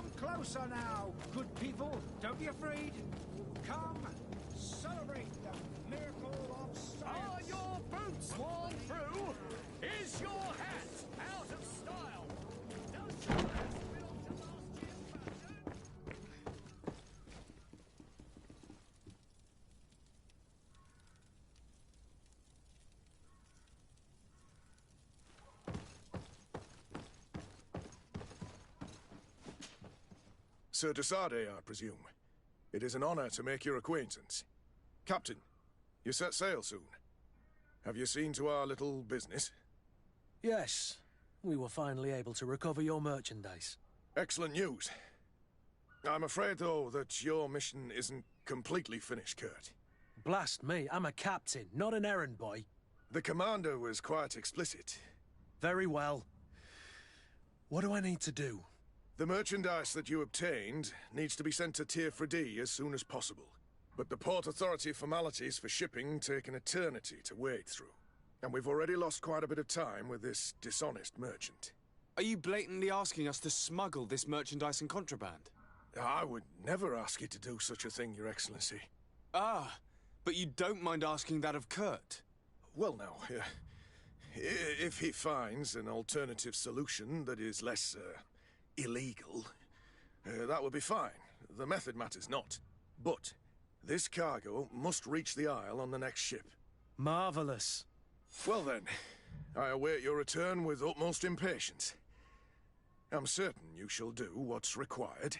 Come closer now, good people. Don't be afraid. Come, celebrate the miracle of science. Are your boots worn through? Is your hat out of style? Does your dress belong to last year's fashion? Sir Desade, I presume. It is an honor to make your acquaintance. Captain, you set sail soon. Have you seen to our little business? Yes. We were finally able to recover your merchandise. Excellent news. I'm afraid, though, that your mission isn't completely finished, Kurt. Blast me, I'm a captain, not an errand boy. The commander was quite explicit. Very well. What do I need to do? The merchandise that you obtained needs to be sent to Tier 4D as soon as possible. But the Port Authority formalities for shipping take an eternity to wade through. And we've already lost quite a bit of time with this dishonest merchant. Are you blatantly asking us to smuggle this merchandise and contraband? I would never ask you to do such a thing, Your Excellency. Ah, but you don't mind asking that of Kurt? Well, now, if he finds an alternative solution that is less, illegal, that would be fine. The method matters not. But this cargo must reach the Isle on the next ship. Marvelous. Well then, I await your return with utmost impatience. I'm certain you shall do what's required.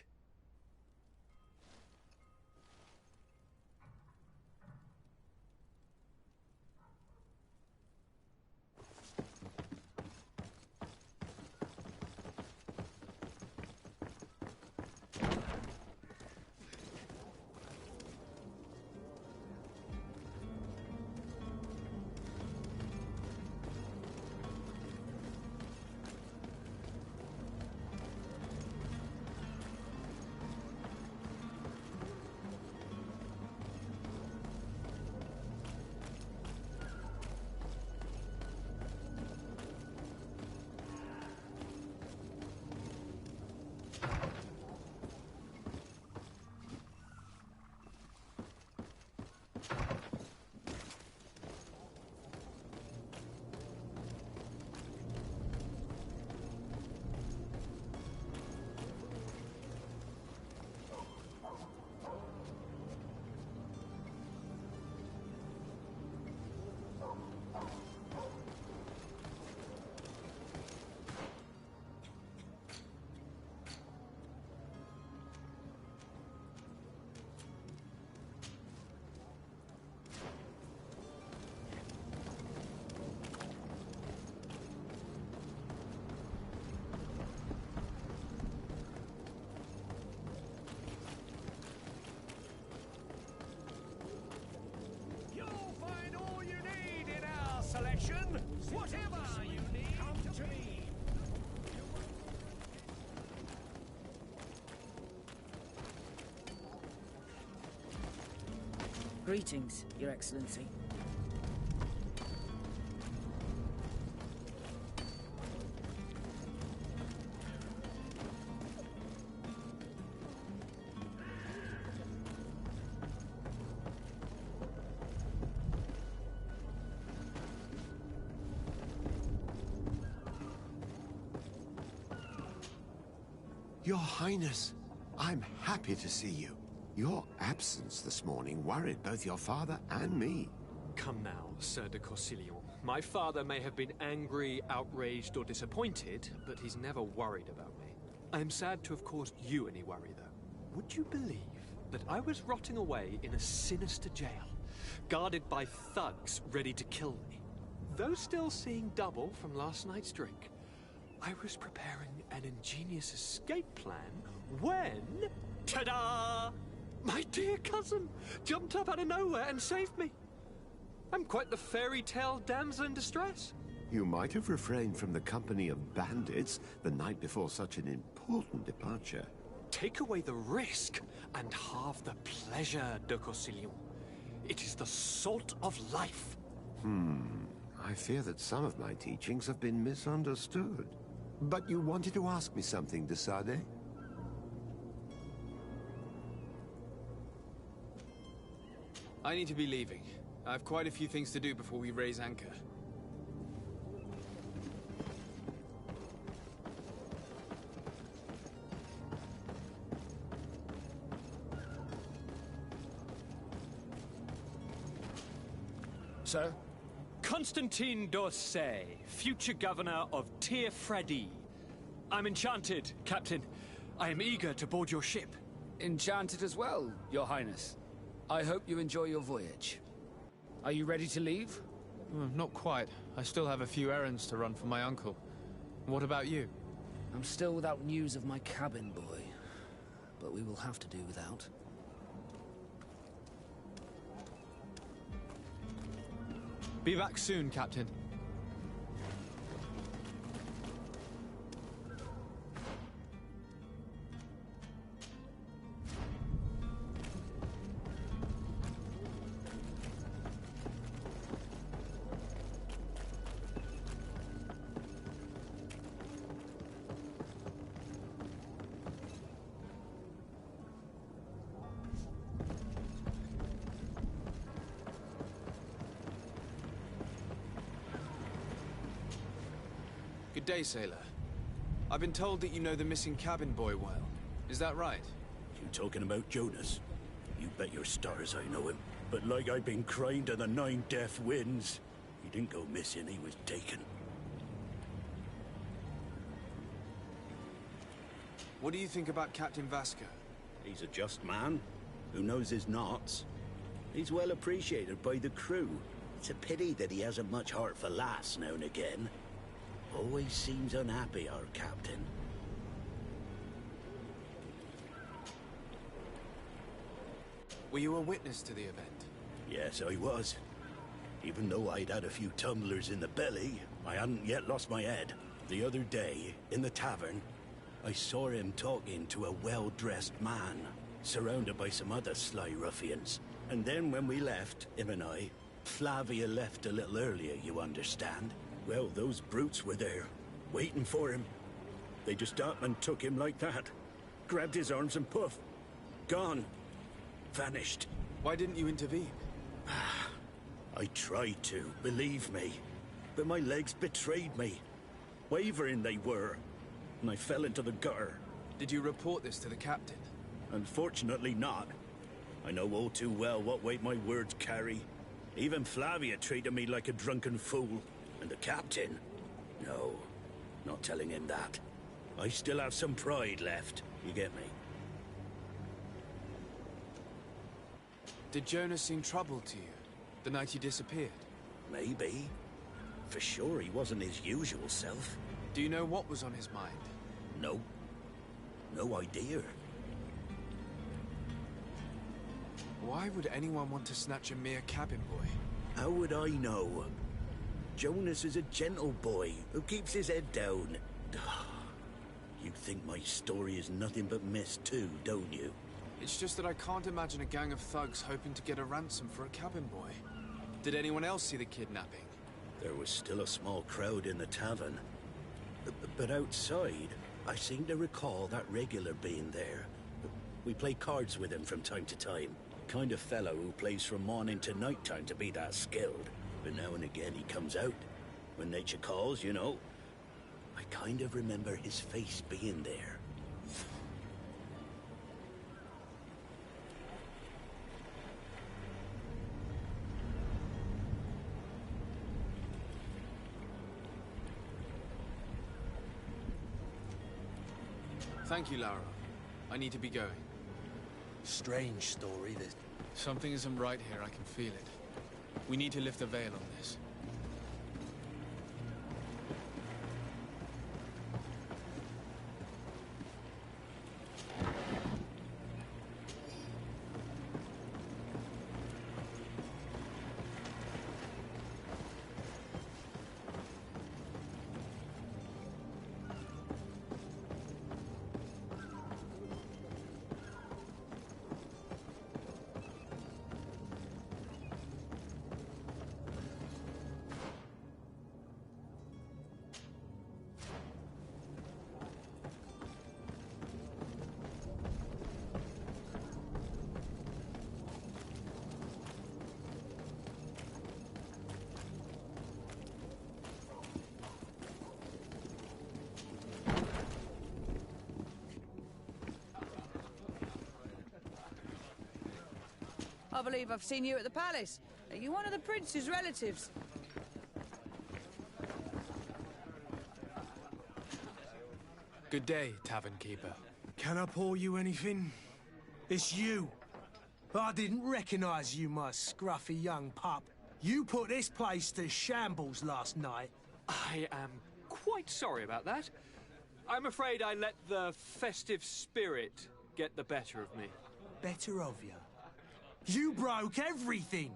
Selection, whatever you need, come to me. Greetings, Your Excellency. Your Highness, I'm happy to see you. Your absence this morning worried both your father and me. Come now, Sir de Corsillon. My father may have been angry, outraged, or disappointed, but he's never worried about me. I am sad to have caused you any worry, though. Would you believe that I was rotting away in a sinister jail, guarded by thugs ready to kill me? Though still seeing double from last night's drink, I was preparing an ingenious escape plan when... ta-da! My dear cousin jumped up out of nowhere and saved me. I'm quite the fairy tale damsel in distress. You might have refrained from the company of bandits the night before such an important departure. Take away the risk and halve the pleasure, de Corsillon. It is the salt of life. I fear that some of my teachings have been misunderstood. But you wanted to ask me something, Desade? I need to be leaving. I have quite a few things to do before we raise anchor. Sir? Constantine d'Orsay, future governor of Tir Freddy. I'm enchanted, Captain. I am eager to board your ship. Enchanted as well, Your Highness. I hope you enjoy your voyage. Are you ready to leave? Not quite. I still have a few errands to run for my uncle. What about you? I'm still without news of my cabin boy, but we will have to do without. Be back soon, Captain. Good day, sailor. I've been told that you know the missing cabin boy well. Is that right? You talking about Jonas? You bet your stars I know him. But like I've been crying to the 9 deaf winds, he didn't go missing, he was taken. What do you think about Captain Vasco? He's a just man who knows his knots. He's well appreciated by the crew. It's a pity that he hasn't much heart for lass now and again. Always seems unhappy, our captain. Were you a witness to the event? Yes, I was. Even though I'd had a few tumblers in the belly, I hadn't yet lost my head. The other day, in the tavern, I saw him talking to a well-dressed man, surrounded by some other sly ruffians. And then when we left, him and I, Flavia left a little earlier, you understand? Well, those brutes were there, waiting for him. They just up and took him like that. Grabbed his arms and poof. Gone. Vanished. Why didn't you intervene? I tried to, believe me. But my legs betrayed me. Wavering they were. And I fell into the gutter. Did you report this to the captain? Unfortunately not. I know all too well what weight my words carry. Even Flavia treated me like a drunken fool. And the captain? No, not telling him that. I still have some pride left, you get me? Did Jonas seem troubled to you, the night he disappeared? Maybe. For sure he wasn't his usual self. Do you know what was on his mind? No. No idea. Why would anyone want to snatch a mere cabin boy? How would I know? Jonas is a gentle boy who keeps his head down. You think my story is nothing but mist too, don't you? It's just that I can't imagine a gang of thugs hoping to get a ransom for a cabin boy. Did anyone else see the kidnapping? There was still a small crowd in the tavern. But outside, I seem to recall that regular being there. We play cards with him from time to time. Kind of fellow who plays from morning to night time to be that skilled. But now and again he comes out. When nature calls, you know. I kind of remember his face being there. Thank you, Lara. I need to be going. Strange story, this. Something isn't right here, I can feel it. We need to lift the veil on this. I believe I've seen you at the palace. Are you one of the prince's relatives? Good day, tavern keeper. Can I pour you anything? It's you. I didn't recognize you, my scruffy young pup. You put this place to shambles last night. I am quite sorry about that. I'm afraid I let the festive spirit get the better of me. Better of you? You broke everything!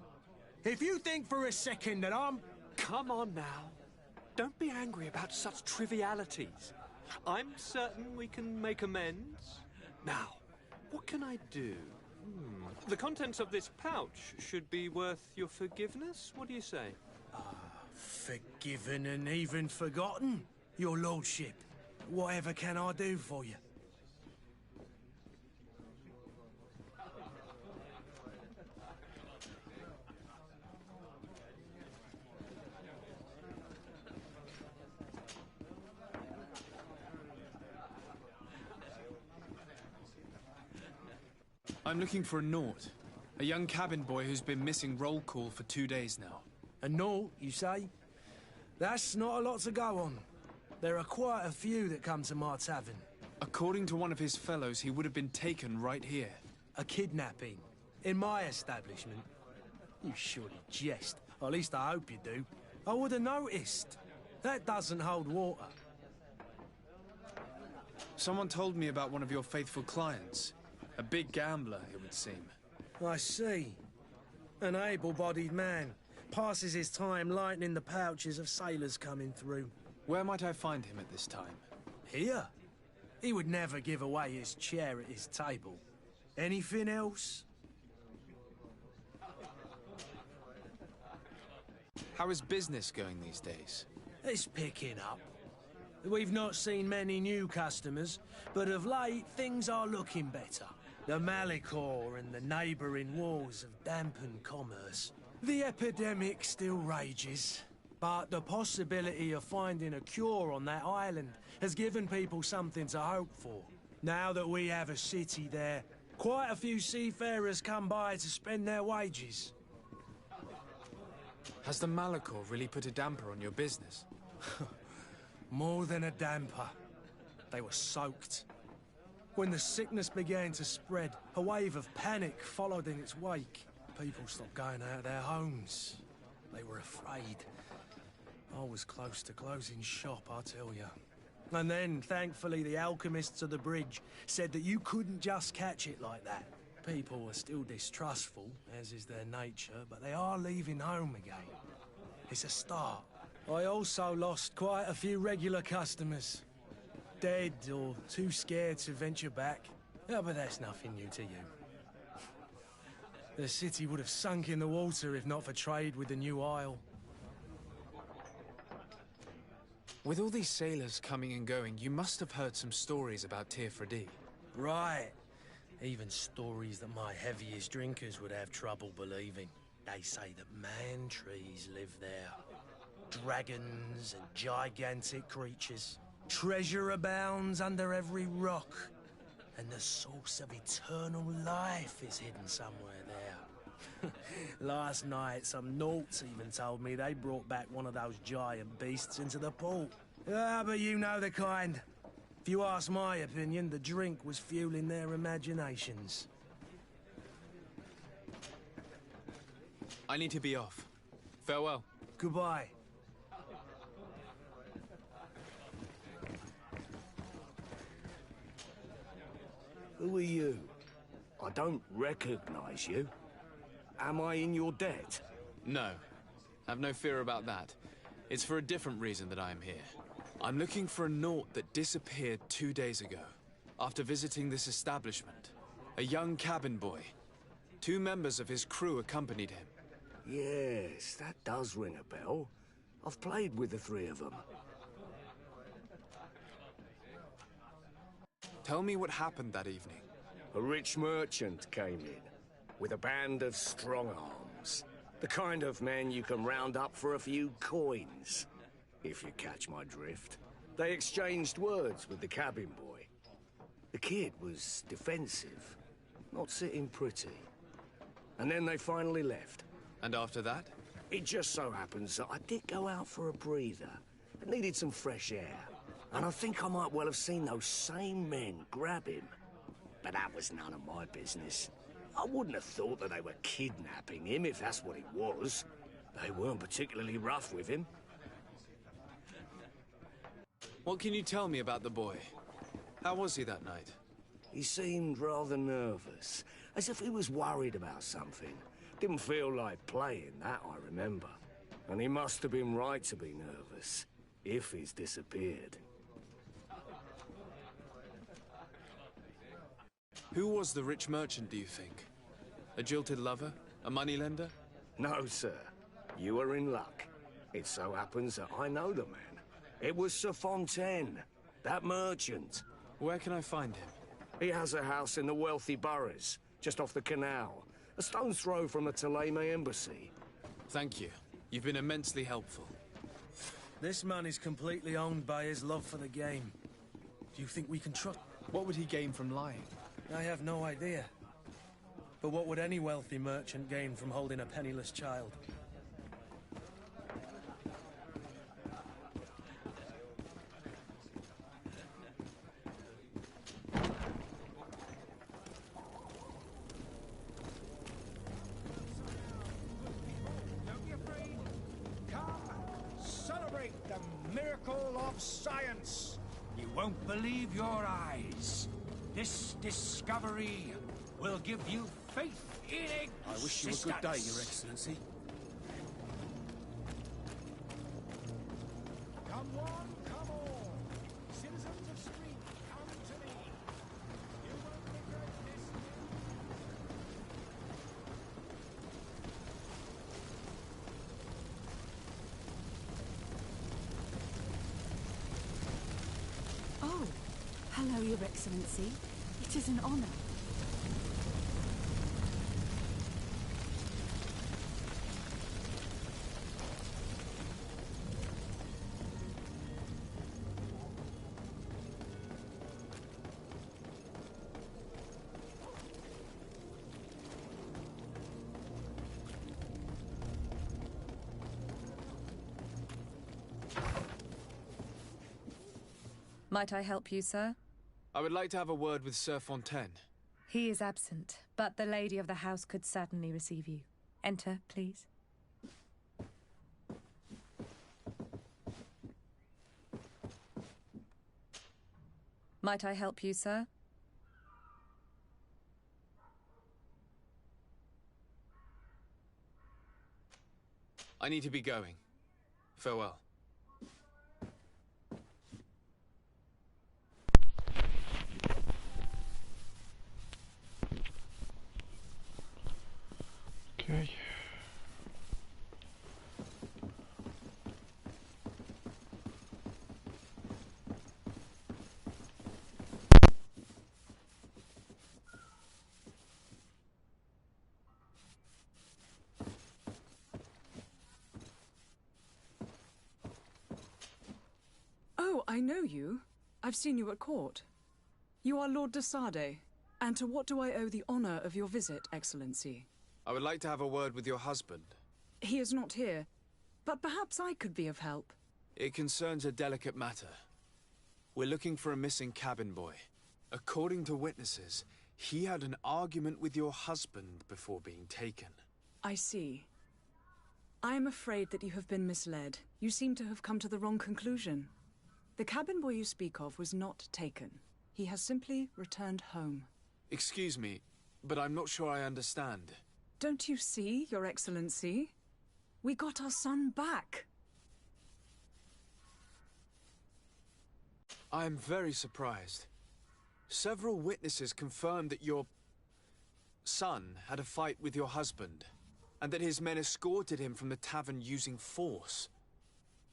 If you think for a second that I'm... Come on now. Don't be angry about such trivialities. I'm certain we can make amends. Now, what can I do? The contents of this pouch should be worth your forgiveness. What do you say? Forgiven and even forgotten, your lordship. Whatever can I do for you? I'm looking for a Naut. A young cabin boy who's been missing roll call for 2 days now. A Naut, you say? That's not a lot to go on. There are quite a few that come to my tavern. According to one of his fellows, he would have been taken right here. A kidnapping? In my establishment? You surely jest. Or at least I hope you do. I would have noticed. That doesn't hold water. Someone told me about one of your faithful clients. A big gambler, it would seem. I see. An able-bodied man. Passes his time lightening the pouches of sailors coming through. Where might I find him at this time? Here? He would never give away his chair at his table. Anything else? How is business going these days? It's picking up. We've not seen many new customers, but of late things are looking better. The Malicor and the neighbouring wars have dampened commerce. The epidemic still rages, but the possibility of finding a cure on that island has given people something to hope for. Now that we have a city there, quite a few seafarers come by to spend their wages. Has the Malicor really put a damper on your business? More than a damper. They were soaked. When the sickness began to spread, a wave of panic followed in its wake. People stopped going out of their homes. They were afraid. I was close to closing shop, I tell you. And then, thankfully, the alchemists of the bridge said that you couldn't just catch it like that. People are still distrustful, as is their nature, but they are leaving home again. It's a start. I also lost quite a few regular customers. Dead or too scared to venture back. Oh, but that's nothing new to you. The city would have sunk in the water if not for trade with the new isle. With all these sailors coming and going, you must have heard some stories about Tirfredi. Right. Even stories that my heaviest drinkers would have trouble believing. They say that man-trees live there. Dragons and gigantic creatures. Treasure abounds under every rock. And the source of eternal life is hidden somewhere there. Last night, some Nauts even told me they brought back one of those giant beasts into the port. Ah, but you know the kind. If you ask my opinion, the drink was fueling their imaginations. I need to be off. Farewell. Goodbye. Who are you? I don't recognize you. Am I in your debt? No. Have no fear about that. It's for a different reason that I am here. I'm looking for a Naut that disappeared 2 days ago, after visiting this establishment. A young cabin boy. 2 members of his crew accompanied him. Yes, that does ring a bell. I've played with the 3 of them. Tell me what happened that evening. A rich merchant came in, with a band of strong-arms. The kind of men you can round up for a few coins, if you catch my drift. They exchanged words with the cabin boy. The kid was defensive, not sitting pretty. and then they finally left. And after that? It just so happens that I did go out for a breather. I needed some fresh air. And I think I might well have seen those same men grab him. But that was none of my business. I wouldn't have thought that they were kidnapping him if that's what it was. They weren't particularly rough with him. What can you tell me about the boy? How was he that night? He seemed rather nervous, as if he was worried about something. Didn't feel like playing, that I remember. And he must have been right to be nervous, if he's disappeared. Who was the rich merchant, do you think? A jilted lover? A moneylender? No, sir. You are in luck. It so happens that I know the man. It was Sir Fontaine, that merchant. Where can I find him? He has a house in the wealthy boroughs, just off the canal. A stone's throw from the Thélème embassy. Thank you. You've been immensely helpful. This man is completely owned by his love for the game. Do you think we can trust? What would he gain from lying? I have no idea. But what would any wealthy merchant gain from holding a penniless child? Don't be afraid. Come, celebrate the miracle of science. You won't believe your eyes. This discovery will give you faith in existence. I wish you a good day, Your Excellency. Come one, come all. Citizens of Street, come to me. You won't regret this. Oh, hello, Your Excellency. It is an honor. Might I help you, sir? I would like to have a word with Sir Fontaine. He is absent, but the lady of the house could certainly receive you. Enter, please. Might I help you, sir? I need to be going. Farewell. Okay. Oh, I know you. I've seen you at court. You are Lord de Sade. And to what do I owe the honor of your visit, Excellency? I would like to have a word with your husband. He is not here, but perhaps I could be of help. It concerns a delicate matter. We're looking for a missing cabin boy. According to witnesses, he had an argument with your husband before being taken. I see. I am afraid that you have been misled. You seem to have come to the wrong conclusion. The cabin boy you speak of was not taken. He has simply returned home. Excuse me, but I'm not sure I understand. Don't you see, Your Excellency? We got our son back. I am very surprised. Several witnesses confirmed that your son had a fight with your husband, and that his men escorted him from the tavern using force.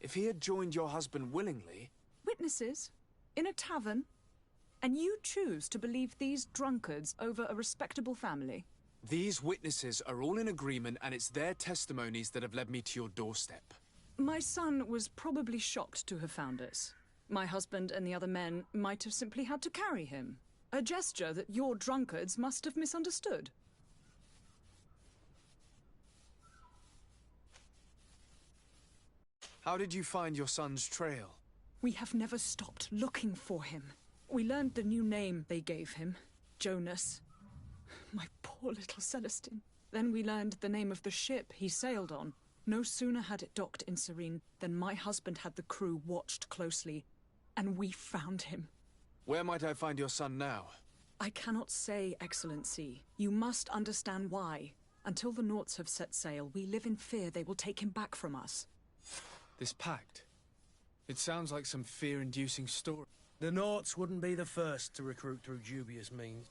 If he had joined your husband willingly... Witnesses? In a tavern? And you choose to believe these drunkards over a respectable family? These witnesses are all in agreement, and it's their testimonies that have led me to your doorstep. My son was probably shocked to have found us. My husband and the other men might have simply had to carry him. A gesture that your drunkards must have misunderstood. How did you find your son's trail? We have never stopped looking for him. We learned the new name they gave him, Jonas. My poor little Celestine. Then we learned the name of the ship he sailed on. No sooner had it docked in Serene than my husband had the crew watched closely, and we found him. Where might I find your son now? I cannot say, Excellency. You must understand why. Until the Nauts have set sail, we live in fear they will take him back from us. This pact? It sounds like some fear-inducing story. The Nauts wouldn't be the first to recruit through dubious means.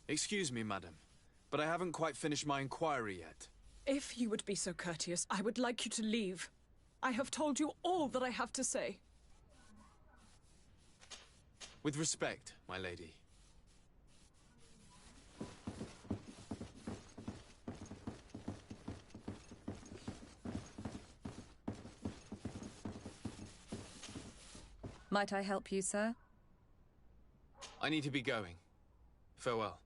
Excuse me, madam, but I haven't quite finished my inquiry yet. If you would be so courteous, I would like you to leave. I have told you all that I have to say. With respect, my lady. Might I help you, sir? I need to be going. Farewell.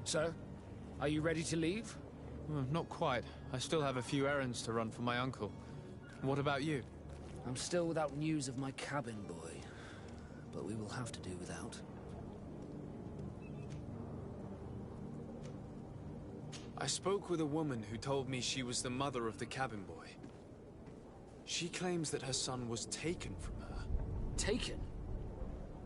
Sir, are you ready to leave? Not quite. I still have a few errands to run for my uncle. What about you? I'm still without news of my cabin boy, but we will have to do without. I spoke with a woman who told me she was the mother of the cabin boy. She claims that her son was taken from her. Taken?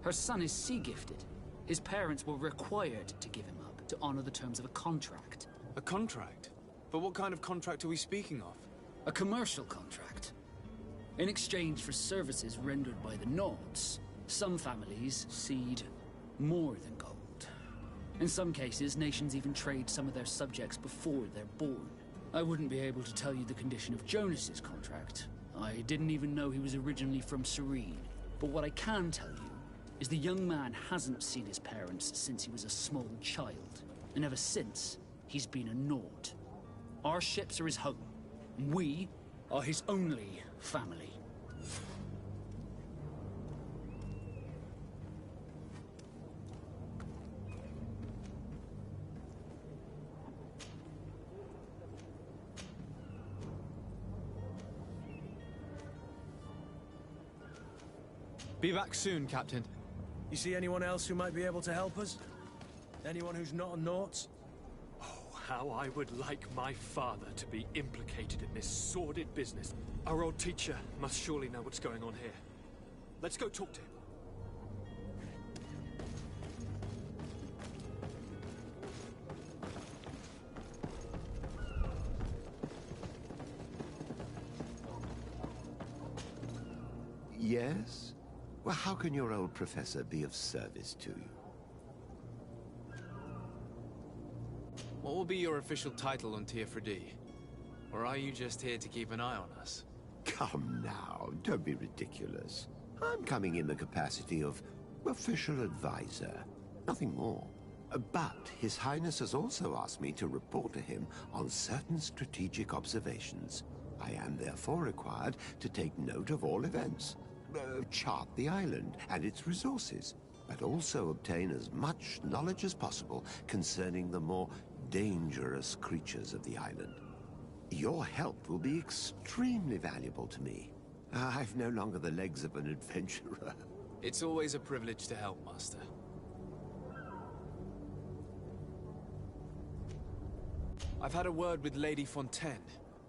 Her son is sea-gifted. His parents were required to give him up to honor the terms of a contract. A contract? But what kind of contract are we speaking of? A commercial contract. In exchange for services rendered by the Nauts, some families cede more than gold. In some cases, nations even trade some of their subjects before they're born. I wouldn't be able to tell you the condition of Jonas's contract. I didn't even know he was originally from Serene. But what I can tell you is the young man hasn't seen his parents since he was a small child. And ever since, he's been a Naut. Our ships are his home. And we are his only family. Be back soon, Captain. You see anyone else who might be able to help us? Anyone who's not a Naut? Oh, how I would like my father to be implicated in this sordid business. Our old teacher must surely know what's going on here. Let's go talk to him. Yes? Well, how can your old professor be of service to you? What will be your official title on Tier-4D? Or are you just here to keep an eye on us? Come now, don't be ridiculous. I'm coming in the capacity of official advisor, nothing more. But His Highness has also asked me to report to him on certain strategic observations. I am therefore required to take note of all events, chart the island and its resources, but also obtain as much knowledge as possible concerning the more dangerous creatures of the island. Your help will be extremely valuable to me. I've no longer the legs of an adventurer. It's always a privilege to help, Master. I've had a word with Lady Fontaine.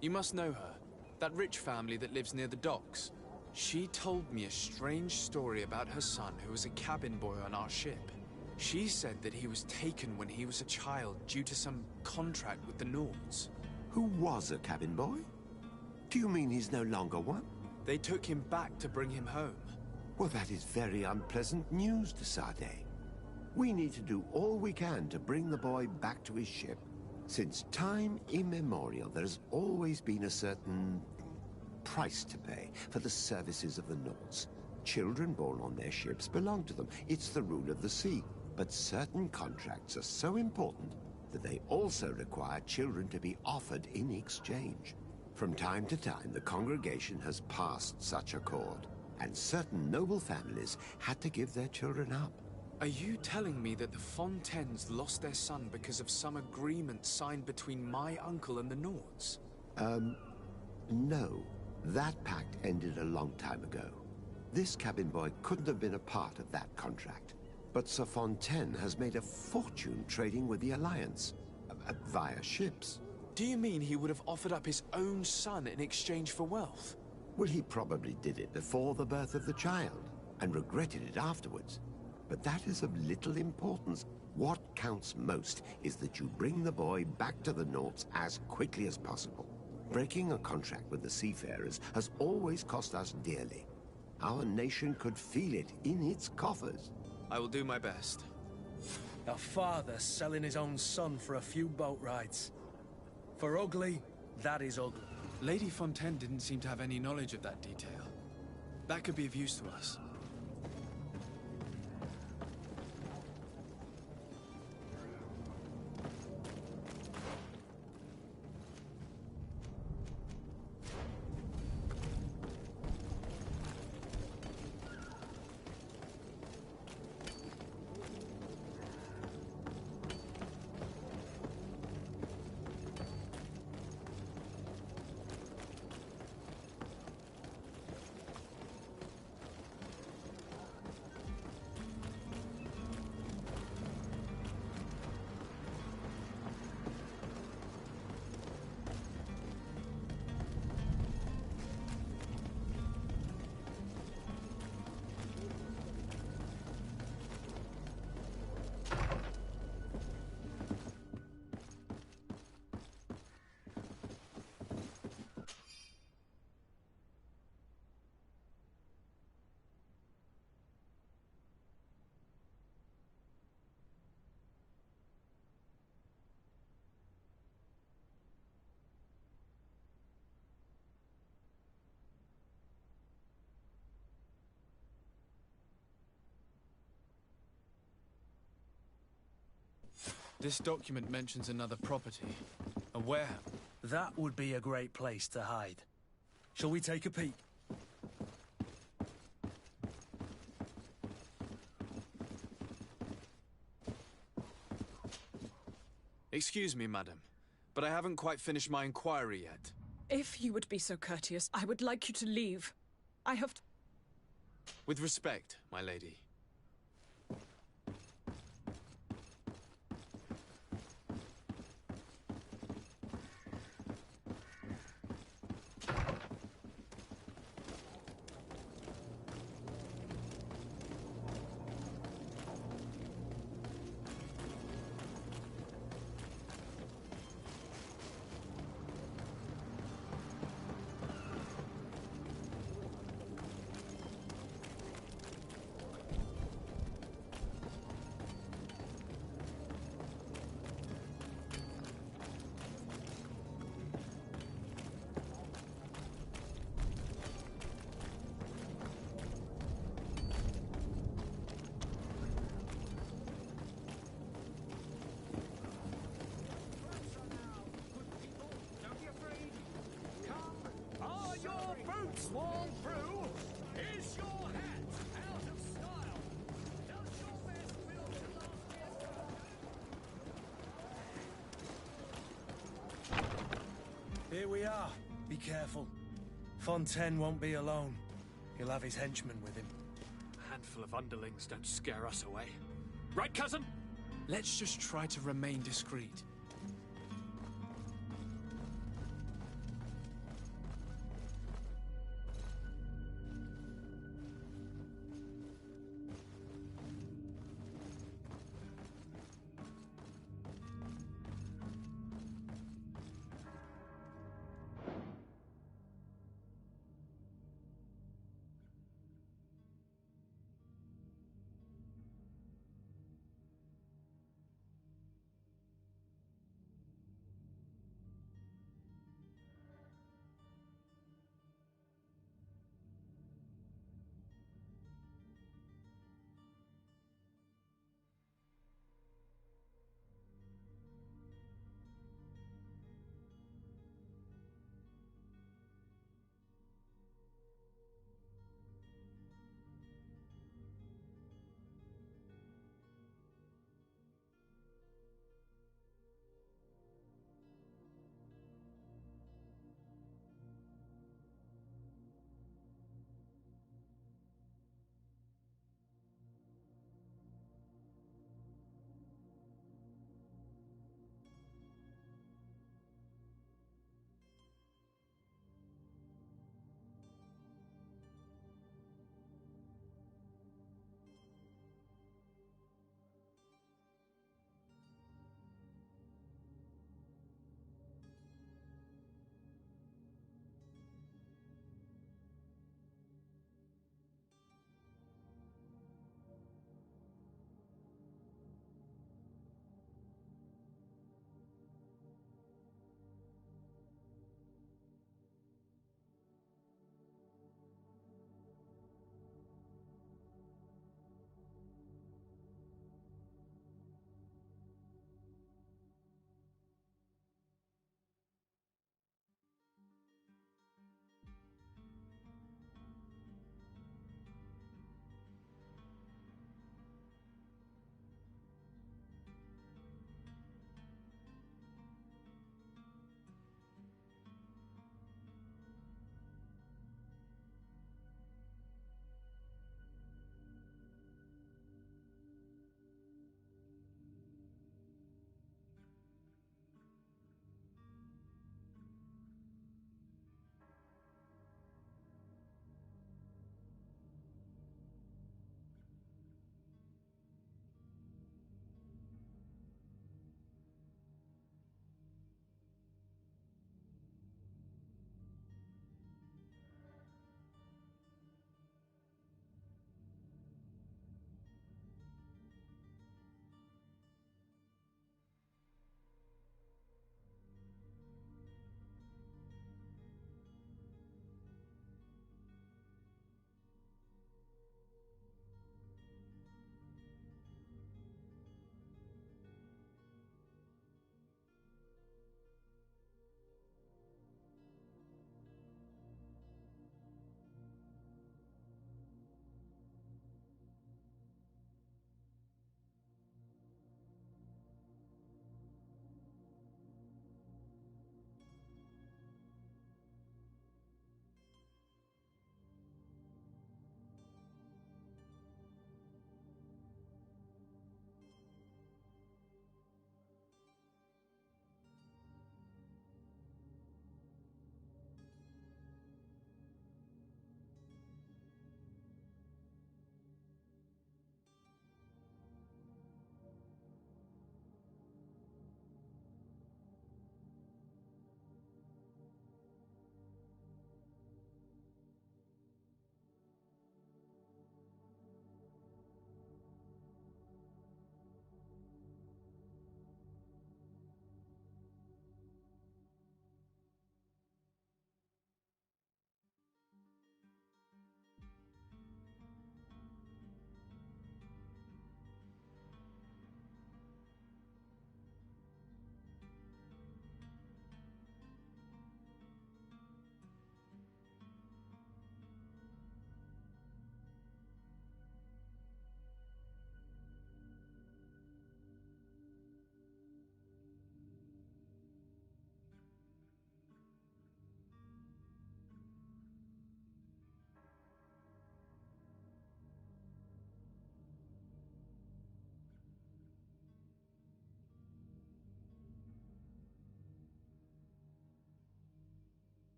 You must know her. That rich family that lives near the docks. She told me a strange story about her son who was a cabin boy on our ship. She said that he was taken when he was a child due to some contract with the Nords. Who was a cabin boy? Do you mean he's no longer one? They took him back to bring him home. Well, that is very unpleasant news, de Sade. We need to do all we can to bring the boy back to his ship. Since time immemorial, there has always been a certain price to pay for the services of the Nords. Children born on their ships belong to them. It's the rule of the sea. But certain contracts are so important that they also require children to be offered in exchange. From time to time, the congregation has passed such accord, and certain noble families had to give their children up. Are you telling me that the Fontaines lost their son because of some agreement signed between my uncle and the Nords? No. That pact ended a long time ago. This cabin boy couldn't have been a part of that contract. But Sir Fontaine has made a fortune trading with the Alliance, via ships. Do you mean he would have offered up his own son in exchange for wealth? Well, he probably did it before the birth of the child, and regretted it afterwards. But that is of little importance. What counts most is that you bring the boy back to the Nords as quickly as possible. Breaking a contract with the seafarers has always cost us dearly. Our nation could feel it in its coffers. I will do my best. A father selling his own son for a few boat rides. For ugly, that is ugly. Lady Fontaine didn't seem to have any knowledge of that detail. That could be of use to us. This document mentions another property. A warehouse. That would be a great place to hide. Shall we take a peek? Excuse me, madam, but I haven't quite finished my inquiry yet. If you would be so courteous, I would like you to leave. I have... With respect, my lady. Sworn through? Is your hat out of style? Does your vest belong to last year's... Here we are. Be careful. Fontaine won't be alone. He'll have his henchmen with him. A handful of underlings don't scare us away. Right, cousin? Let's just try to remain discreet.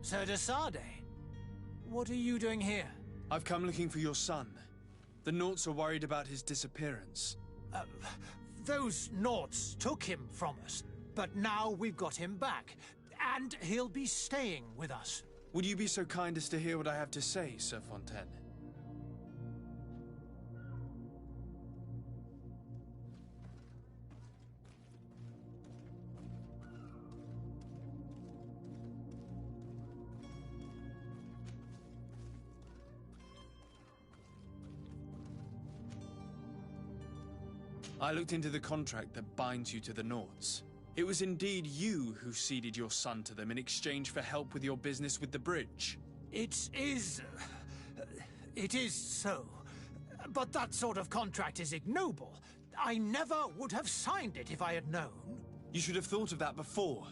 Sir de Sade, what are you doing here? I've come looking for your son. The Naughts are worried about his disappearance. Those Naughts took him from us, but now we've got him back, and he'll be staying with us. Would you be so kind as to hear what I have to say, Sir Fontaine? I looked into the contract that binds you to the Naughts. It was indeed you who ceded your son to them in exchange for help with your business with the bridge. It is so. But that sort of contract is ignoble. I never would have signed it if I had known. You should have thought of that before.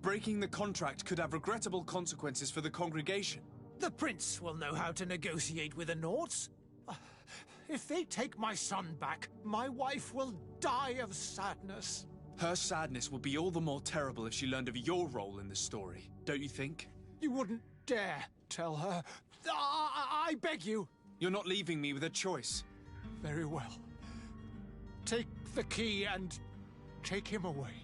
Breaking the contract could have regrettable consequences for the congregation. The Prince will know how to negotiate with the Naughts. If they take my son back, my wife will die of sadness. Her sadness would be all the more terrible if she learned of your role in the story, don't you think? You wouldn't dare tell her. I beg you. You're not leaving me with a choice. Very well. Take the key and take him away.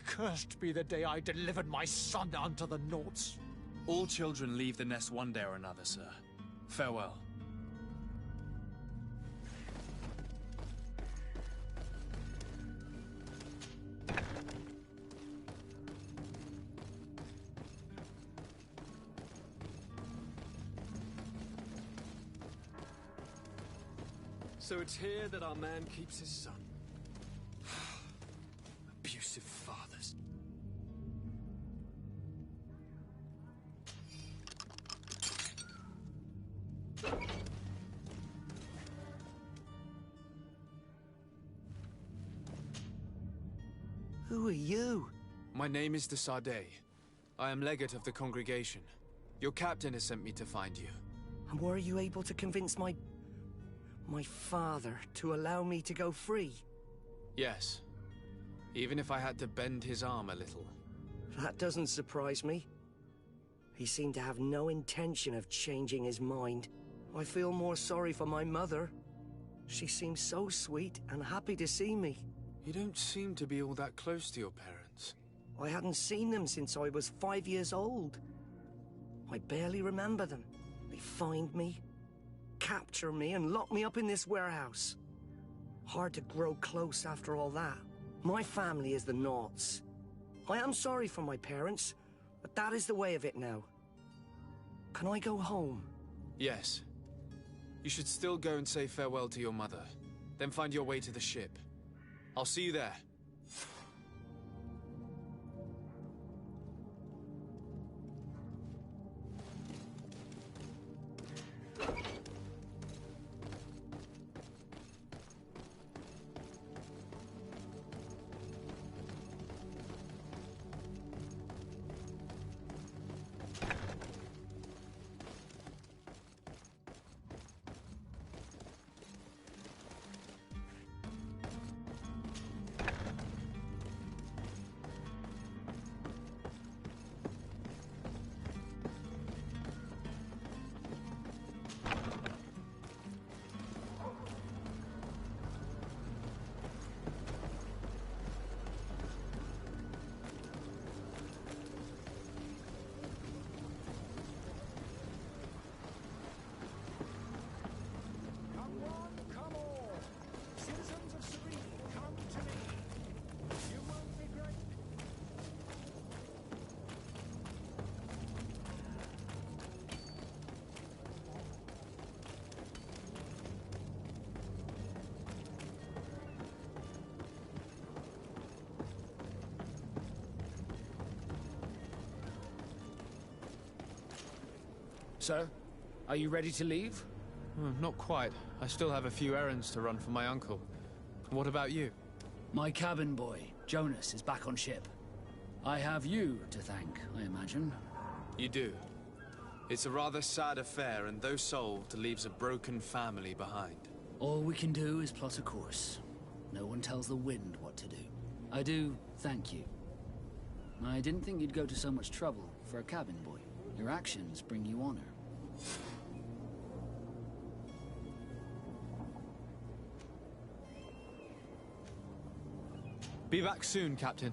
Cursed be the day I delivered my son unto the Naughts. All children leave the nest one day or another, sir. Farewell. So it's here that our man keeps his son. Abusive fathers. Who are you? My name is de Sade. I am legate of the congregation. Your captain has sent me to find you. And were you able to convince my father to allow me to go free? Yes. Even if I had to bend his arm a little. That doesn't surprise me. He seemed to have no intention of changing his mind. I feel more sorry for my mother. She seemed so sweet and happy to see me. You don't seem to be all that close to your parents. I hadn't seen them since I was 5 years old. I barely remember them. They find me, capture me, and lock me up in this warehouse. Hard to grow close after all that. My family is the Naughts. I am sorry for my parents, but that is the way of it now. Can I go home? Yes. You should still go and say farewell to your mother. Then find your way to the ship. I'll see you there. Sir, are you ready to leave? Not quite. I still have a few errands to run for my uncle. What about you? My cabin boy, Jonas, is back on ship. I have you to thank, I imagine. You do. It's a rather sad affair, and though solved, leaves a broken family behind. All we can do is plot a course. No one tells the wind what to do. I do thank you. I didn't think you'd go to so much trouble for a cabin boy. Your actions bring you honor. Be back soon, Captain.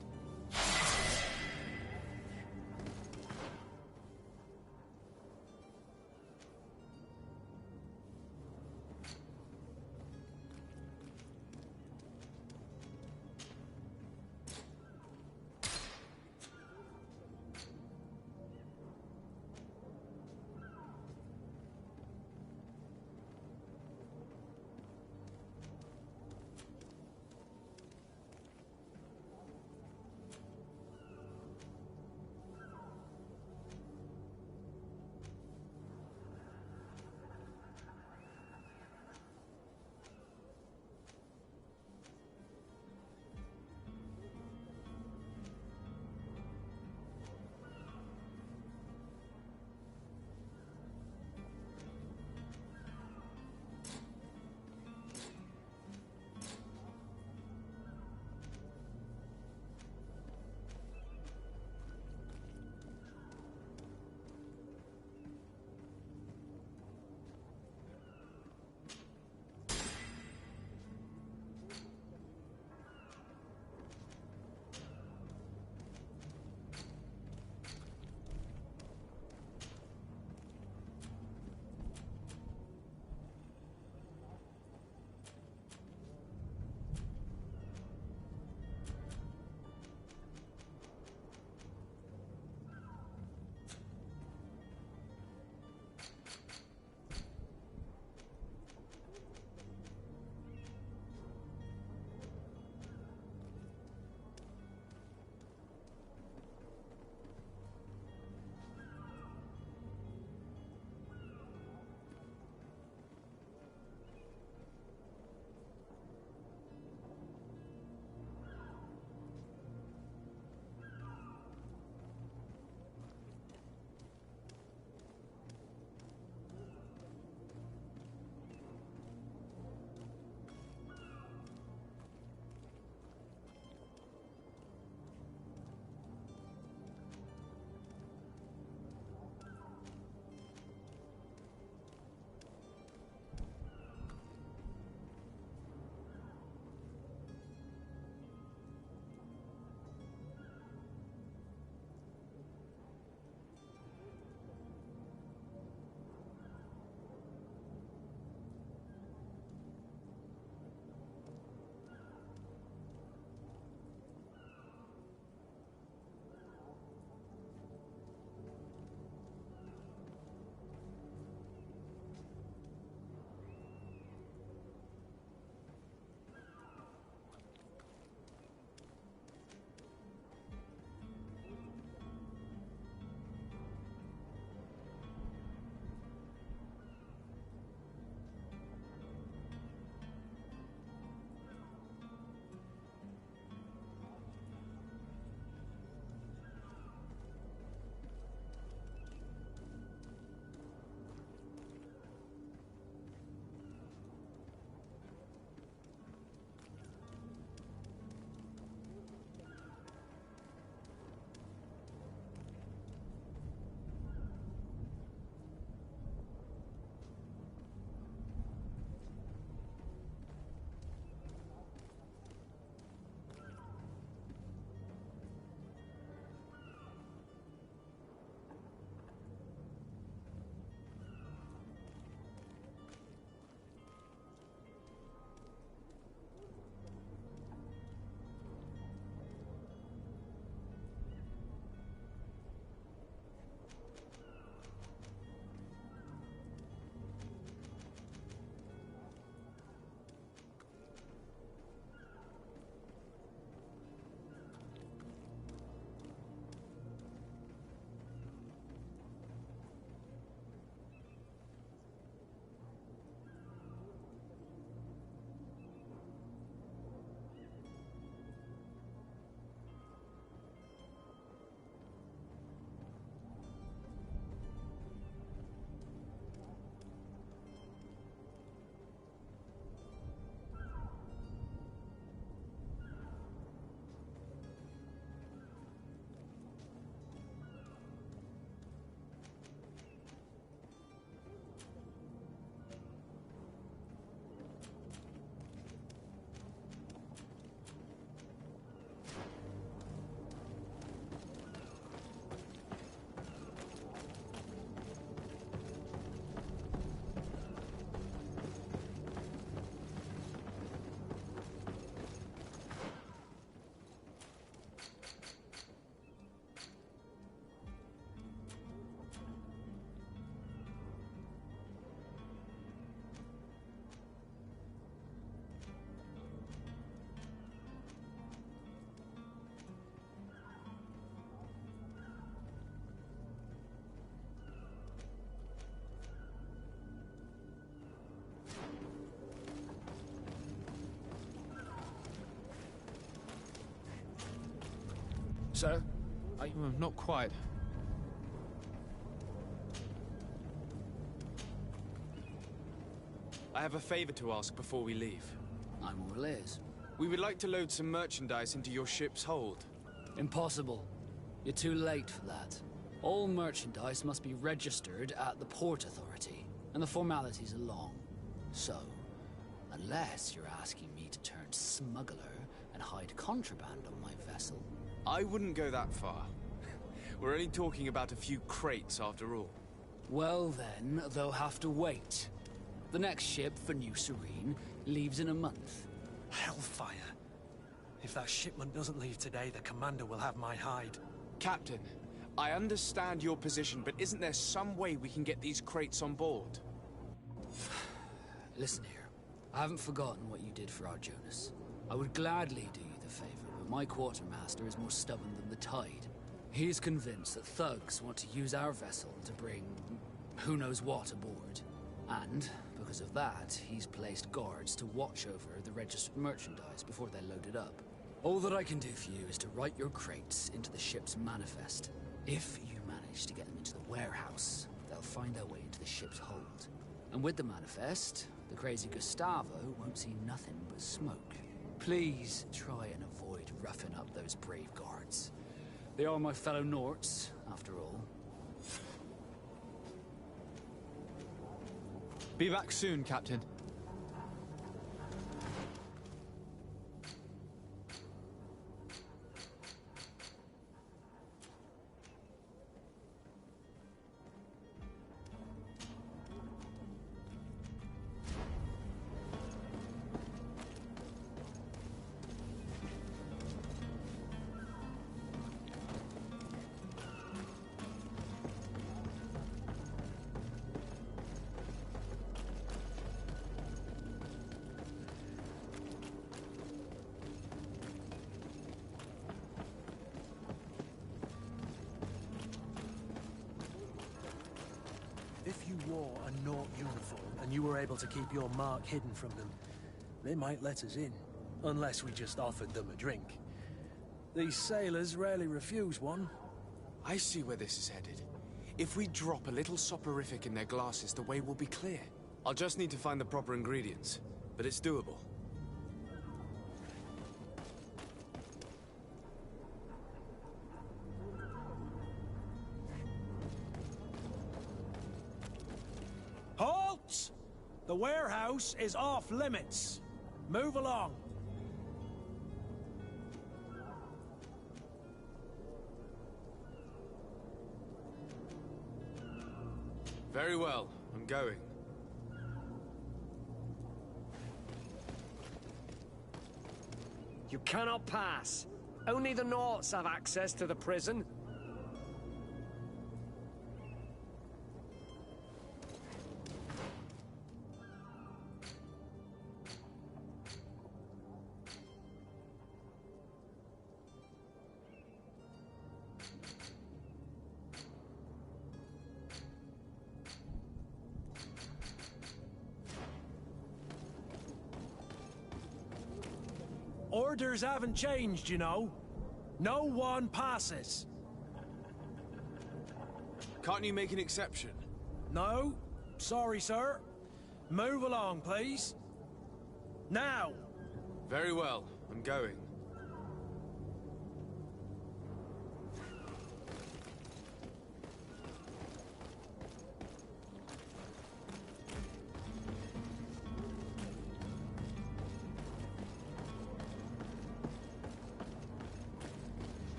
Sir? Not quite. I have a favor to ask before we leave. I'm all ears. We would like to load some merchandise into your ship's hold. Impossible. You're too late for that. All merchandise must be registered at the Port Authority, and the formalities are long. So, unless you're asking me to turn smuggler and hide contraband on my vessel... I wouldn't go that far. We're only talking about a few crates after all. Well then, they'll have to wait. The next ship for New Serene leaves in a month. Hellfire. If that shipment doesn't leave today, the commander will have my hide. Captain, I understand your position, but isn't there some way we can get these crates on board? Listen here. I haven't forgotten what you did for our Jonas. I would gladly do you the favor, but my quartermaster is more stubborn than the tide. He is convinced that thugs want to use our vessel to bring who knows what aboard. And, because of that, he's placed guards to watch over the registered merchandise before they're loaded up. All that I can do for you is to write your crates into the ship's manifest. If you manage to get them into the warehouse, they'll find their way into the ship's hold. And with the manifest, the crazy Gustavo won't see nothing but smoke. Please try and avoid roughing up those brave guards. They are my fellow Norts, after all. Be back soon, Captain. If you wore a Nort uniform and you were able to keep your mark hidden from them, they might let us in, unless we just offered them a drink. These sailors rarely refuse one. I see where this is headed. If we drop a little soporific in their glasses, the way will be clear. I'll just need to find the proper ingredients, but it's doable. Halt! The warehouse is off limits. Move along. Very well, I'm going. You cannot pass. Only the Norts have access to the prison. Orders haven't changed, you know. No one passes. Can't you make an exception? No. Sorry, sir. Move along, please. Now! Very well, I'm going.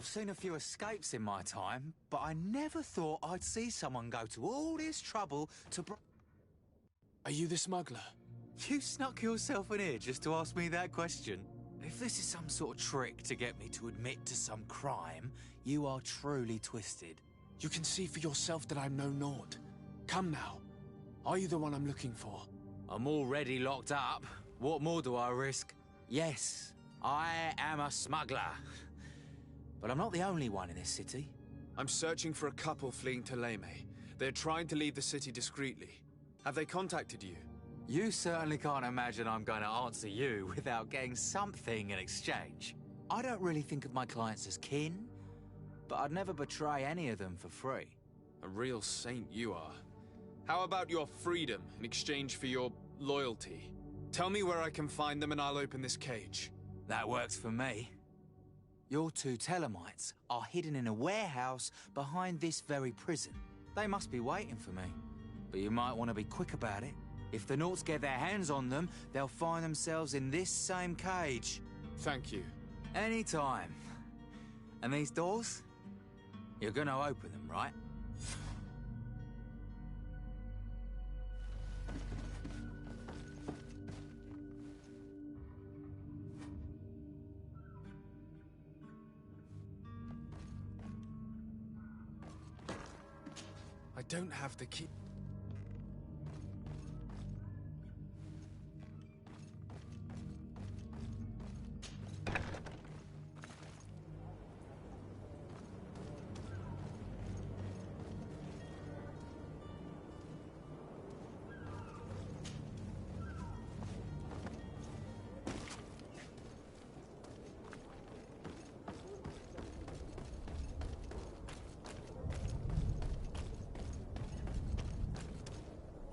I've seen a few escapes in my time, but I never thought I'd see someone go to all this trouble to Are you the smuggler? You snuck yourself in here just to ask me that question? If this is some sort of trick to get me to admit to some crime, you are truly twisted. You can see for yourself that I'm no Nord. Come now. Are you the one I'm looking for? I'm already locked up. What more do I risk? Yes, I am a smuggler. But I'm not the only one in this city. I'm searching for a couple fleeing Teleme. They're trying to leave the city discreetly. Have they contacted you? You certainly can't imagine I'm going to answer you without getting something in exchange. I don't really think of my clients as kin, but I'd never betray any of them for free. A real saint you are. How about your freedom in exchange for your loyalty? Tell me where I can find them and I'll open this cage. That works for me. Your two Telemites are hidden in a warehouse behind this very prison. They must be waiting for me. But you might want to be quick about it. If the Nauts get their hands on them, they'll find themselves in this same cage. Thank you. Anytime. And these doors? You're gonna open them, right? I don't have the key.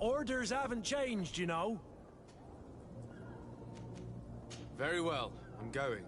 Orders haven't changed, you know. Very well. I'm going.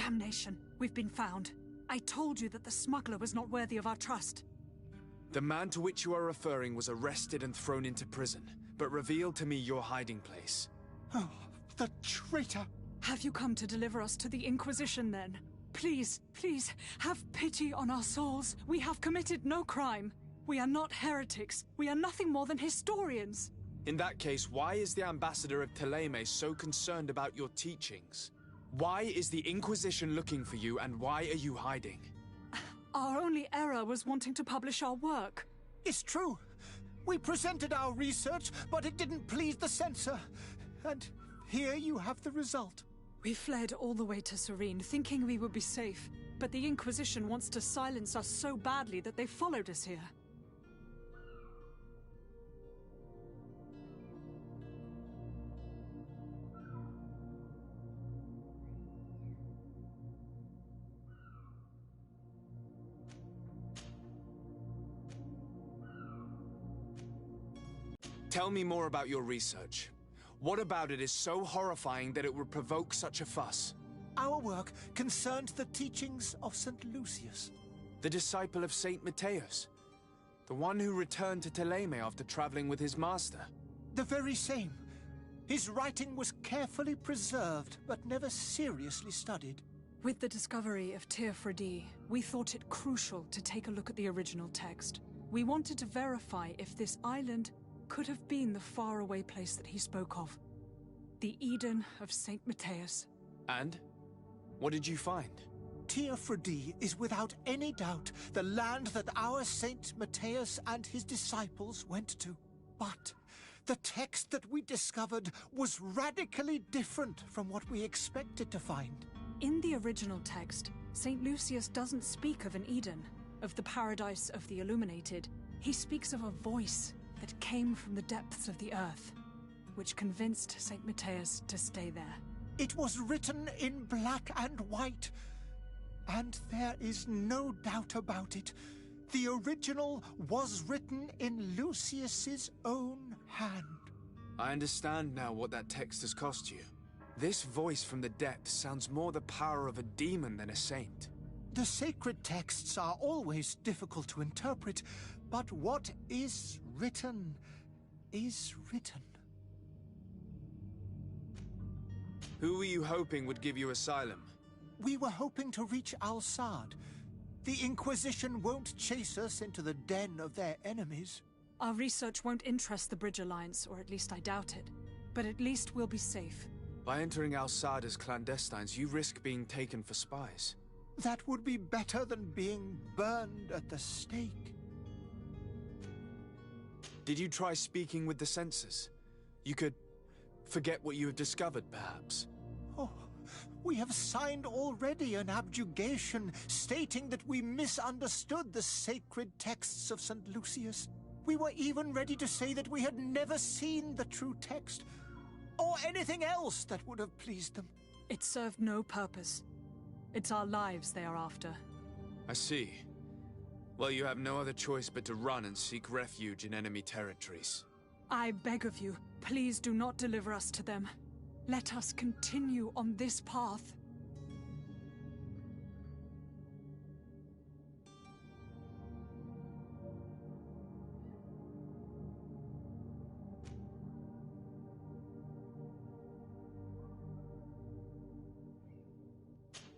Damnation! We've been found. I told you that the smuggler was not worthy of our trust. The man to which you are referring was arrested and thrown into prison, but revealed to me your hiding place. Oh, the traitor! Have you come to deliver us to the Inquisition, then? Please, please, have pity on our souls. We have committed no crime. We are not heretics. We are nothing more than historians. In that case, why is the ambassador of Teleme so concerned about your teachings? Why is the Inquisition looking for you, and why are you hiding? Our only error was wanting to publish our work. It's true. We presented our research, but it didn't please the censor. And here you have the result. We fled all the way to Serene, thinking we would be safe. But the Inquisition wants to silence us so badly that they followed us here. Tell me more about your research. What about it is so horrifying that it would provoke such a fuss? Our work concerned the teachings of St. Lucius. The disciple of St. Matthias. The one who returned to Teleme after traveling with his master. The very same. His writing was carefully preserved, but never seriously studied. With the discovery of Teofredi, we thought it crucial to take a look at the original text. We wanted to verify if this island could have been the faraway place that he spoke of. The Eden of St. Matthias. And? What did you find? Teofredi is without any doubt the land that our Saint Matthias and his disciples went to. But the text that we discovered was radically different from what we expected to find. In the original text, St. Lucius doesn't speak of an Eden, of the paradise of the illuminated. He speaks of a voice that came from the depths of the earth, which convinced St. Matthias to stay there. It was written in black and white, and there is no doubt about it. The original was written in Lucius's own hand. I understand now what that text has cost you. This voice from the depths sounds more the power of a demon than a saint. The sacred texts are always difficult to interpret, but what is written is written. Who were you hoping would give you asylum? We were hoping to reach Al-Sad. The Inquisition won't chase us into the den of their enemies. Our research won't interest the Bridge Alliance, or at least I doubt it. But at least we'll be safe. By entering Al-Sad as clandestines, you risk being taken for spies. That would be better than being burned at the stake. Did you try speaking with the censors? You could forget what you have discovered, perhaps. Oh, we have signed already an abjugation stating that we misunderstood the sacred texts of St. Lucius. We were even ready to say that we had never seen the true text, or anything else that would have pleased them. It served no purpose. It's our lives they are after. I see. Well, you have no other choice but to run and seek refuge in enemy territories. I beg of you, please do not deliver us to them. Let us continue on this path.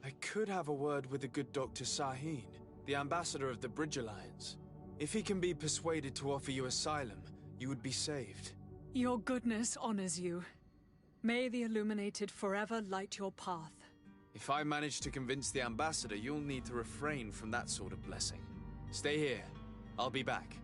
I could have a word with the good Dr. Sahin, the ambassador of the Bridge Alliance. If he can be persuaded to offer you asylum, you would be saved. Your goodness honors you. May the Illuminated forever light your path. If I manage to convince the ambassador, you'll need to refrain from that sort of blessing. Stay here. I'll be back.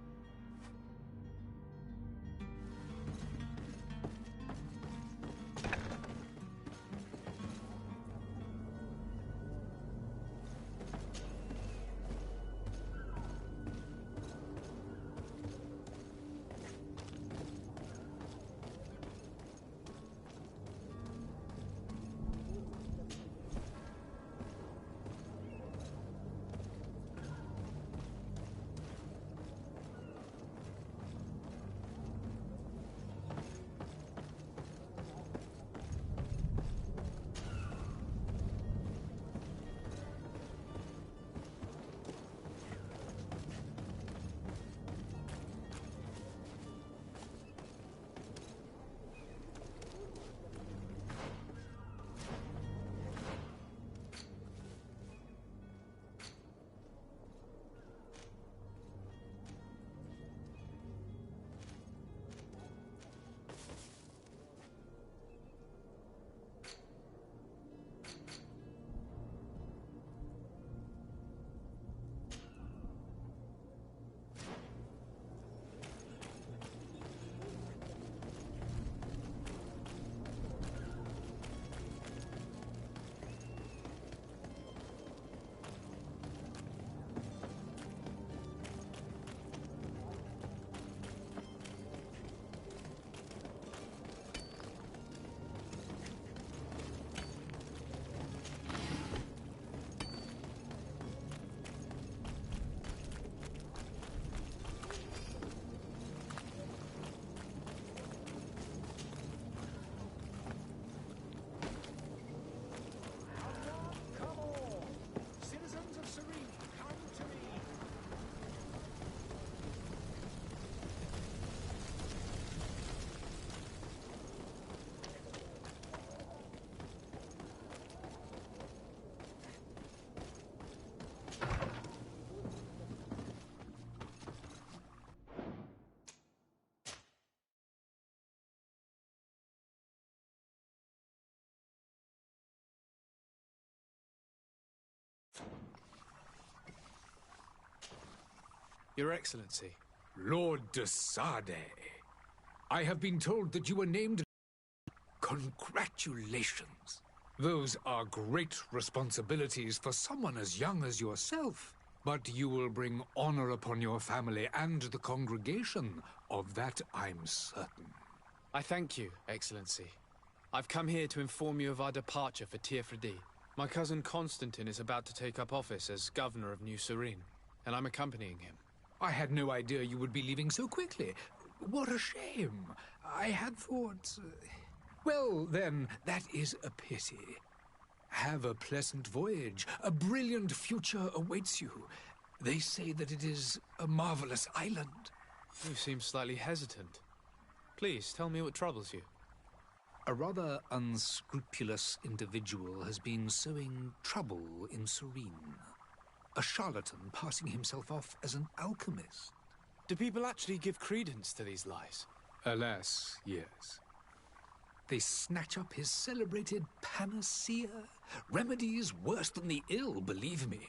Your Excellency. Lord de Sade, I have been told that you were named... Congratulations. Those are great responsibilities for someone as young as yourself. But you will bring honor upon your family and the congregation. Of that, I'm certain. I thank you, Excellency. I've come here to inform you of our departure for Tirfredi. My cousin Constantine is about to take up office as governor of New Serene, and I'm accompanying him. I had no idea you would be leaving so quickly. What a shame. I had thought... Well, then, that is a pity. Have a pleasant voyage. A brilliant future awaits you. They say that it is a marvelous island. You seem slightly hesitant. Please, tell me what troubles you. A rather unscrupulous individual has been sowing trouble in Serene. A charlatan passing himself off as an alchemist. Do people actually give credence to these lies? Alas, yes. They snatch up his celebrated panacea. Remedies worse than the ill, believe me.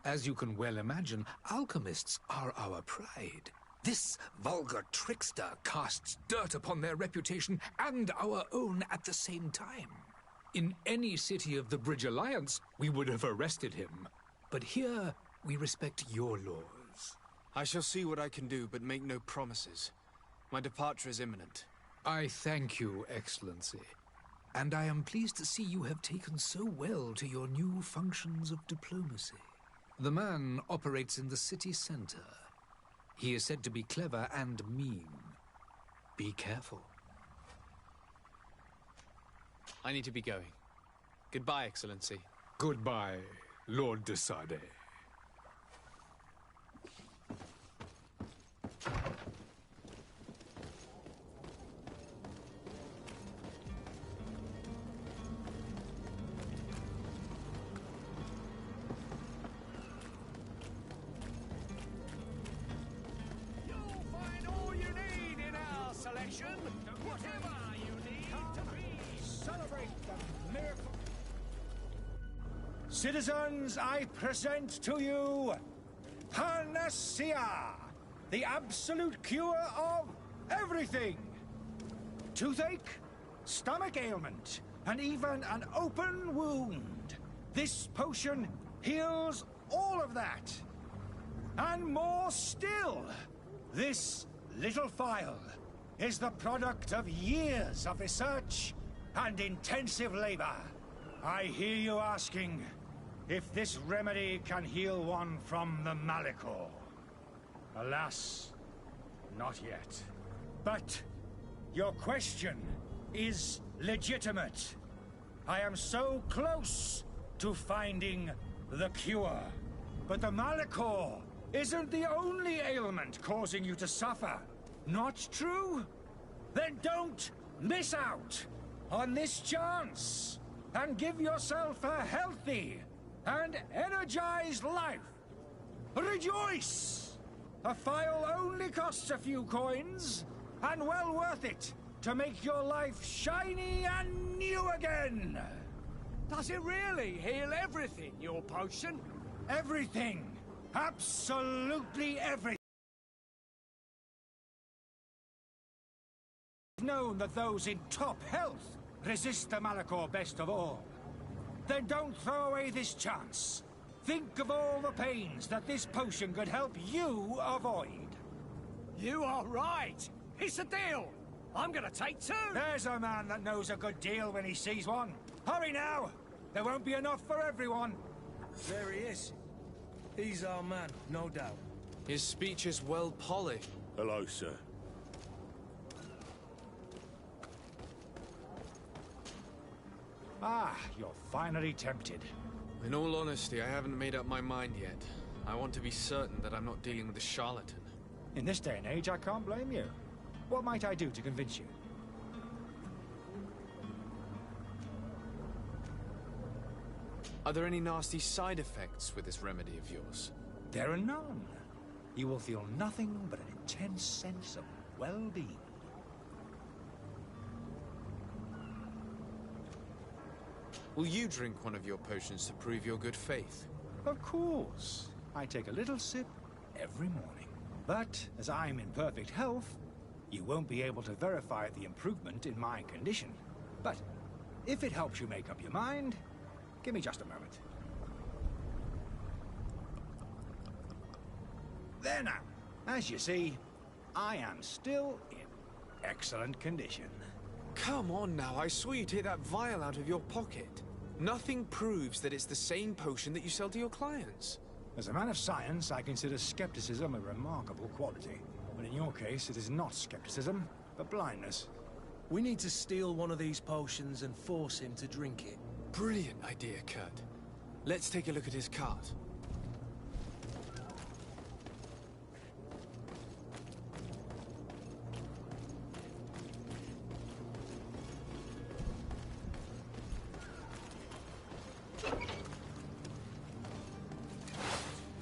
As you can well imagine, alchemists are our pride. This vulgar trickster casts dirt upon their reputation and our own at the same time. In any city of the Bridge Alliance, we would have arrested him. But here, we respect your laws. I shall see what I can do, but make no promises. My departure is imminent. I thank you, Excellency. And I am pleased to see you have taken so well to your new functions of diplomacy. The man operates in the city center. He is said to be clever and mean. Be careful. I need to be going. Goodbye, Excellency. Goodbye, Lord de Sade. Whatever you need to be. Celebrate the miracle. Citizens, I present to you Panacea, the absolute cure of everything. Toothache, stomach ailment, and even an open wound. This potion heals all of that. And more still, this little phial is the product of years of research and intensive labor. I hear you asking if this remedy can heal one from the Malachor. Alas, not yet. But your question is legitimate. I am so close to finding the cure. But the Malachor isn't the only ailment causing you to suffer. Not true? Then don't miss out on this chance and give yourself a healthy and energized life. Rejoice! A phial only costs a few coins, and well worth it to make your life shiny and new again. Does it really heal everything, your potion? Everything. Absolutely everything. Known that those in top health resist the Malachor best of all. Then don't throw away this chance. Think of all the pains that this potion could help you avoid. You are right. It's a deal. I'm gonna take two. There's a man that knows a good deal when he sees one. Hurry now. There won't be enough for everyone. There he is. He's our man, no doubt. His speech is well polished. Hello, sir. Ah, you're finally tempted. In all honesty, I haven't made up my mind yet. I want to be certain that I'm not dealing with a charlatan. In this day and age, I can't blame you. What might I do to convince you? Are there any nasty side effects with this remedy of yours? There are none. You will feel nothing but an intense sense of well-being. Will you drink one of your potions to prove your good faith? Of course. I take a little sip every morning. But as I'm in perfect health, you won't be able to verify the improvement in my condition. But if it helps you make up your mind, give me just a moment. There now. As you see, I am still in excellent condition. Come on now, I swear you take that vial out of your pocket. Nothing proves that it's the same potion that you sell to your clients. As a man of science, I consider skepticism a remarkable quality. But in your case, it is not skepticism, but blindness. We need to steal one of these potions and force him to drink it. Brilliant idea, Kurt. Let's take a look at his cart.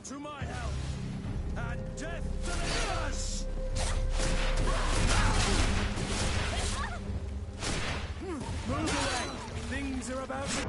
To my help, and death to the us! Move away! Things are about to...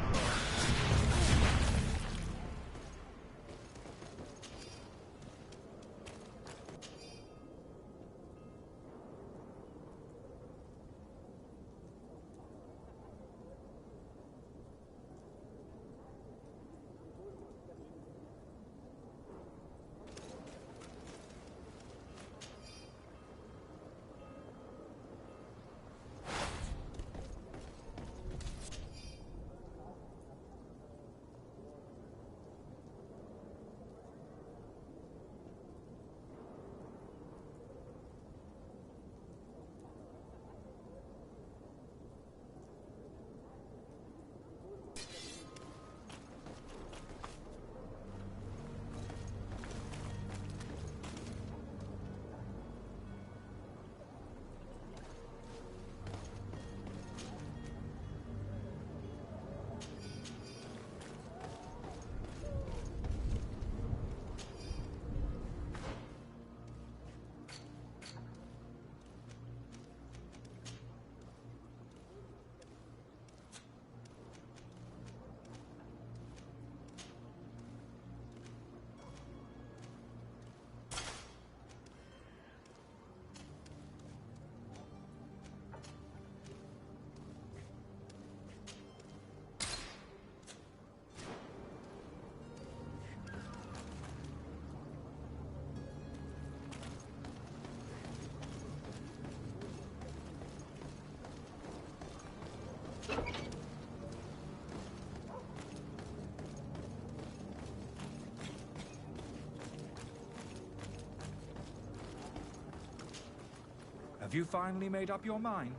Have you finally made up your mind?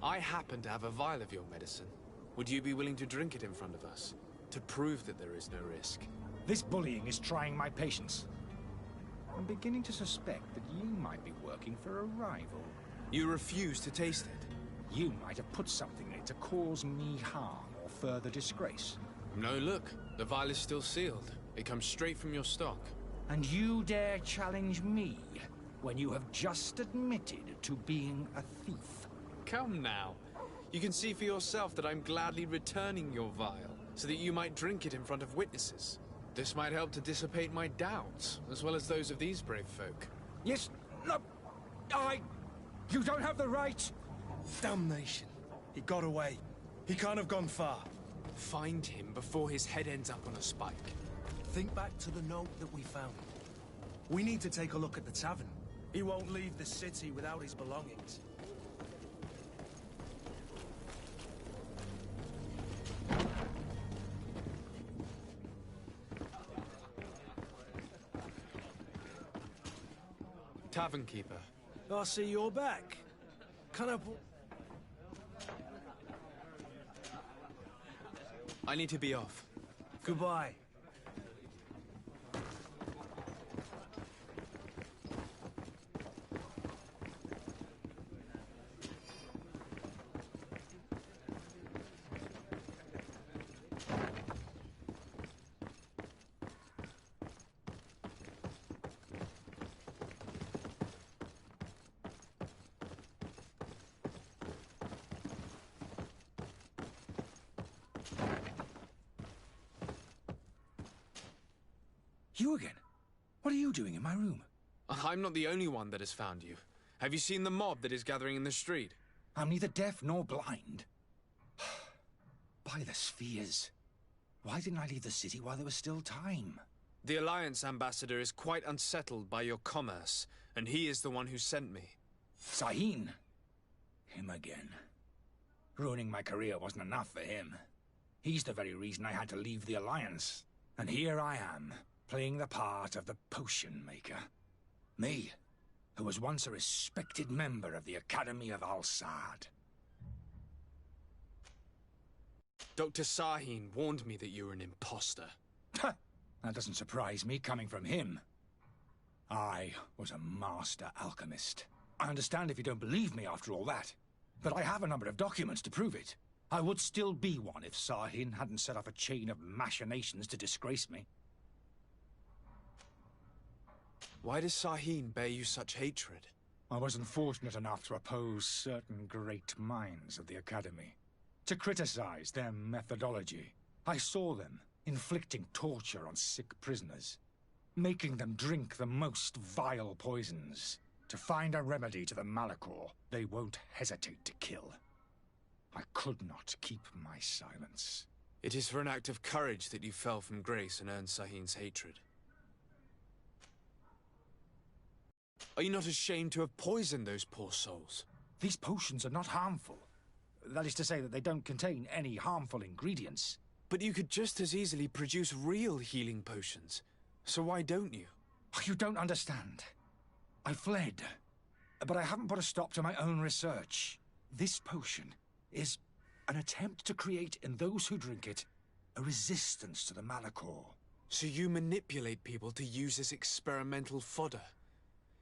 I happen to have a vial of your medicine. Would you be willing to drink it in front of us? To prove that there is no risk? This bullying is trying my patience. I'm beginning to suspect that you might be working for a rival. You refuse to taste it? You might have put something in it to cause me harm or further disgrace. No, look. The vial is still sealed. It comes straight from your stock. And you dare challenge me when you have just admitted to being a thief? Come now. You can see for yourself that I'm gladly returning your vial, so that you might drink it in front of witnesses. This might help to dissipate my doubts, as well as those of these brave folk. Yes, no, you don't have the right. Damnation. He got away. He can't have gone far. Find him before his head ends up on a spike. Think back to the note that we found. We need to take a look at the tavern. He won't leave the city without his belongings. Tavern keeper. I see you're back. Can I need to be off. Goodbye. You again? What are you doing in my room? I'm not the only one that has found you. Have you seen the mob that is gathering in the street? I'm neither deaf nor blind. By the spheres. Why didn't I leave the city while there was still time? The Alliance ambassador is quite unsettled by your commerce, and he is the one who sent me. Sahin. Him again. Ruining my career wasn't enough for him. He's the very reason I had to leave the Alliance. And here I am, playing the part of the potion maker. Me, who was once a respected member of the Academy of Al-Sad. Dr. Sahin warned me that you were an imposter. That doesn't surprise me, coming from him. I was a master alchemist. I understand if you don't believe me after all that, but I have a number of documents to prove it. I would still be one if Sahin hadn't set off a chain of machinations to disgrace me. Why does Sahin bear you such hatred? I wasn't fortunate enough to oppose certain great minds of the Academy, to criticize their methodology. I saw them inflicting torture on sick prisoners, making them drink the most vile poisons. To find a remedy to the Malachor, they won't hesitate to kill. I could not keep my silence. It is for an act of courage that you fell from grace and earned Sahin's hatred. Are you not ashamed to have poisoned those poor souls? These potions are not harmful. That is to say that they don't contain any harmful ingredients. But you could just as easily produce real healing potions. So why don't you? You don't understand. I fled, but I haven't put a stop to my own research. This potion is an attempt to create in those who drink it a resistance to the Malachor. So you manipulate people to use as experimental fodder?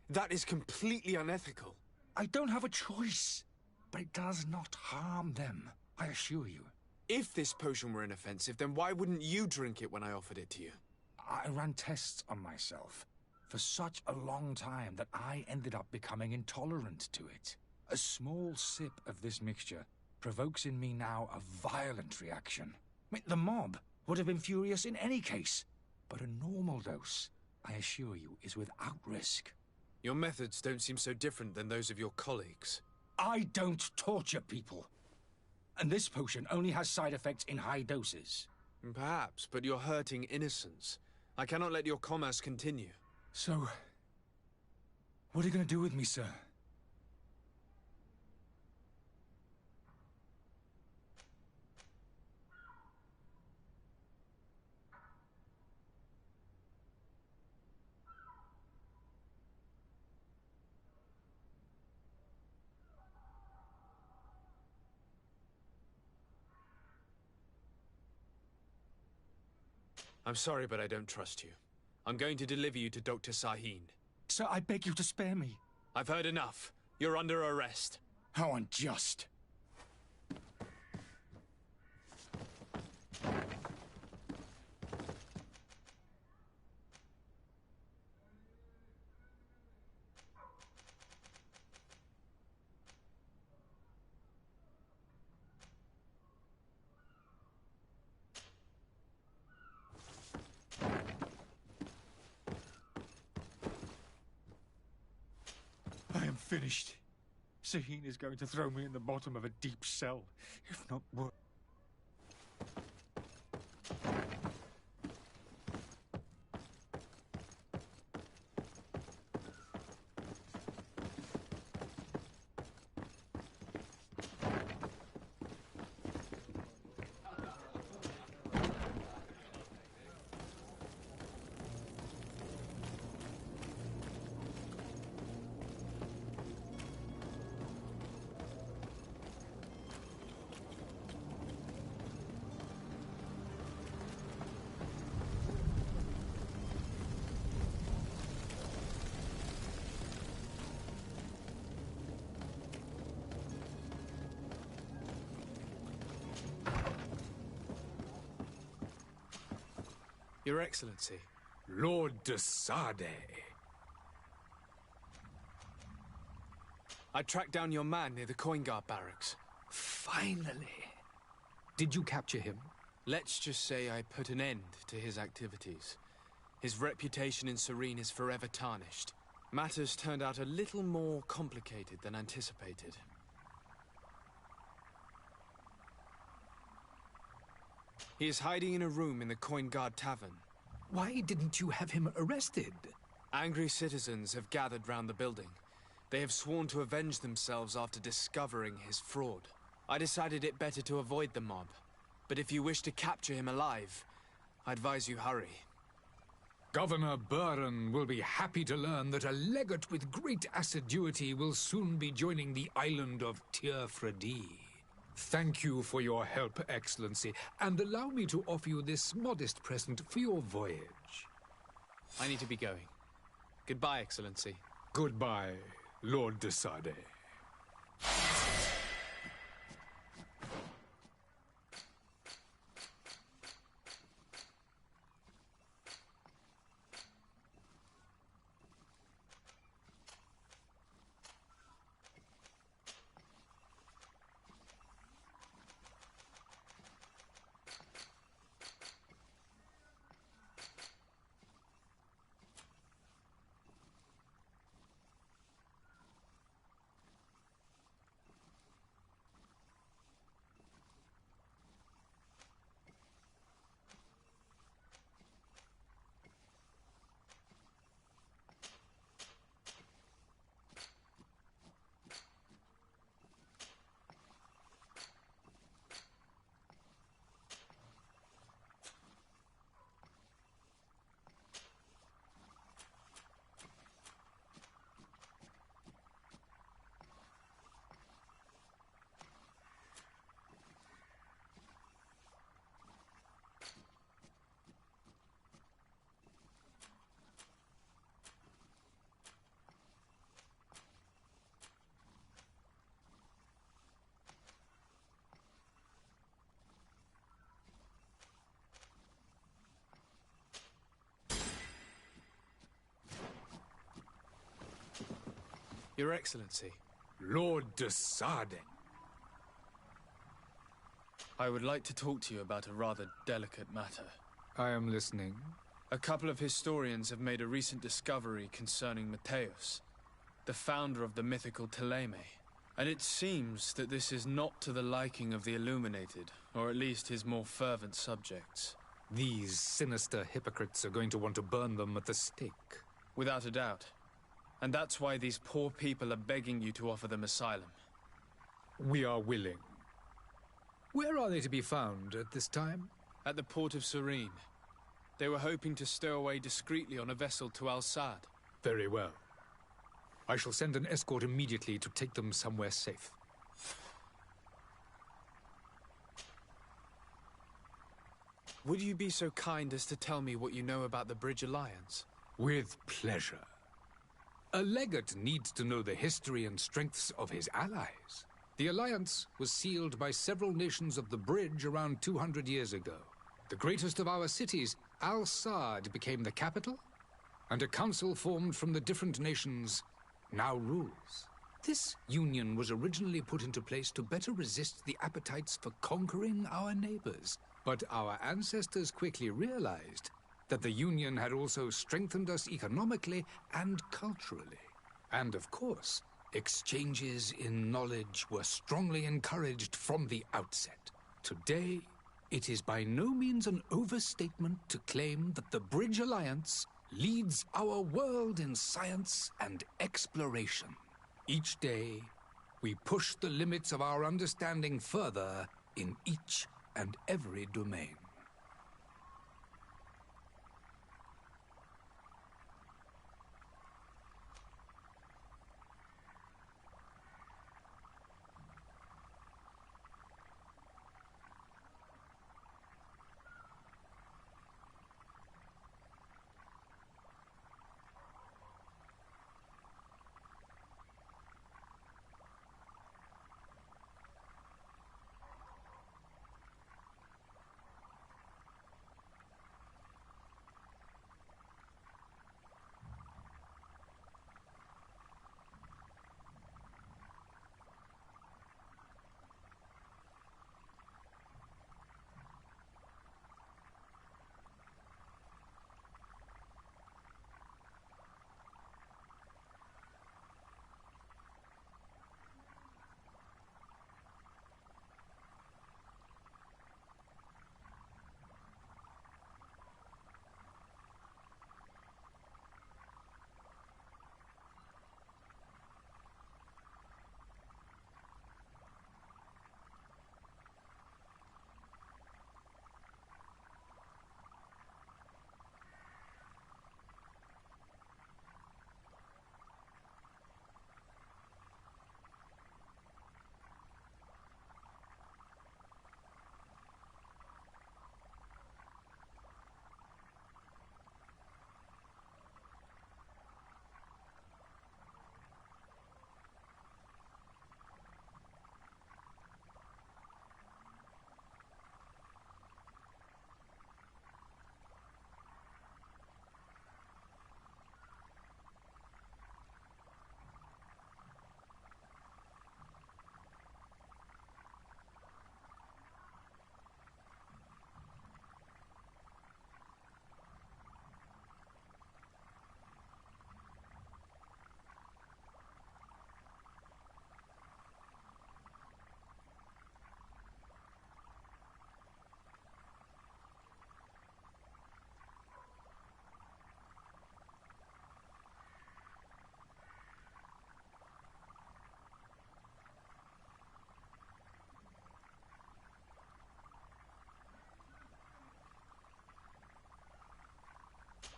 That is completely unethical. I don't have a choice, but it does not harm them, I assure you. If this potion were inoffensive, then why wouldn't you drink it when I offered it to you? I ran tests on myself for such a long time that I ended up becoming intolerant to it. A small sip of this mixture provokes in me now a violent reaction. The mob would have been furious in any case, but a normal dose, I assure you, is without risk. Your methods don't seem so different than those of your colleagues. I don't torture people. And this potion only has side effects in high doses. Perhaps, but you're hurting innocents. I cannot let your commerce continue. So, what are you going to do with me, sir? I'm sorry, but I don't trust you. I'm going to deliver you to Dr. Sahin. Sir, I beg you to spare me. I've heard enough. You're under arrest. How unjust. Finished. Sahin is going to throw me in the bottom of a deep cell, if not worse. Your Excellency. Lord de Sade. I tracked down your man near the coin guard barracks. Finally. Did you capture him? Let's just say I put an end to his activities. His reputation in Serene is forever tarnished. Matters turned out a little more complicated than anticipated. He is hiding in a room in the Coin Guard Tavern. Why didn't you have him arrested? Angry citizens have gathered round the building. They have sworn to avenge themselves after discovering his fraud. I decided it better to avoid the mob. But if you wish to capture him alive, I advise you hurry. Governor Buren will be happy to learn that a legate with great assiduity will soon be joining the island of Tierfredi. Thank you for your help, Excellency, and allow me to offer you this modest present for your voyage. I need to be going. Goodbye, Excellency. Goodbye, Lord de Sade. Your Excellency. Lord de Sade. I would like to talk to you about a rather delicate matter. I am listening. A couple of historians have made a recent discovery concerning Mateus, the founder of the mythical Teleme. And it seems that this is not to the liking of the Illuminated, or at least his more fervent subjects. These sinister hypocrites are going to want to burn them at the stake. Without a doubt. And that's why these poor people are begging you to offer them asylum. We are willing. Where are they to be found at this time? At the port of Serene. They were hoping to stow away discreetly on a vessel to Al-Sad. Very well. I shall send an escort immediately to take them somewhere safe. Would you be so kind as to tell me what you know about the Bridge Alliance? With pleasure. A legate needs to know the history and strengths of his allies. The alliance was sealed by several nations of the Bridge around 200 years ago. The greatest of our cities, Al-Sad, became the capital, and a council formed from the different nations now rules. This union was originally put into place to better resist the appetites for conquering our neighbors. But our ancestors quickly realized that the Union had also strengthened us economically and culturally. And of course, exchanges in knowledge were strongly encouraged from the outset. Today, it is by no means an overstatement to claim that the Bridge Alliance leads our world in science and exploration. Each day, we push the limits of our understanding further in each and every domain.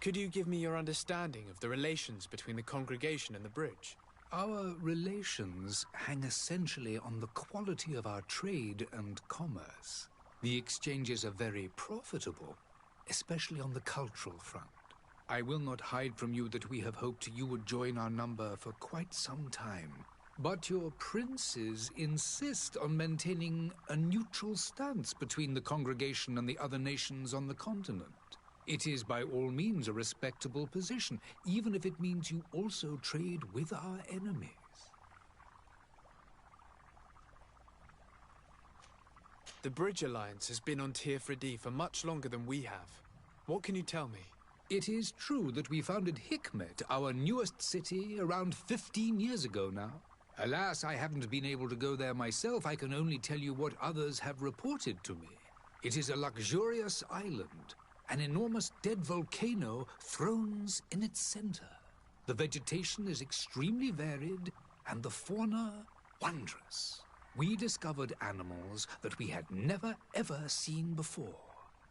Could you give me your understanding of the relations between the congregation and the bridge? Our relations hang essentially on the quality of our trade and commerce. The exchanges are very profitable, especially on the cultural front. I will not hide from you that we have hoped you would join our number for quite some time. But your princes insist on maintaining a neutral stance between the congregation and the other nations on the continent. It is by all means a respectable position, even if it means you also trade with our enemies. The Bridge Alliance has been on Tirfredi for much longer than we have. What can you tell me? It is true that we founded Hikmet, our newest city, around 15 years ago now. Alas, I haven't been able to go there myself. I can only tell you what others have reported to me. It is a luxurious island. An enormous dead volcano thrones in its center. The vegetation is extremely varied, and the fauna wondrous. We discovered animals that we had never ever seen before.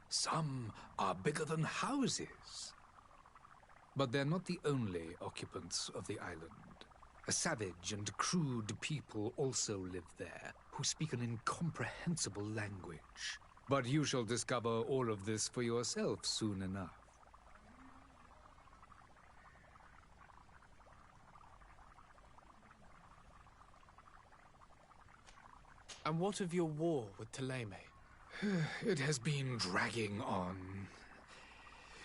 Some are bigger than houses. But they're not the only occupants of the island. A savage and crude people also live there, who speak an incomprehensible language. But you shall discover all of this for yourself soon enough. And what of your war with Thélème? It has been dragging on.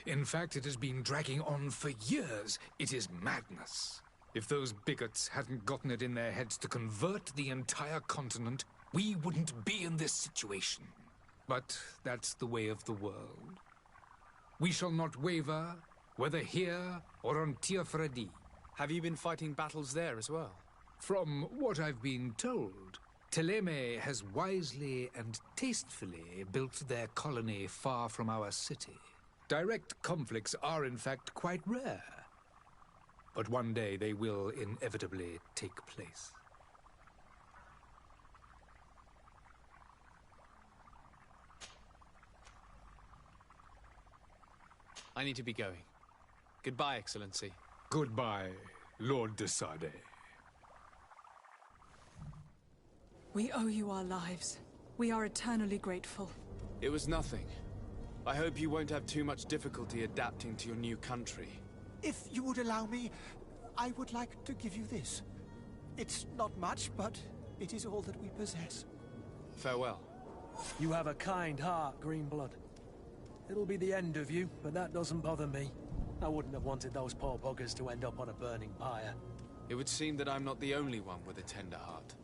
In fact, it has been dragging on for years. It is madness. If those bigots hadn't gotten it in their heads to convert the entire continent, we wouldn't be in this situation. But that's the way of the world. We shall not waver, whether here or on Tirfredi. Have you been fighting battles there as well? From what I've been told, Thélème has wisely and tastefully built their colony far from our city. Direct conflicts are in fact quite rare. But one day they will inevitably take place. I need to be going. Goodbye, Excellency. Goodbye, Lord de Sade. We owe you our lives. We are eternally grateful. It was nothing. I hope you won't have too much difficulty adapting to your new country. If you would allow me, I would like to give you this. It's not much, but it is all that we possess. Farewell. You have a kind heart, Greenblood. It'll be the end of you, but that doesn't bother me. I wouldn't have wanted those poor buggers to end up on a burning pyre. It would seem that I'm not the only one with a tender heart.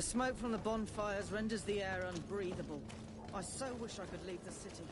The smoke from the bonfires renders the air unbreathable. I so wish I could leave the city.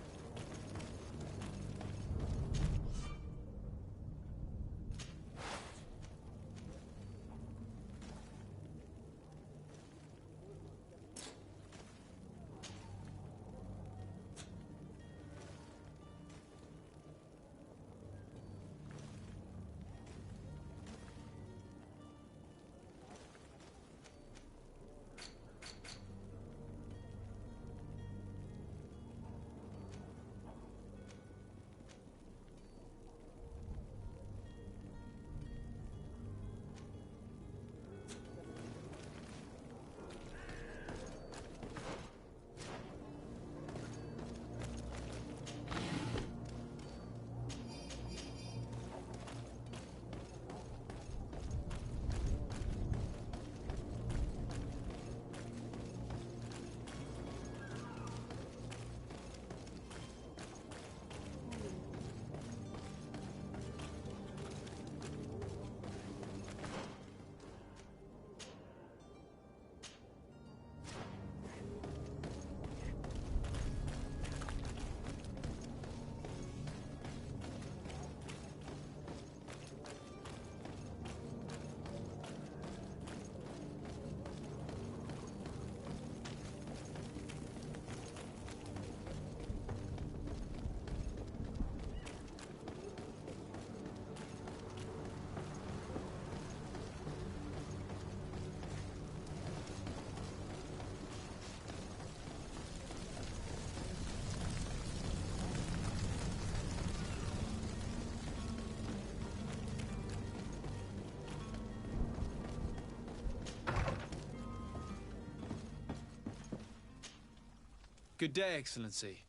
Good day, Excellency.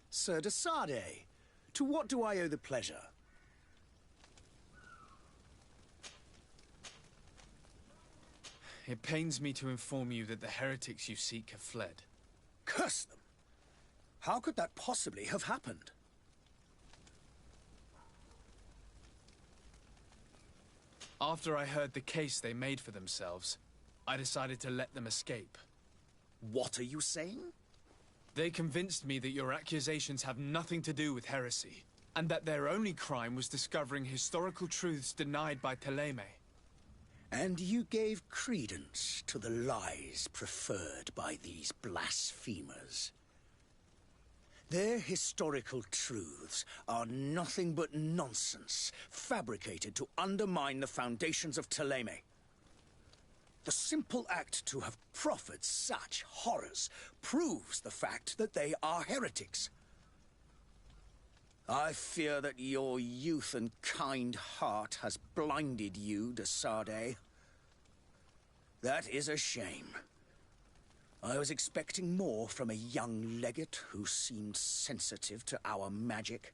Sir de Sardet, to what do I owe the pleasure? It pains me to inform you that the heretics you seek have fled. Curse them! How could that possibly have happened? After I heard the case they made for themselves, I decided to let them escape. What are you saying? They convinced me that your accusations have nothing to do with heresy, and that their only crime was discovering historical truths denied by Ptolemy. And you gave credence to the lies preferred by these blasphemers. Their historical truths are nothing but nonsense, fabricated to undermine the foundations of Ptolemy. The simple act to have proffered such horrors proves the fact that they are heretics. I fear that your youth and kind heart has blinded you, de Sardet. That is a shame. I was expecting more from a young legate who seemed sensitive to our magic.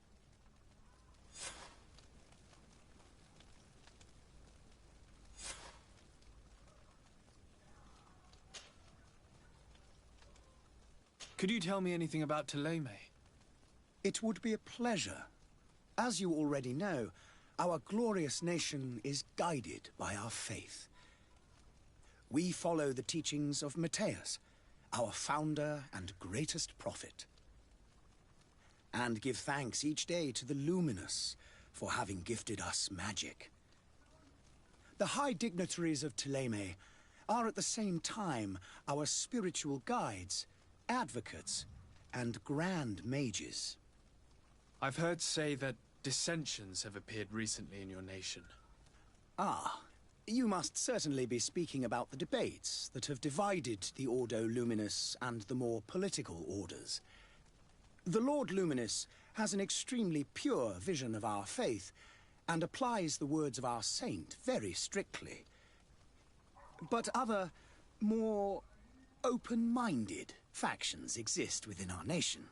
Could you tell me anything about Ptolemy? It would be a pleasure. As you already know, our glorious nation is guided by our faith. We follow the teachings of Matthias, our founder and greatest prophet, and give thanks each day to the Luminous for having gifted us magic. The high dignitaries of Ptolemy are at the same time our spiritual guides, advocates, and grand mages. I've heard say that dissensions have appeared recently in your nation. Ah, you must certainly be speaking about the debates that have divided the Ordo Luminis and the more political orders. The Lord Luminous has an extremely pure vision of our faith and applies the words of our saint very strictly. But other, more open-minded factions exist within our nation.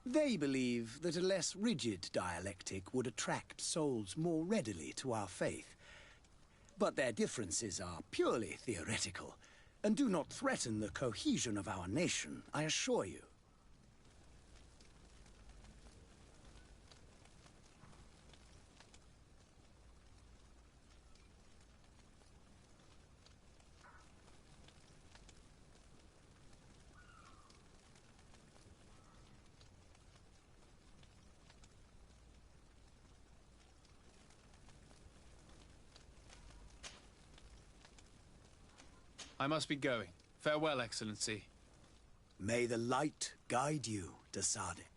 They believe that a less rigid dialectic would attract souls more readily to our faith. But their differences are purely theoretical and do not threaten the cohesion of our nation, I assure you. I must be going. Farewell, Excellency. May the light guide you, Dasade.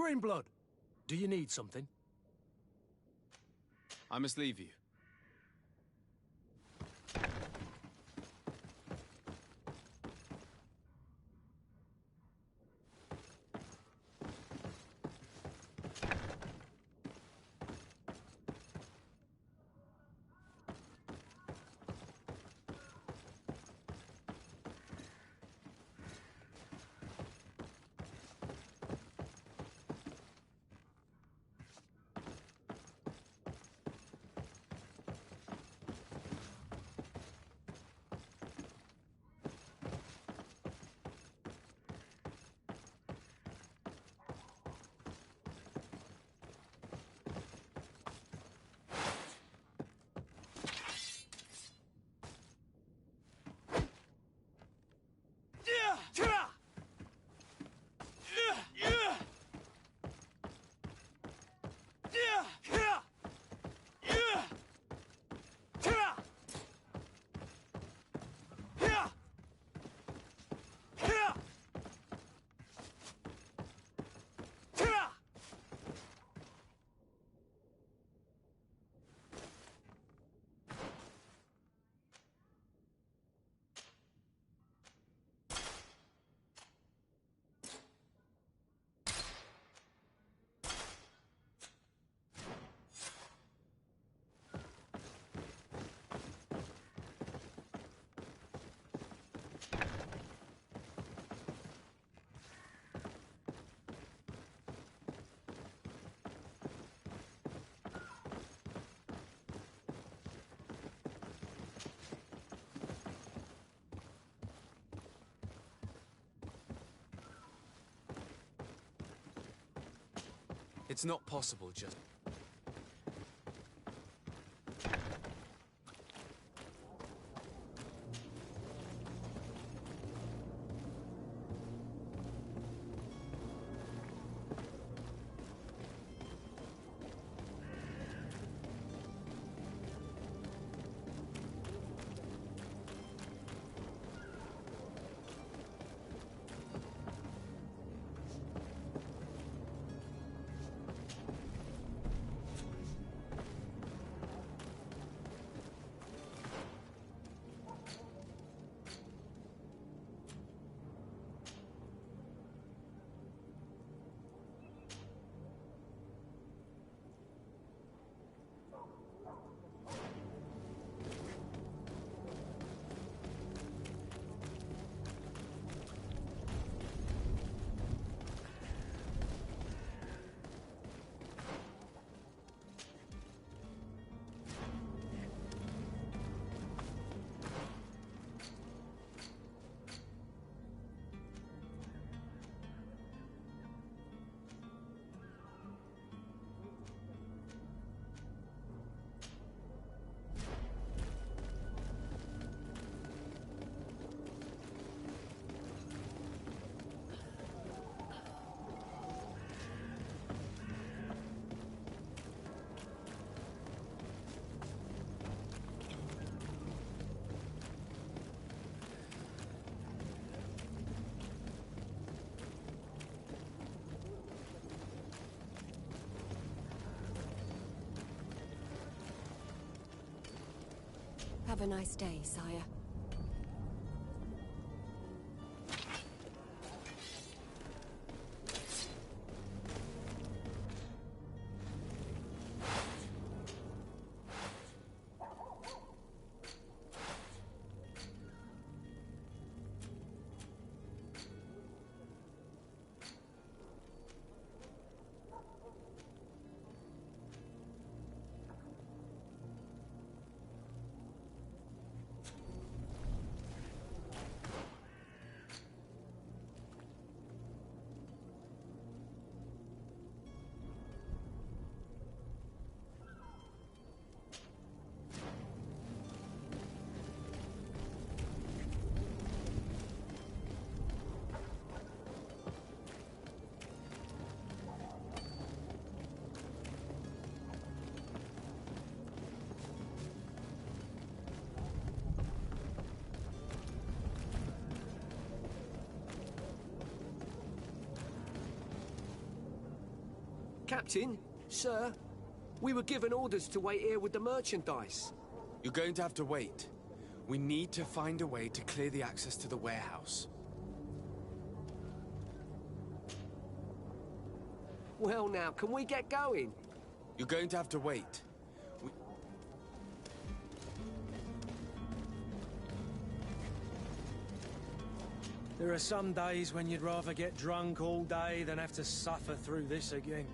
Greenblood! Do you need something? I must leave you. It's not possible just... Have a nice day, sire. Captain, sir, we were given orders to wait here with the merchandise. You're going to have to wait. We need to find a way to clear the access to the warehouse. Well now, can we get going? You're going to have to wait. There are some days when you'd rather get drunk all day than have to suffer through this again.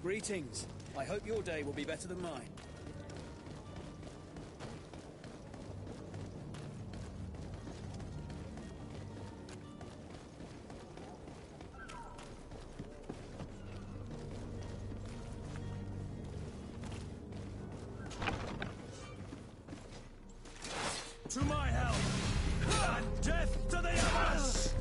Greetings. I hope your day will be better than mine. To my help! And death to the others!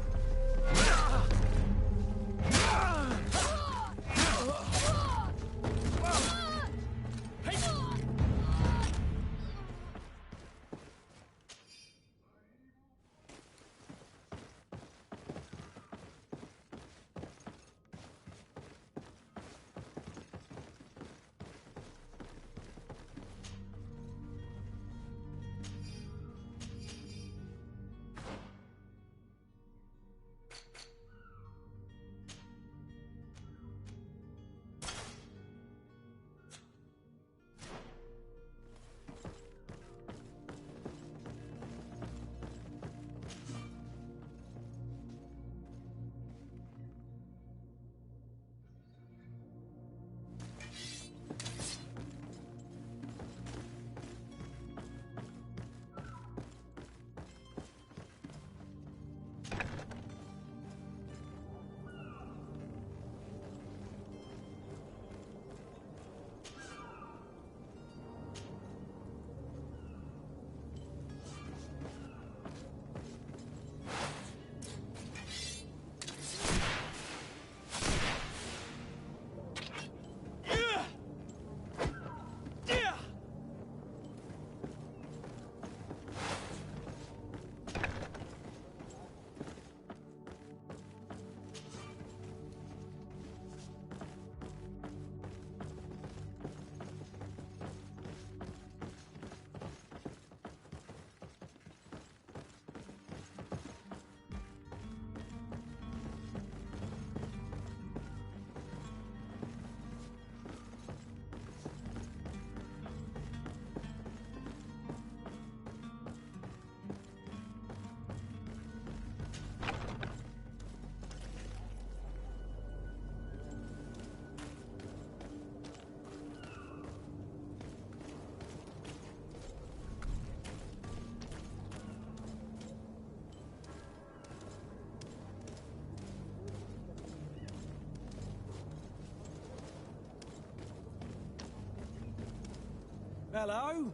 Hello?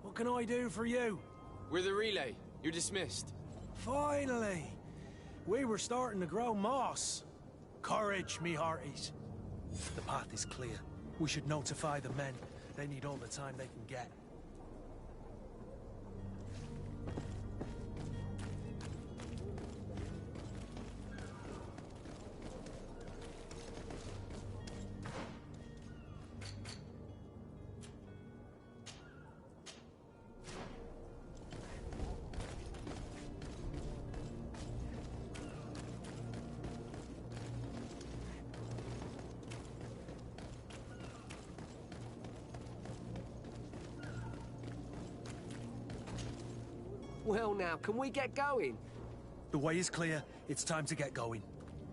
What can I do for you? We're the relay. You're dismissed. Finally! We were starting to grow moss. Courage, me hearties. The path is clear. We should notify the men. They need all the time they can get. Well now, can we get going? The way is clear. It's time to get going.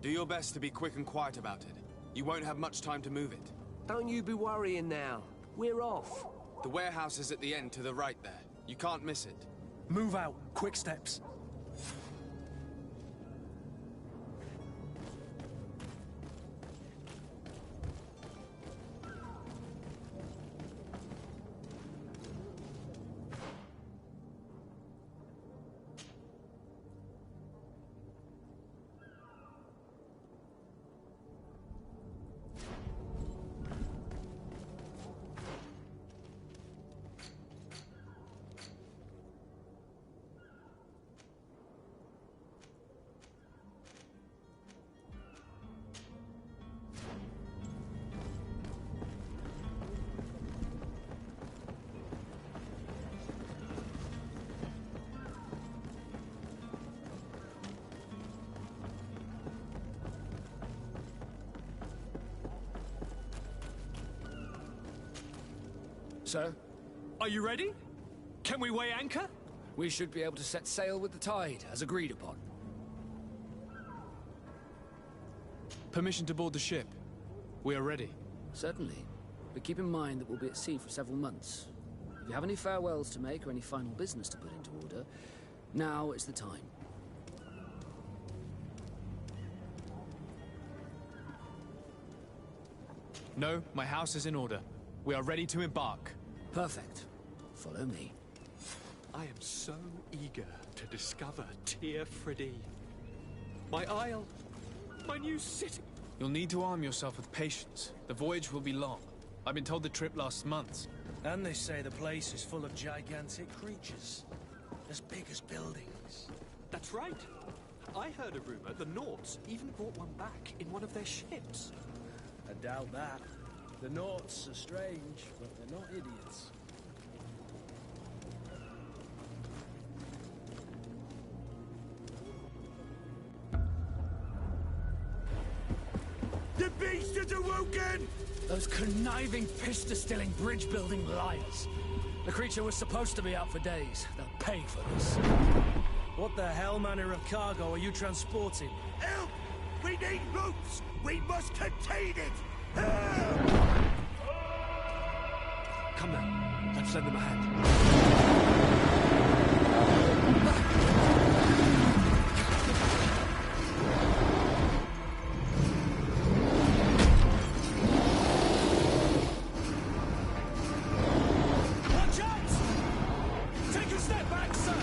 Do your best to be quick and quiet about it. You won't have much time to move it. Don't you be worrying now. We're off. The warehouse is at the end to the right there. You can't miss it. Move out. Quick steps. Sir? Are you ready? Can we weigh anchor? We should be able to set sail with the tide, as agreed upon. Permission to board the ship. We are ready. Certainly. But keep in mind that we'll be at sea for several months. If you have any farewells to make or any final business to put into order, now is the time. No, my house is in order. We are ready to embark. Perfect. Follow me. I am so eager to discover Tir Fridee. My isle, my new city. You'll need to arm yourself with patience. The voyage will be long. I've been told the trip lasts months. And they say the place is full of gigantic creatures. As big as buildings. That's right. I heard a rumor the Nauts even brought one back in one of their ships. I doubt that. The Nauts are strange, but they're not idiots. The beast is awoken! Those conniving, pista-stilling, bridge-building liars. The creature was supposed to be out for days. They'll pay for this. What the hell manner of cargo are you transporting? Help! We need ropes! We must contain it! Come now, let's lend them a hand. Watch out! Take a step back, sir!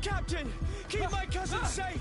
Captain! Keep my cousin safe!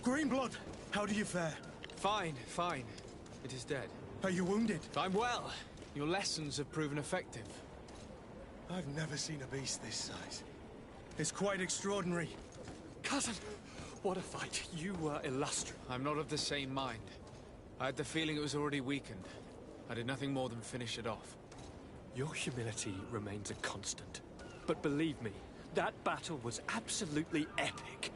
Greenblood, how do you fare? Fine, fine. It is dead. Are you wounded? I'm well. Your lessons have proven effective. I've never seen a beast this size. It's quite extraordinary. Cousin, what a fight. You were illustrious. I'm not of the same mind. I had the feeling it was already weakened. I did nothing more than finish it off. Your humility remains a constant. But believe me, that battle was absolutely epic.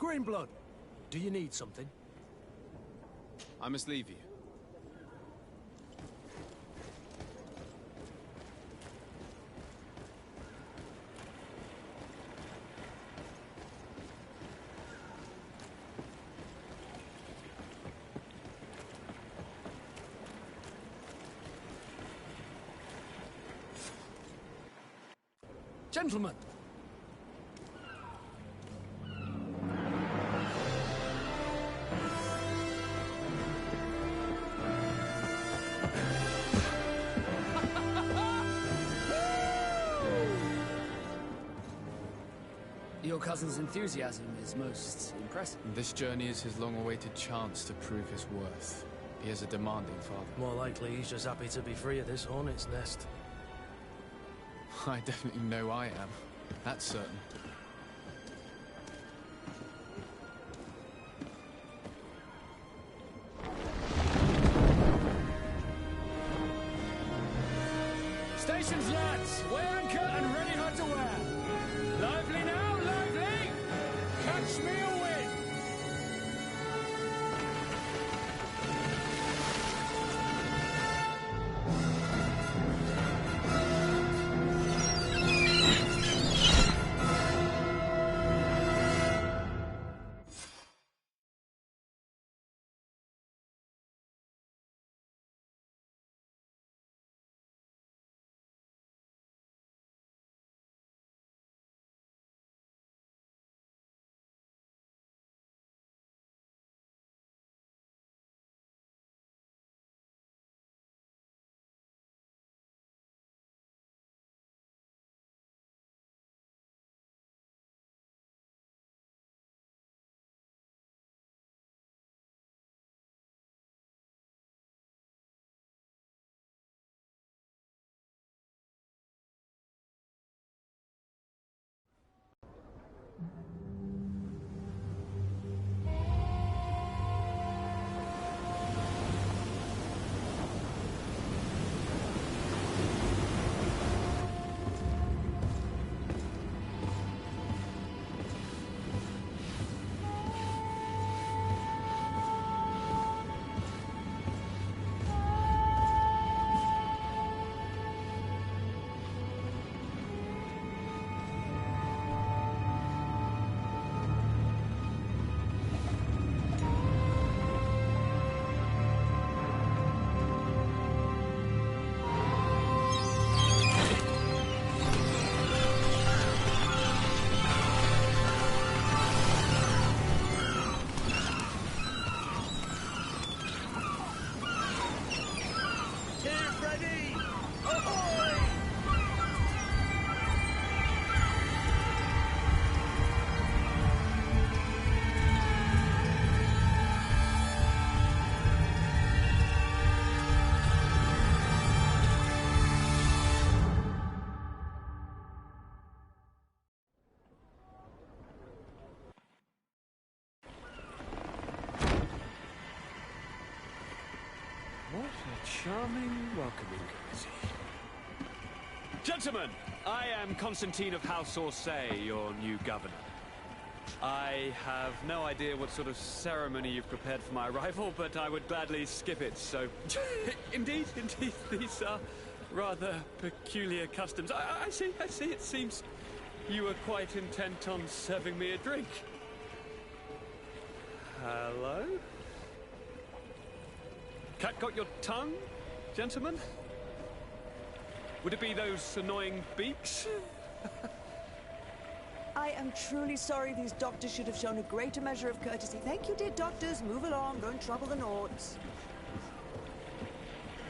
Greenblood, do you need something? I must leave you. Gentlemen! Your cousin's enthusiasm is most impressive. This journey is his long-awaited chance to prove his worth. He has a demanding father. More likely he's just happy to be free of this hornet's nest. I definitely know I am. That's certain. Stations, lads! Wear anchor and ready hard to wear. Lively now, lively! Catch me a wind! What a charming welcoming committee. Gentlemen, I am Constantine of House Orsay, your new governor. I have no idea what sort of ceremony you've prepared for my arrival, but I would gladly skip it, so... Indeed, these are rather peculiar customs. I see, it seems you were quite intent on serving me a drink. Hello? Cat got your tongue, gentlemen? Would it be those annoying beaks? I am truly sorry. These doctors should have shown a greater measure of courtesy. Thank you, dear doctors. Move along. Don't trouble the Nords.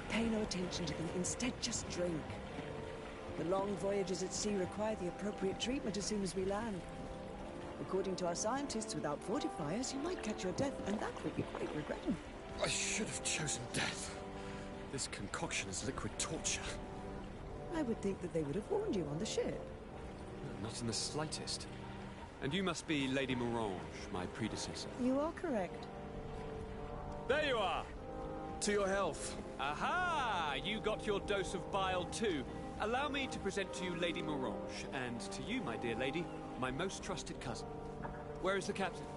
Pay no attention to them. Instead, just drink. The long voyages at sea require the appropriate treatment as soon as we land. According to our scientists, without fortifiers, you might catch your death, and that would be quite regrettable. I should have chosen death. This concoction is liquid torture. I would think that they would have warned you on the ship. Not in the slightest. And you must be Lady Morange, my predecessor. You are correct. There you are! To your health. Aha! You got your dose of bile too. Allow me to present to you Lady Morange, and to you, my dear lady, my most trusted cousin. Where is the captain?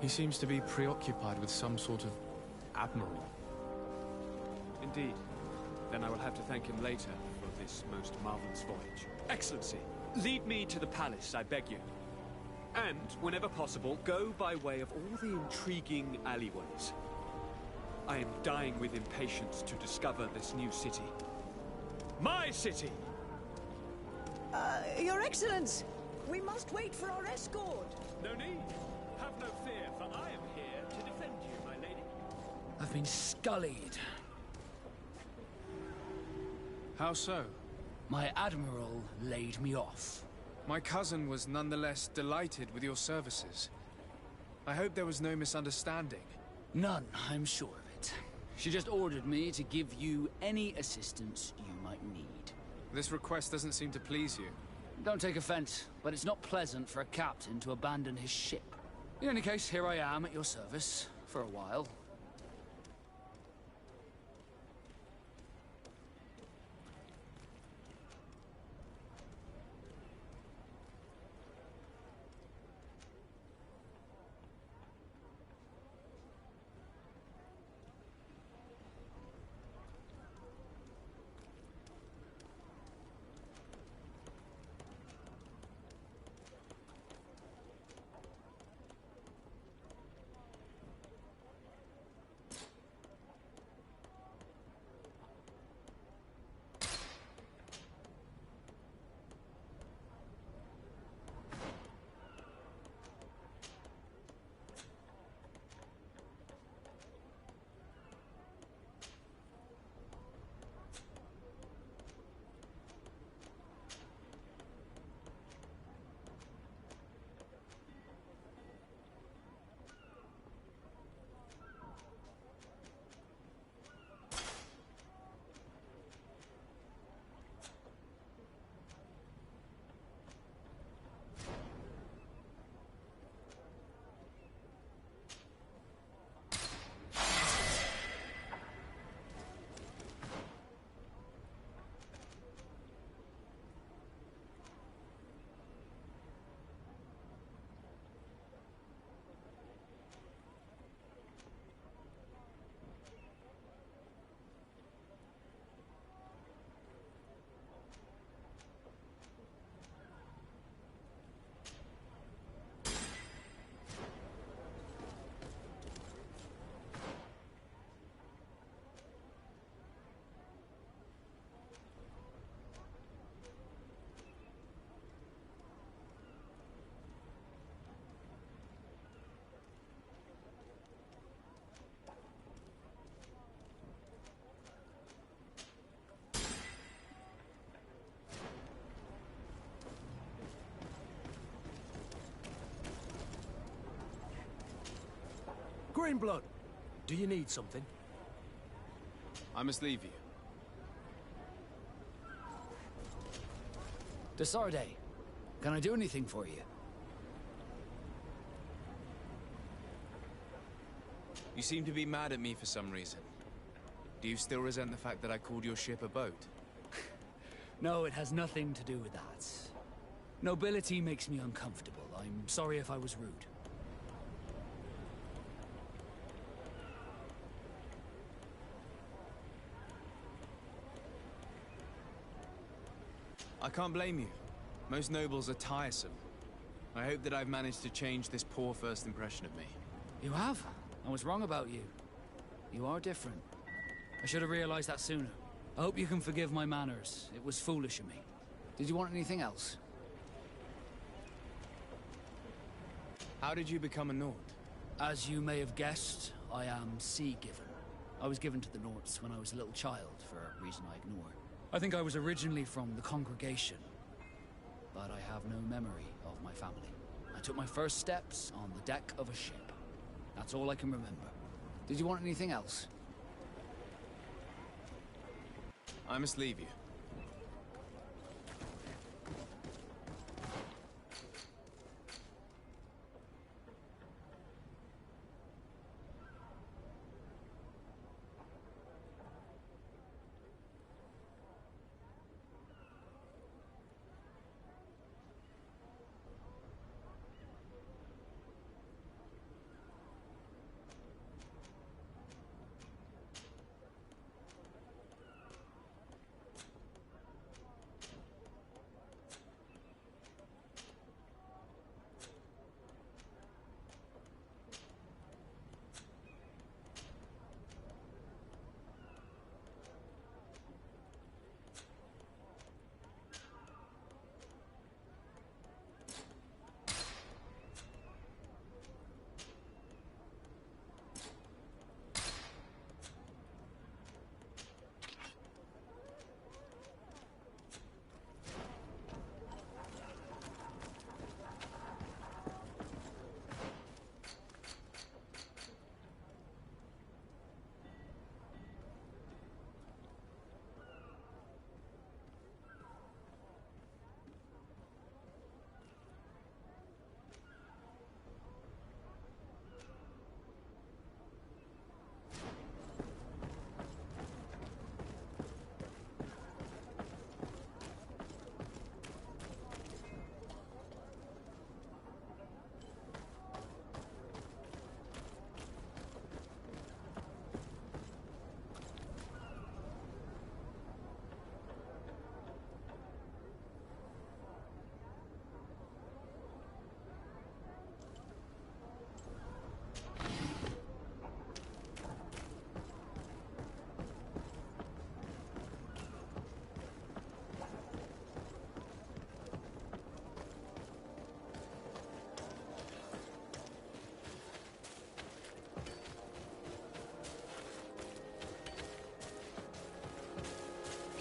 He seems to be preoccupied with some sort of admiral. Indeed. Then I will have to thank him later for this most marvelous voyage. Excellency, lead me to the palace, I beg you. And, whenever possible, go by way of all the intriguing alleyways. I am dying with impatience to discover this new city. My city! Your Excellence! We must wait for our escort! No need. Have no fear, for I am here to defend you, my lady. I've been scullied. How so? My admiral laid me off. My cousin was nonetheless delighted with your services. I hope there was no misunderstanding. None, I'm sure of it. She just ordered me to give you any assistance you might need. This request doesn't seem to please you. Don't take offense, but it's not pleasant for a captain to abandon his ship. In any case, here I am at your service, for a while. Greenblood, do you need something? I must leave you. Desarde, can I do anything for you? You seem to be mad at me for some reason. Do you still resent the fact that I called your ship a boat? No, it has nothing to do with that. Nobility makes me uncomfortable. I'm sorry if I was rude. I can't blame you. Most nobles are tiresome. I hope that I've managed to change this poor first impression of me. You have? I was wrong about you. You are different. I should have realized that sooner. I hope you can forgive my manners. It was foolish of me. Did you want anything else? How did you become a Nord? As you may have guessed, I am sea-given. I was given to the Nords when I was a little child, for a reason I ignore. I think I was originally from the congregation, but I have no memory of my family. I took my first steps on the deck of a ship. That's all I can remember. Did you want anything else? I must leave you.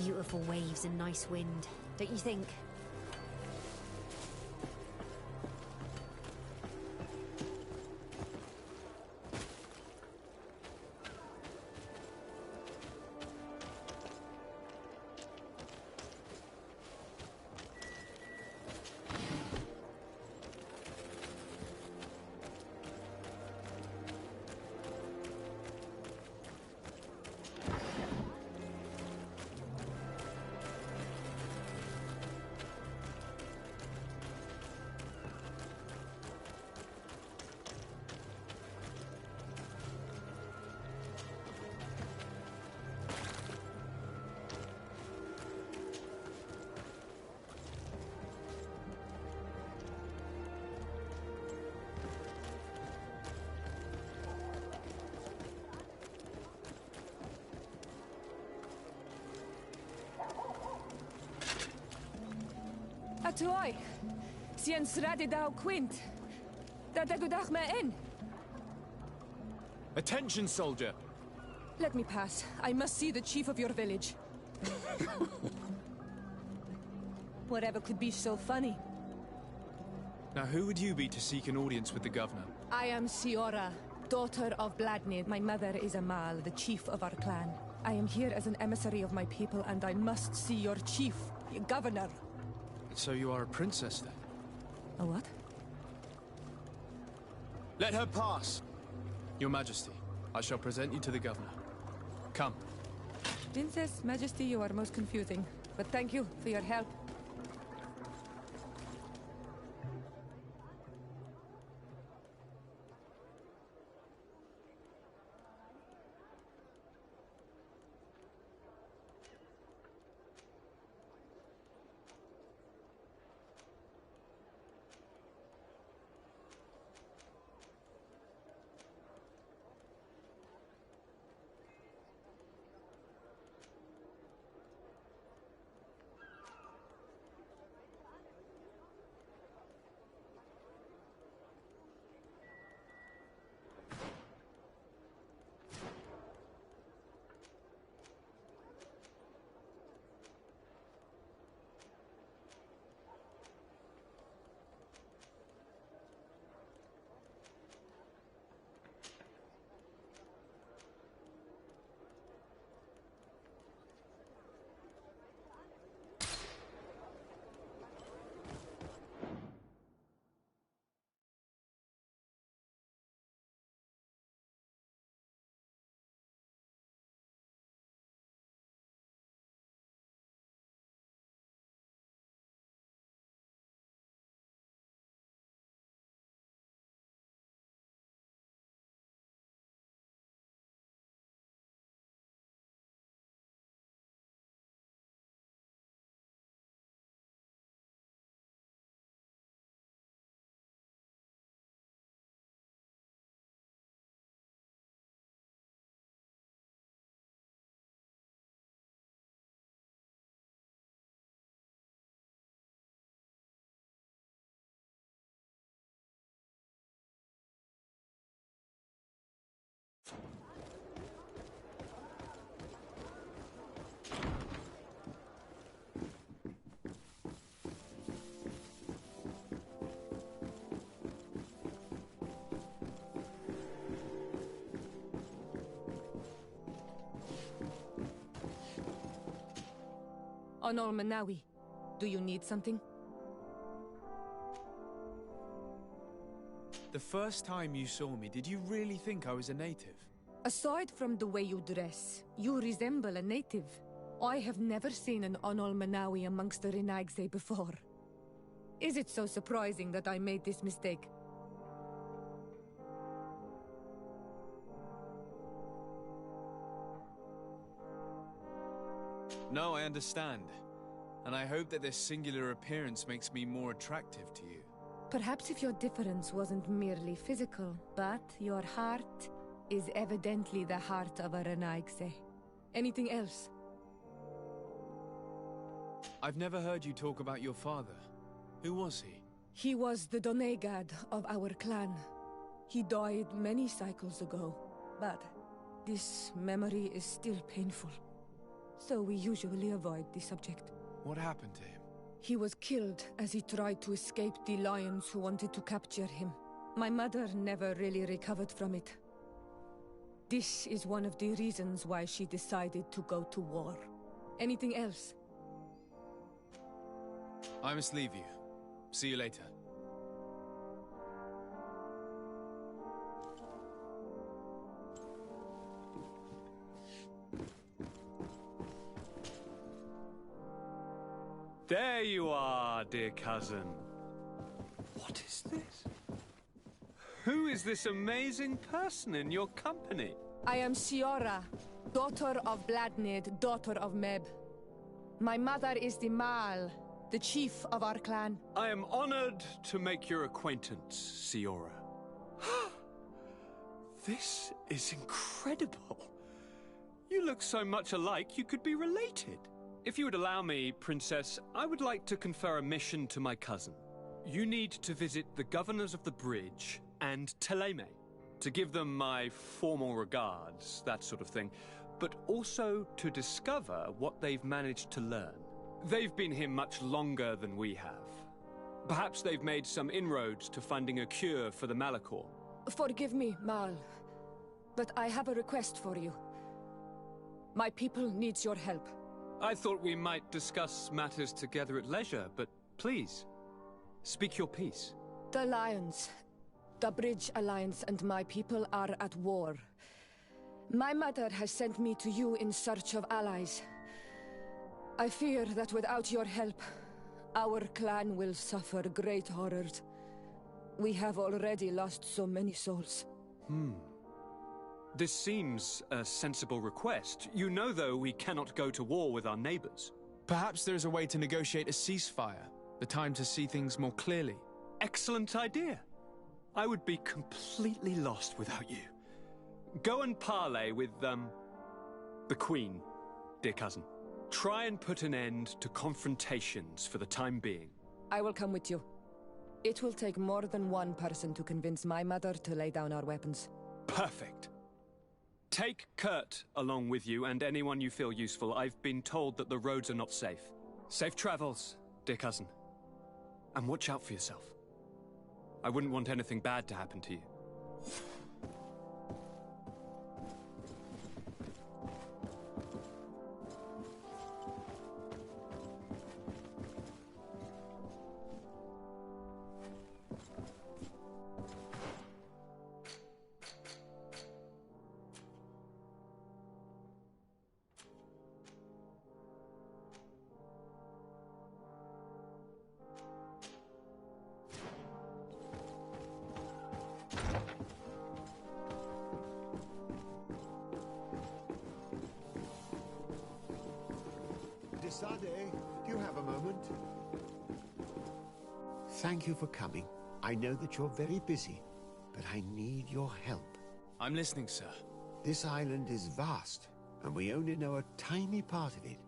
Beautiful waves and nice wind, don't you think? Atuai, sien sradi dau quint. Da degudach me in. Attention, soldier! Let me pass. I must see the chief of your village. Whatever could be so funny. Now, who would you be to seek an audience with the governor? I am Siora, daughter of Bladnid. My mother is Amal, the chief of our clan. I am here as an emissary of my people, and I must see your chief, your governor. So you are a princess, then? A what? Let her pass! Your Majesty, I shall present you to the governor. Come. Princess, Majesty, you are most confusing. But thank you for your help. Honor Manawi, do you need something? The first time you saw me, did you really think I was a native? Aside from the way you dress, you resemble a native. I have never seen an Onol Manawi amongst the Renaigse before. Is it so surprising that I made this mistake? No, I understand. And I hope that this singular appearance makes me more attractive to you. Perhaps if your difference wasn't merely physical, but your heart is evidently the heart of a Renaigse. Anything else? I've never heard you talk about your father. Who was he? He was the Donegad of our clan. He died many cycles ago, but this memory is still painful. so we usually avoid the subject. What happened to him? He was killed as he tried to escape the lions who wanted to capture him. My mother never really recovered from it. This is one of the reasons why she decided to go to war. Anything else? I must leave you. See you later. There you are, dear cousin. What is this? Who is this amazing person in your company? I am Siora, daughter of Bladnid, daughter of Meb. My mother is the Mal, the chief of our clan. I am honored to make your acquaintance, Siora. This is incredible. You look so much alike you could be related. If you would allow me, Princess, I would like to confer a mission to my cousin. You need to visit the governors of the bridge and Teleme, to give them my formal regards, that sort of thing, but also to discover what they've managed to learn. They've been here much longer than we have. Perhaps they've made some inroads to finding a cure for the Malachor. Forgive me, Mal, but I have a request for you. My people needs your help. I thought we might discuss matters together at leisure, but please, speak your piece. The Lions, the Bridge Alliance and my people are at war. My mother has sent me to you in search of allies. I fear that without your help, our clan will suffer great horrors. We have already lost so many souls. This seems a sensible request. You know, though, we cannot go to war with our neighbors. Perhaps there is a way to negotiate a ceasefire. The time to see things more clearly. Excellent idea. I would be completely lost without you. Go and parley with, the Queen, dear cousin. Try and put an end to confrontations for the time being. I will come with you. It will take more than one person to convince my mother to lay down our weapons. Perfect. Take Kurt along with you and anyone you feel useful. I've been told that the roads are not safe. Safe travels, dear cousin. And watch out for yourself. I wouldn't want anything bad to happen to you. Desade, do you have a moment? Thank you for coming. I know that you're very busy, but I need your help. I'm listening, sir. This island is vast, and we only know a tiny part of it.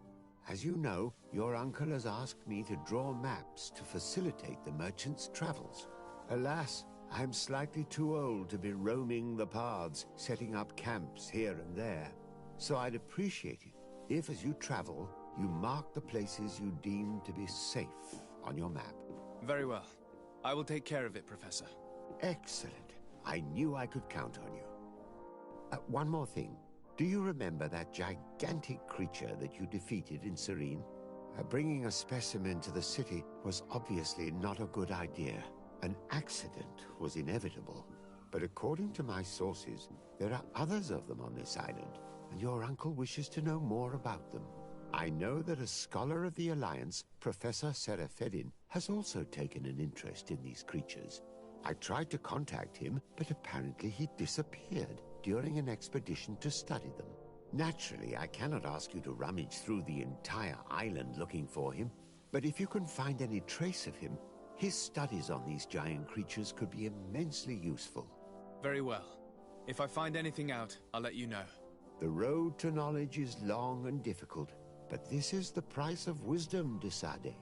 As you know, your uncle has asked me to draw maps to facilitate the merchant's travels. Alas, I'm slightly too old to be roaming the paths, setting up camps here and there. So I'd appreciate it if, as you travel, you mark the places you deem to be safe on your map. Very well. I will take care of it, Professor. Excellent. I knew I could count on you. One more thing. Do you remember that gigantic creature that you defeated in Serene? Bringing a specimen to the city was obviously not a good idea. An accident was inevitable. But according to my sources, there are others of them on this island, and your uncle wishes to know more about them. I know that a scholar of the Alliance, Professor Serafedin, has also taken an interest in these creatures. I tried to contact him, but apparently he disappeared during an expedition to study them. Naturally, I cannot ask you to rummage through the entire island looking for him, but if you can find any trace of him, his studies on these giant creatures could be immensely useful. Very well. If I find anything out, I'll let you know. The road to knowledge is long and difficult, but this is the price of wisdom, Desade.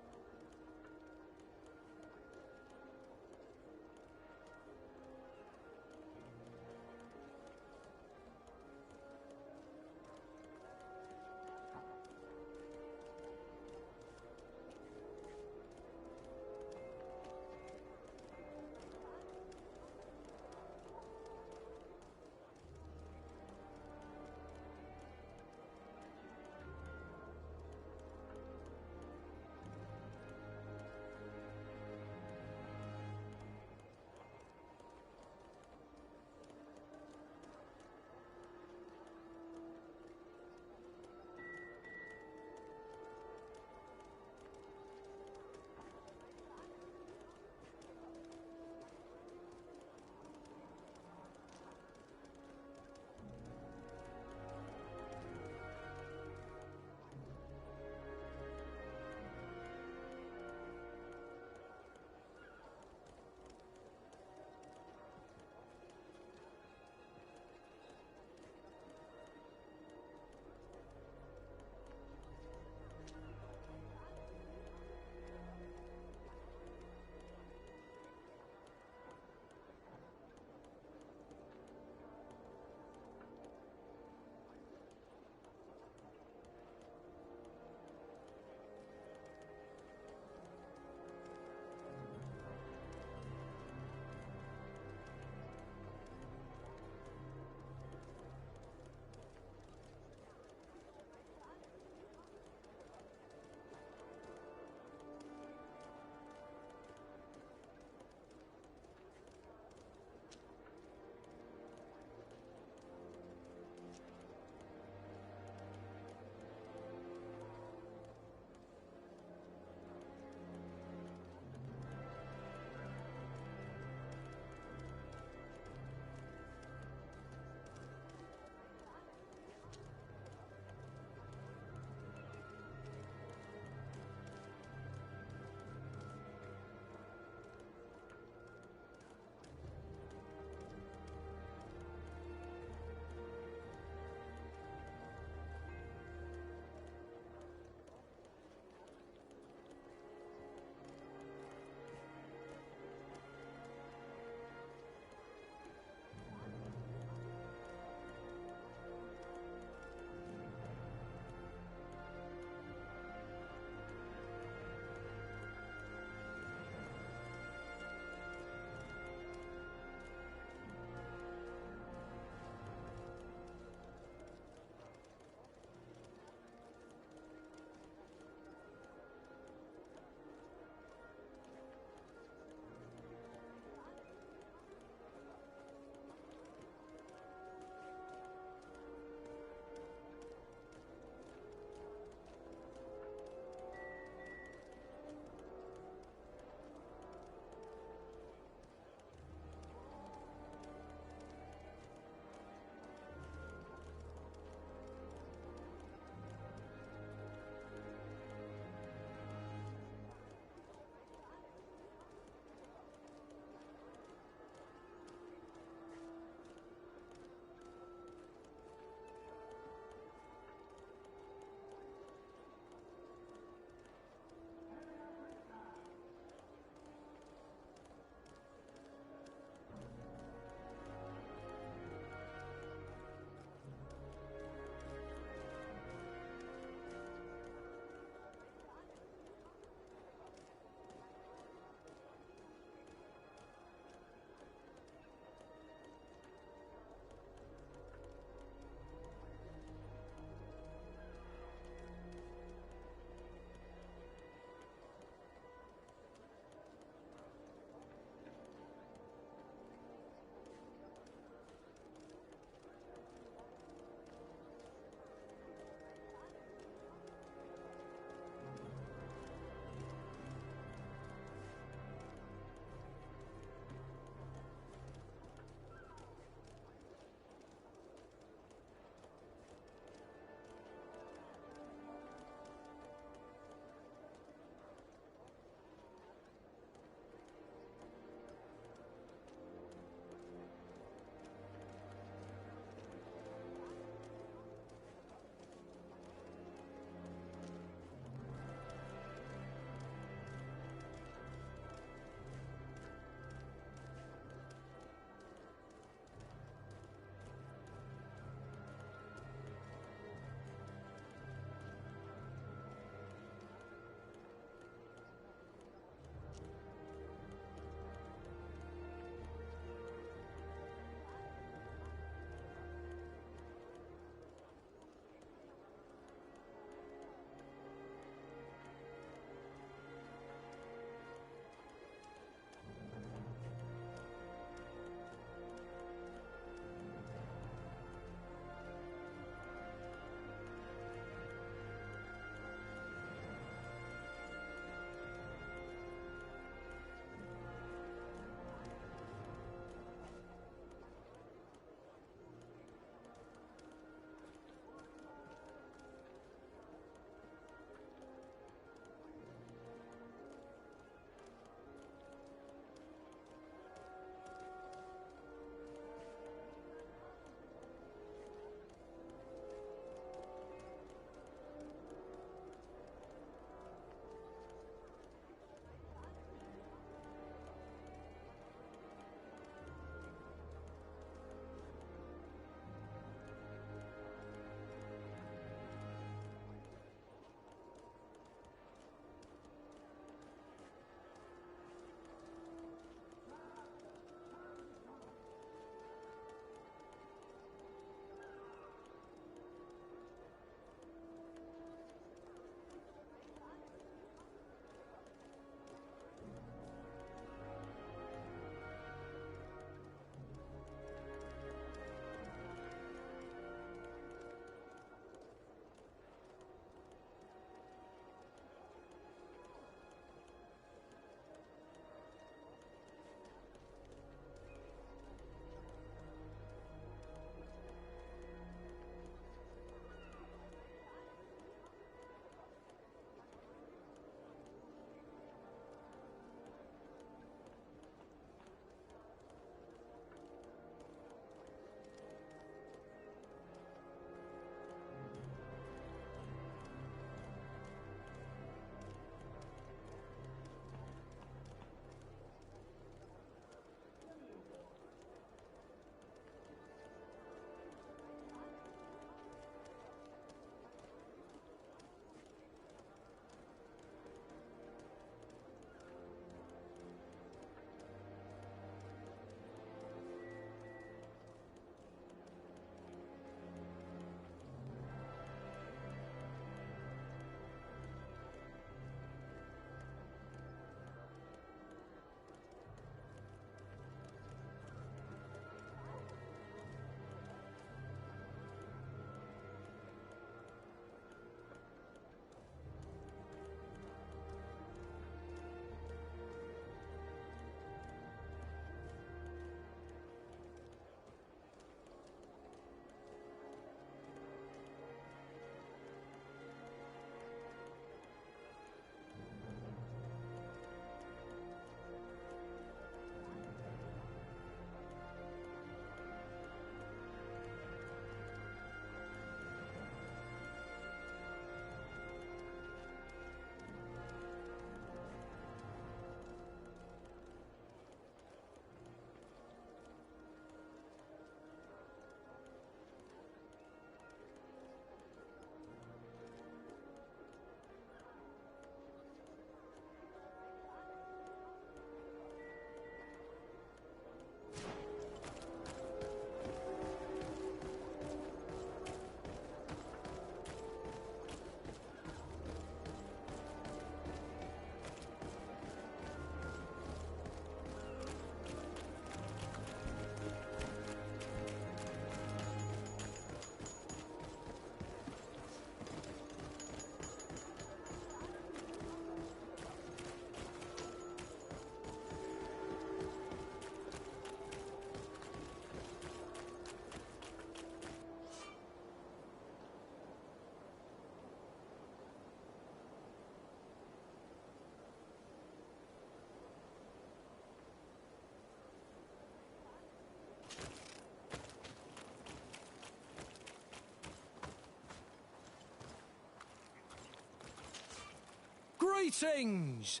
Greetings!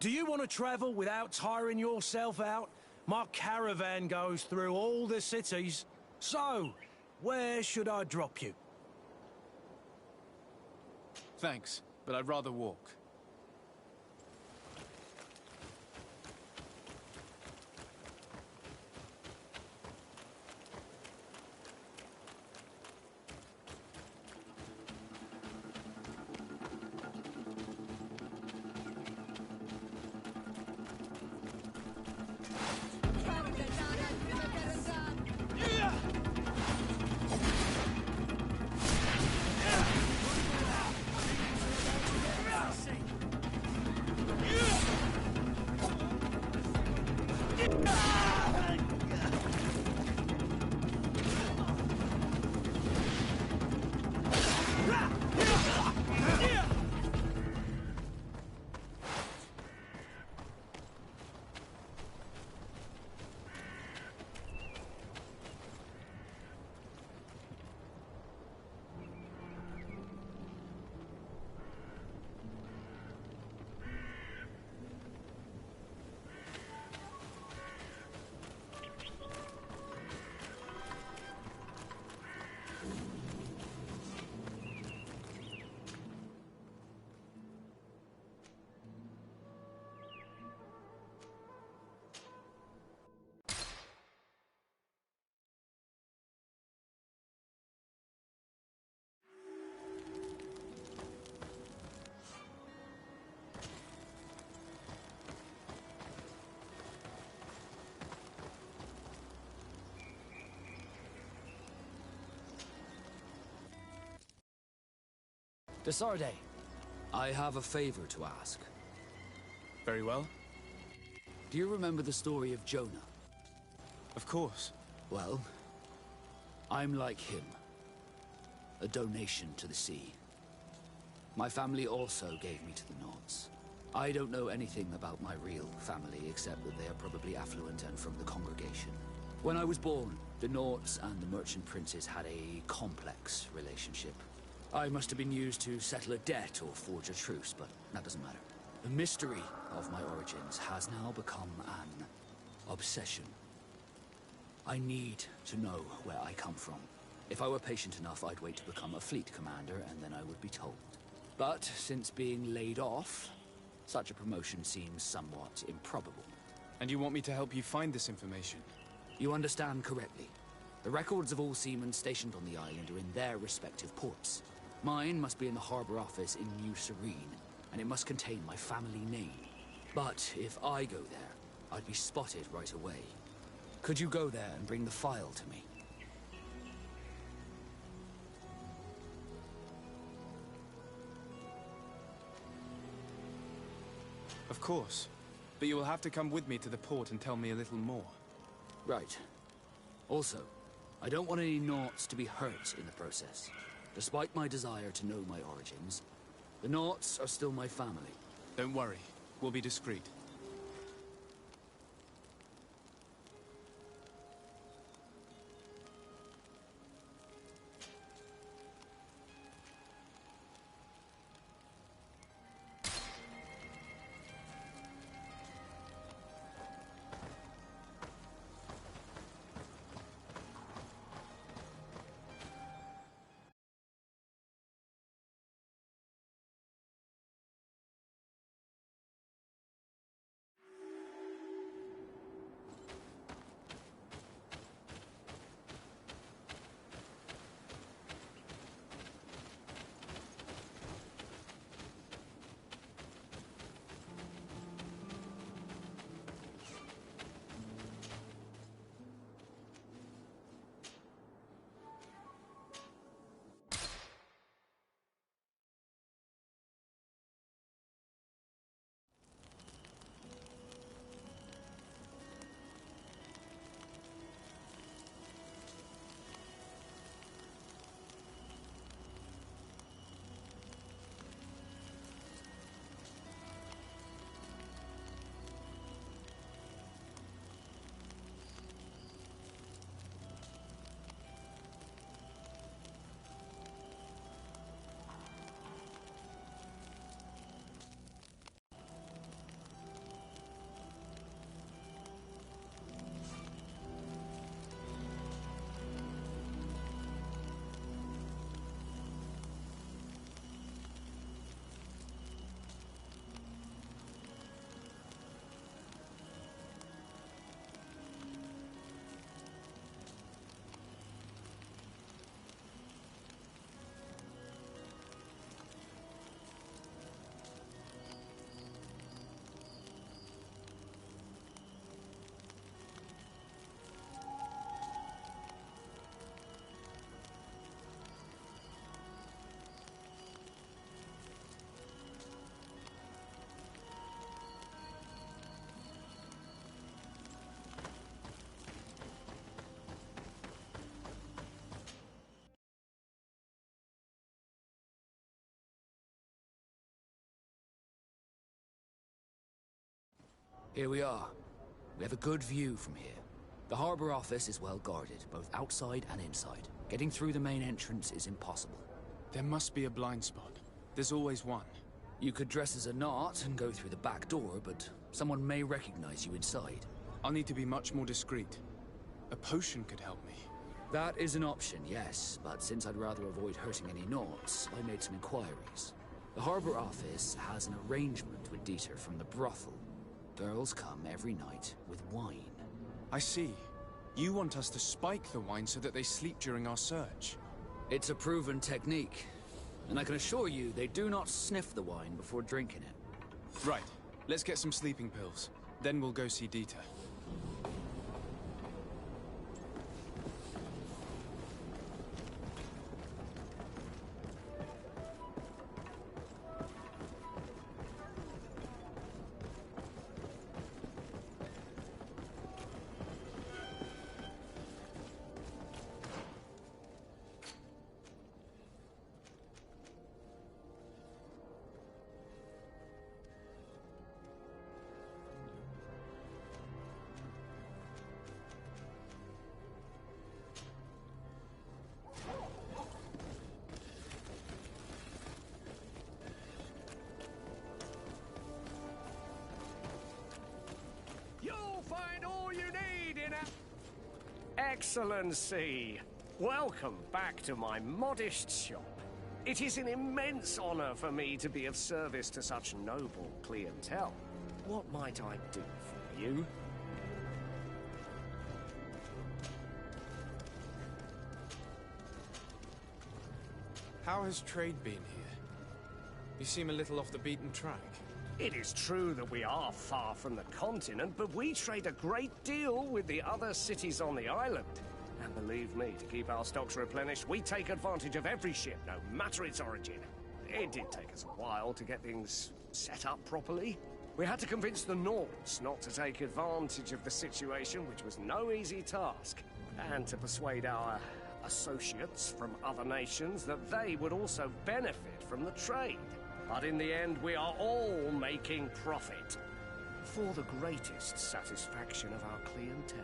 Do you want to travel without tiring yourself out? My caravan goes through all the cities. So, where should I drop you? Thanks, but I'd rather walk. Desarde, I have a favor to ask. Very well. Do you remember the story of Jonah? Of course. Well, I'm like him. A donation to the sea. My family also gave me to the Nords. I don't know anything about my real family, except that they are probably affluent and from the congregation. When I was born, the Nords and the merchant princes had a complex relationship. I must have been used to settle a debt or forge a truce, but that doesn't matter. The mystery of my origins has now become an obsession. I need to know where I come from. If I were patient enough, I'd wait to become a fleet commander, and then I would be told. But since being laid off, such a promotion seems somewhat improbable. And you want me to help you find this information? You understand correctly. The records of all seamen stationed on the island are in their respective ports. Mine must be in the harbor office in New Serene, and it must contain my family name. But if I go there, I'd be spotted right away. Could you go there and bring the file to me? Of course. But you will have to come with me to the port and tell me a little more. Right. Also, I don't want any Naughts to be hurt in the process. Despite my desire to know my origins, the Naughts are still my family. Don't worry. We'll be discreet. Here we are. We have a good view from here. The harbor office is well guarded, both outside and inside. Getting through the main entrance is impossible. There must be a blind spot. There's always one. You could dress as a knot and go through the back door, but someone may recognize you inside. I'll need to be much more discreet. A potion could help me. That is an option, yes, but since I'd rather avoid hurting any knots, I made some inquiries. The harbor office has an arrangement with Dieter from the brothel. Girls come every night with wine. I see. You want us to spike the wine so that they sleep during our search. It's a proven technique, and I can assure you they do not sniff the wine before drinking it. Right. Let's get some sleeping pills. Then we'll go see Dieter. Excellency, welcome back to my modest shop. It is an immense honor for me to be of service to such noble clientele. What might I do for you? How has trade been here? You seem a little off the beaten track. It is true that we are far from the continent, but we trade a great deal with the other cities on the island. And believe me, to keep our stocks replenished, we take advantage of every ship, no matter its origin. It did take us a while to get things set up properly. We had to convince the Nords not to take advantage of the situation, which was no easy task, and to persuade our associates from other nations that they would also benefit from the trade. But in the end, we are all making profit, for the greatest satisfaction of our clientele.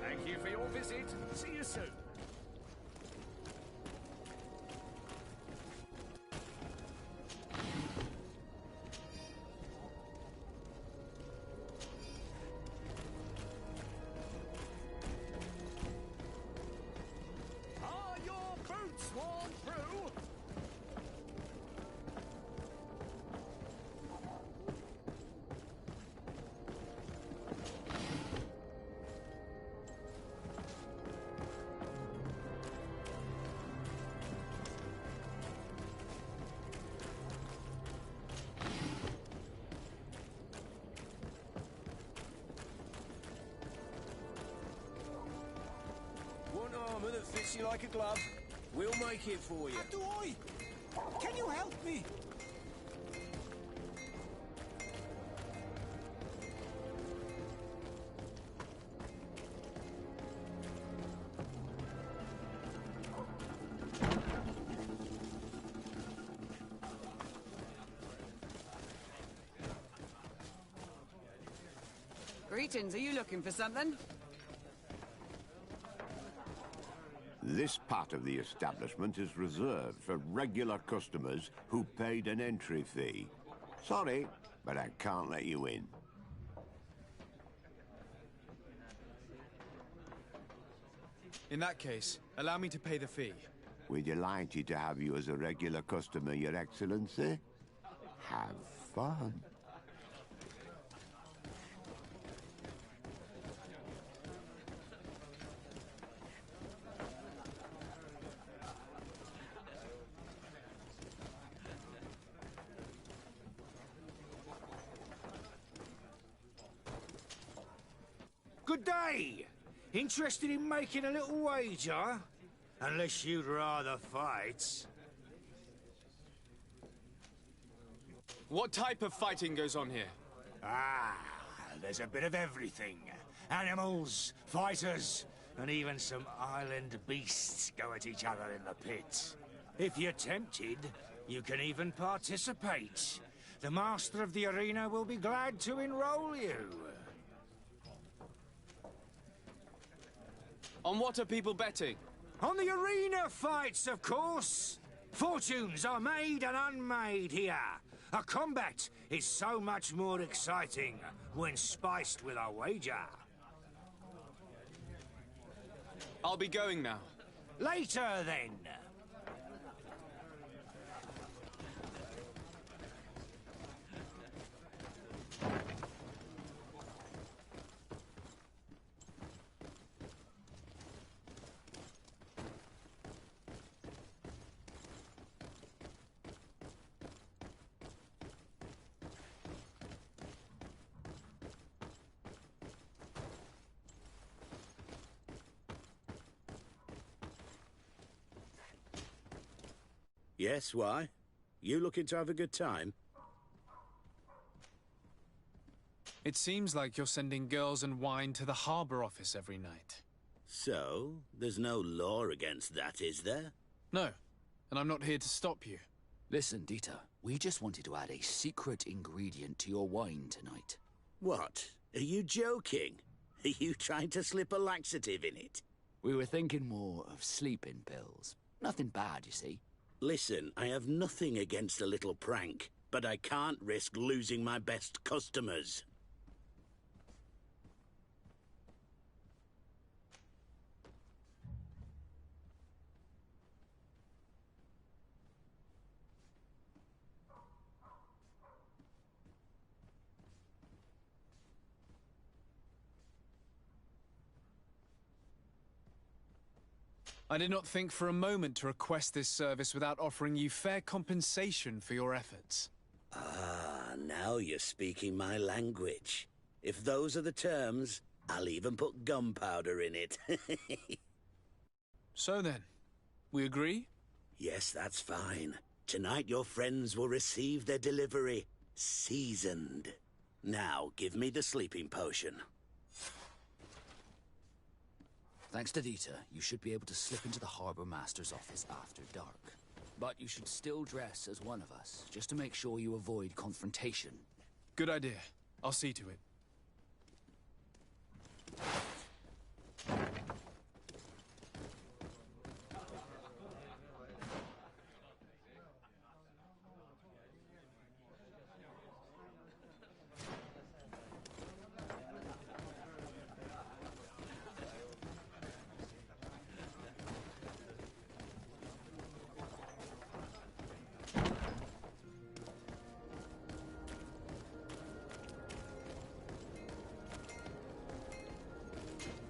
Thank you for your visit. See you soon. Are your boots worn through? Want armor that fits you like a glove? We'll make it for you. Do I? Can you help me? Greetings, are you looking for something? This part of the establishment is reserved for regular customers who paid an entry fee. Sorry, but I can't let you in. In that case, allow me to pay the fee. We're delighted to have you as a regular customer, Your Excellency. Have fun. Good day! Interested in making a little wager? Unless you'd rather fight. What type of fighting goes on here? Ah, there's a bit of everything. Animals, fighters, and even some island beasts go at each other in the pit. If you're tempted, you can even participate. The master of the arena will be glad to enroll you. On what are people betting? On the arena fights, of course. Fortunes are made and unmade here. A combat is so much more exciting when spiced with a wager. I'll be going now. Later, then. Yes, why? You looking to have a good time? It seems like you're sending girls and wine to the harbour office every night. So, there's no law against that, is there? No, and I'm not here to stop you. Listen, Dieter, we just wanted to add a secret ingredient to your wine tonight. What? Are you joking? Are you trying to slip a laxative in it? We were thinking more of sleeping pills. Nothing bad, you see. Listen, I have nothing against a little prank, but I can't risk losing my best customers. I did not think for a moment to request this service without offering you fair compensation for your efforts. Ah, now you're speaking my language. If those are the terms, I'll even put gunpowder in it. So then, we agree? Yes, that's fine. Tonight your friends will receive their delivery, seasoned. Now, give me the sleeping potion. Thanks to Dieter, you should be able to slip into the Harbour Master's office after dark. But you should still dress as one of us, just to make sure you avoid confrontation. Good idea. I'll see to it.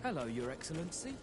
Hello, Your Excellency.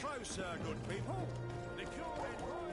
Closer, good people. Liqueur in mind.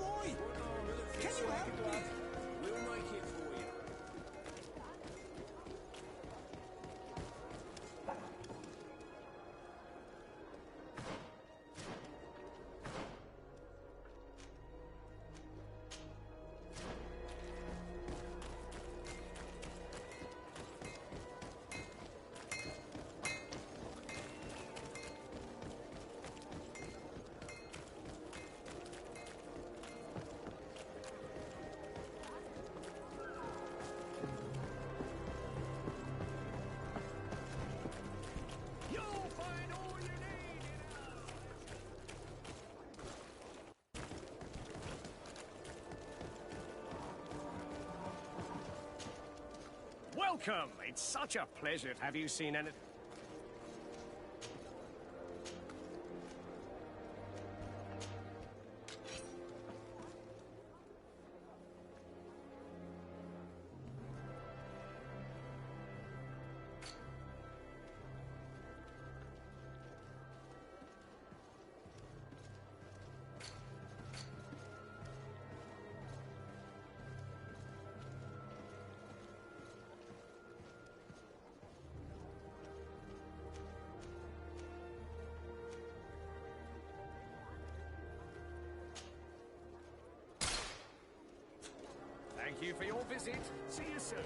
boy! Can you help me? We'll make it for you. You'll find all you need in our... Welcome! It's such a pleasure to have you seen anything. Thank you for your visit. See you soon.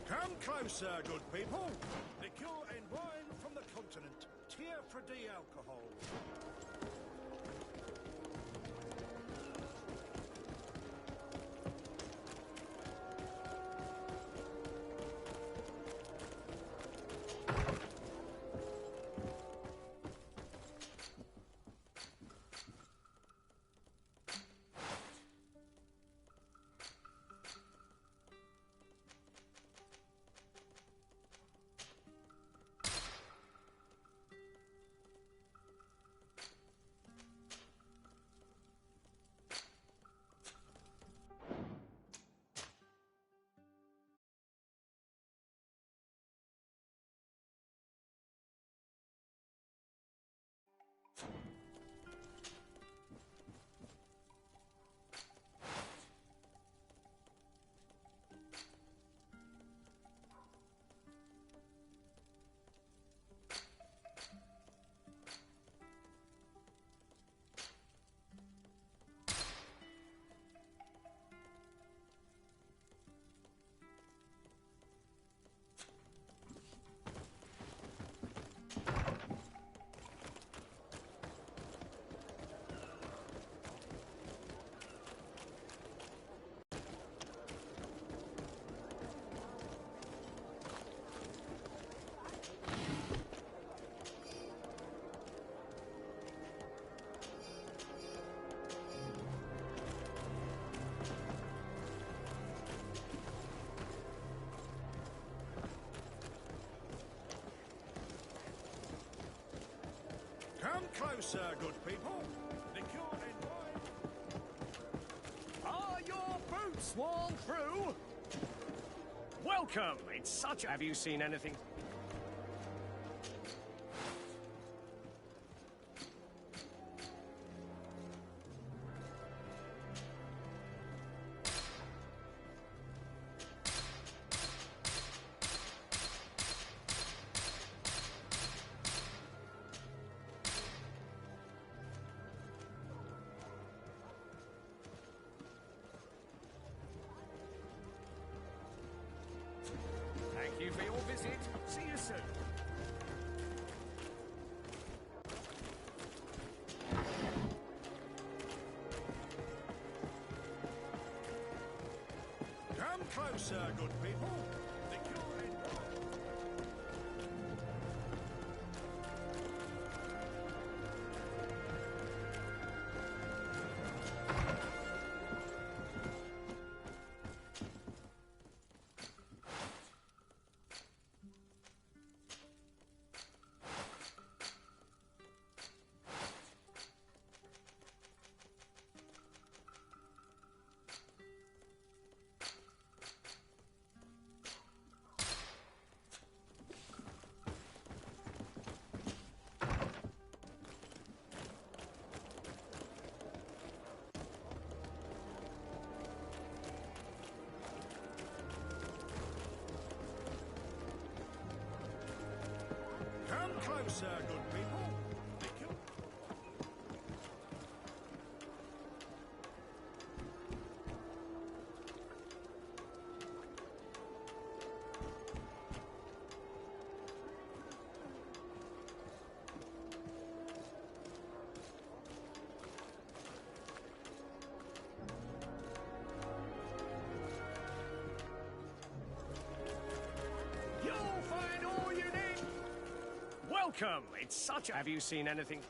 Come closer, good people. Liquor and wine from the continent. Tier for D alcohol. Come closer, good people. Liquor and wine. Are your boots worn through? Welcome! It's such a... Have you seen anything? Thank you for your visit. See you soon. Come closer, good people. Liquor and wine. closer, good people. You'll find all you need. Welcome. It's such a... Have you seen anything?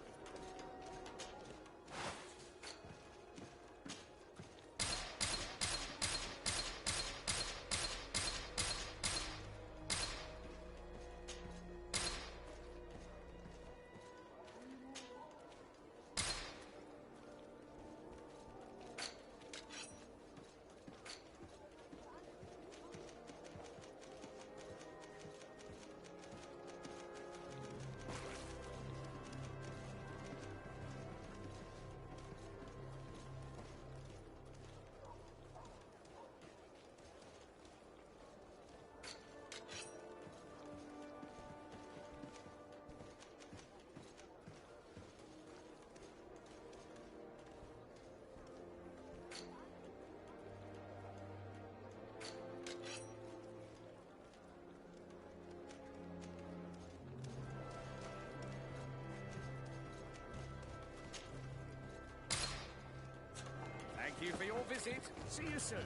Thank you for your visit. See you soon.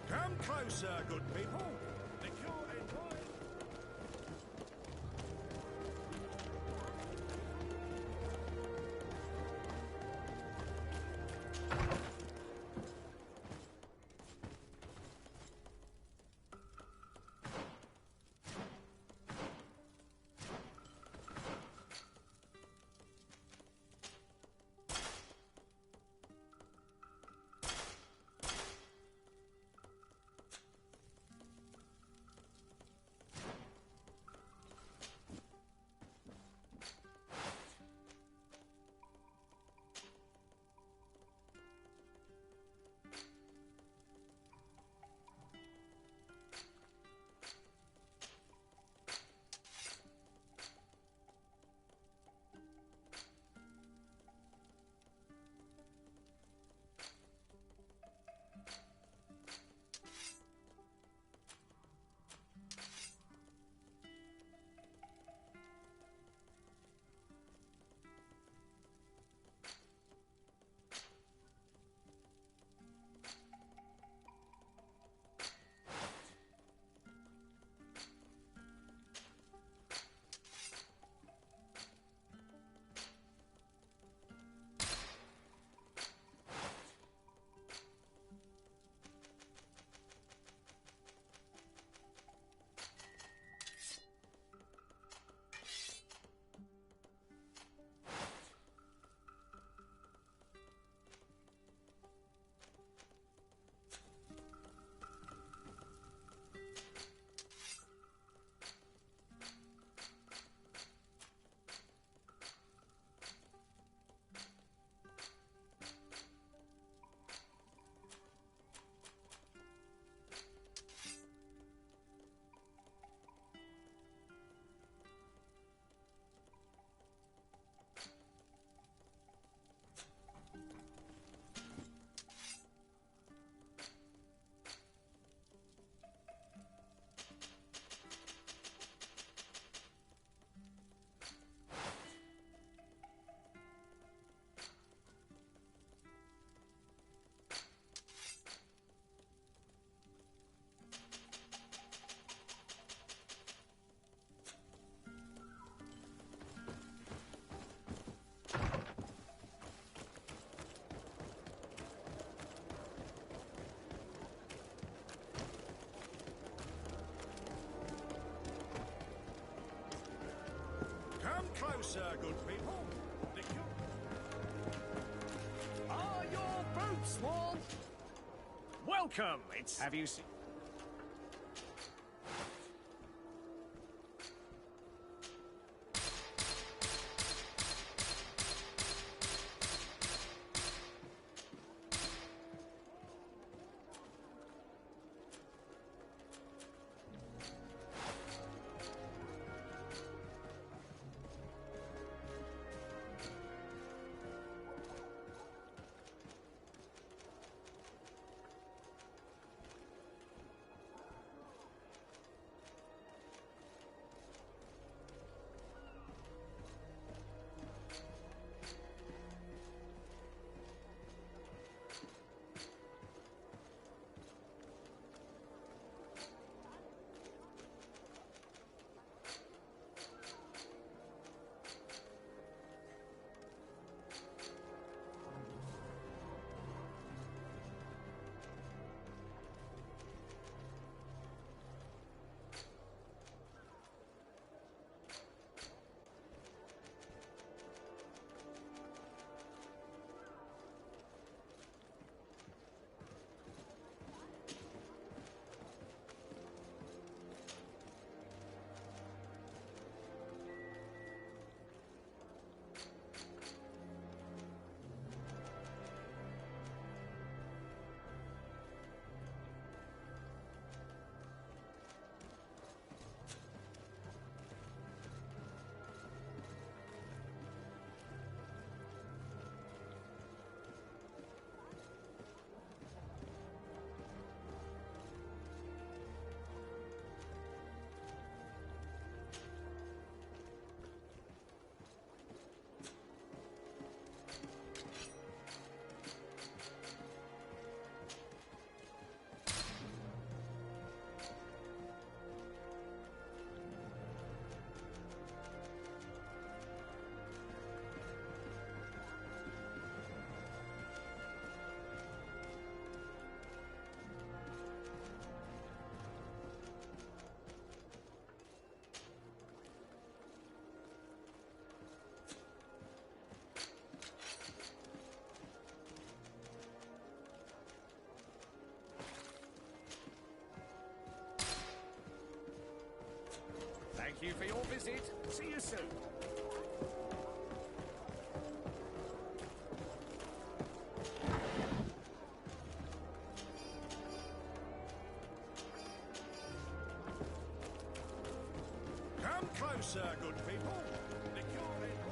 Come closer, good people. The cure is mine. Closer, good people. Are your boots warm? Welcome. It's... Have you seen... you for your visit. See you soon. Come closer, good people. The cure is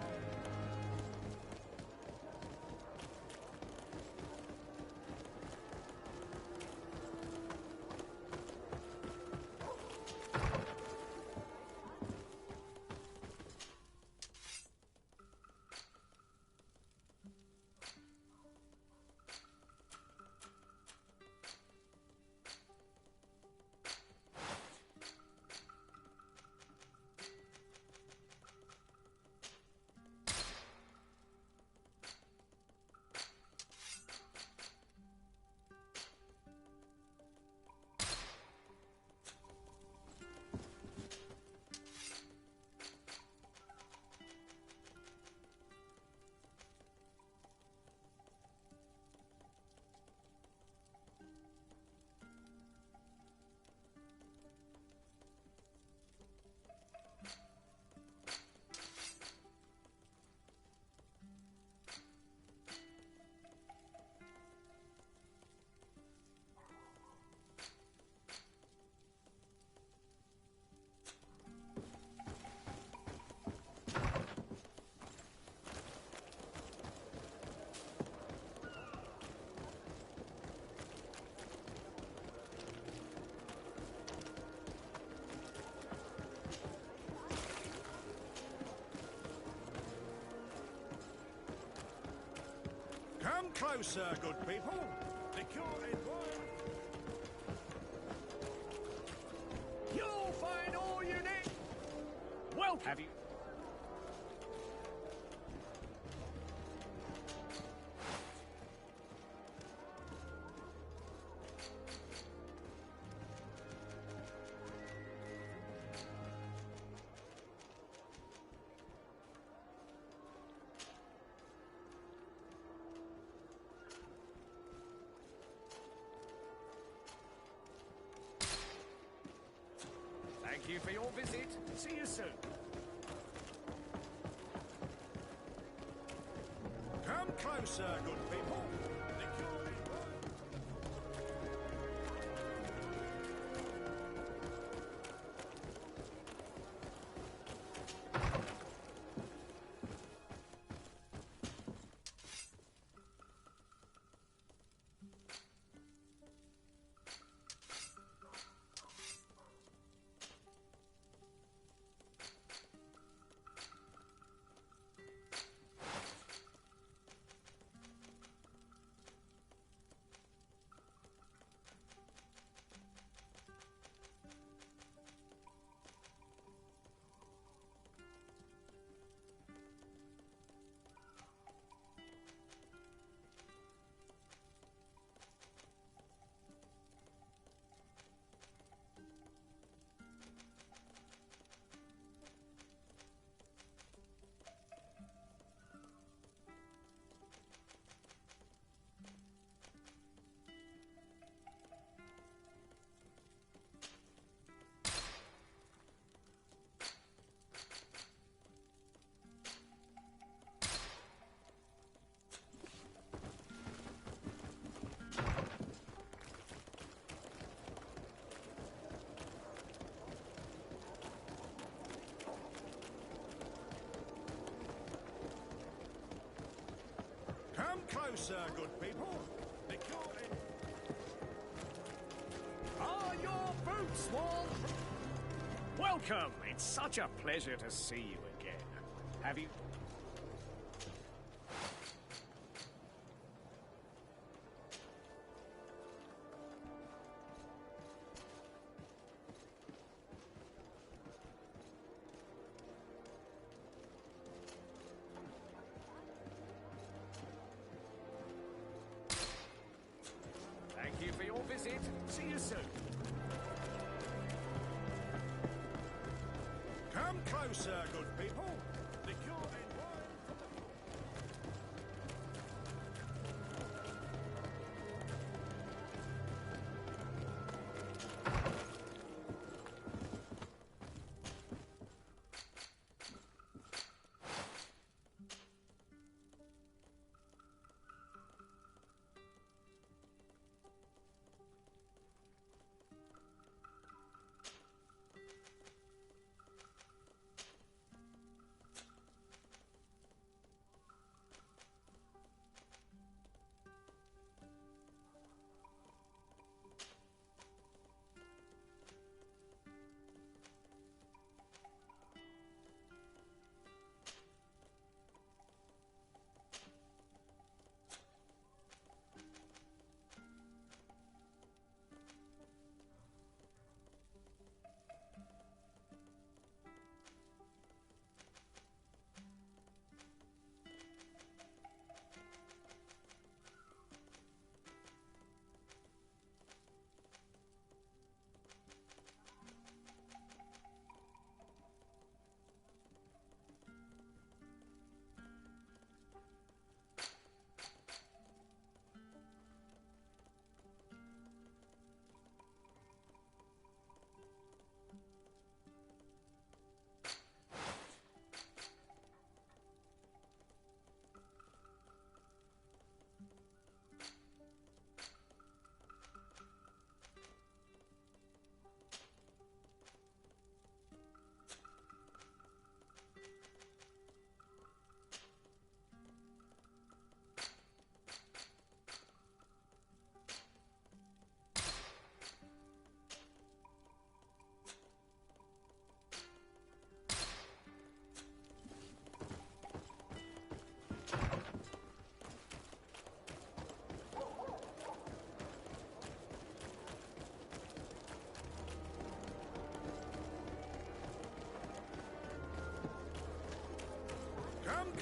Come closer, good people. The cure is You'll find all you need. Well, have you? Thank you for your visit. See you soon. Come closer, good people. The cure is Come closer, good people. The cure is... Are your boots warm? Welcome. It's such a pleasure to see you again. Have you... Thank you for your visit. See you soon. Come closer, good people. The cure is wine from the...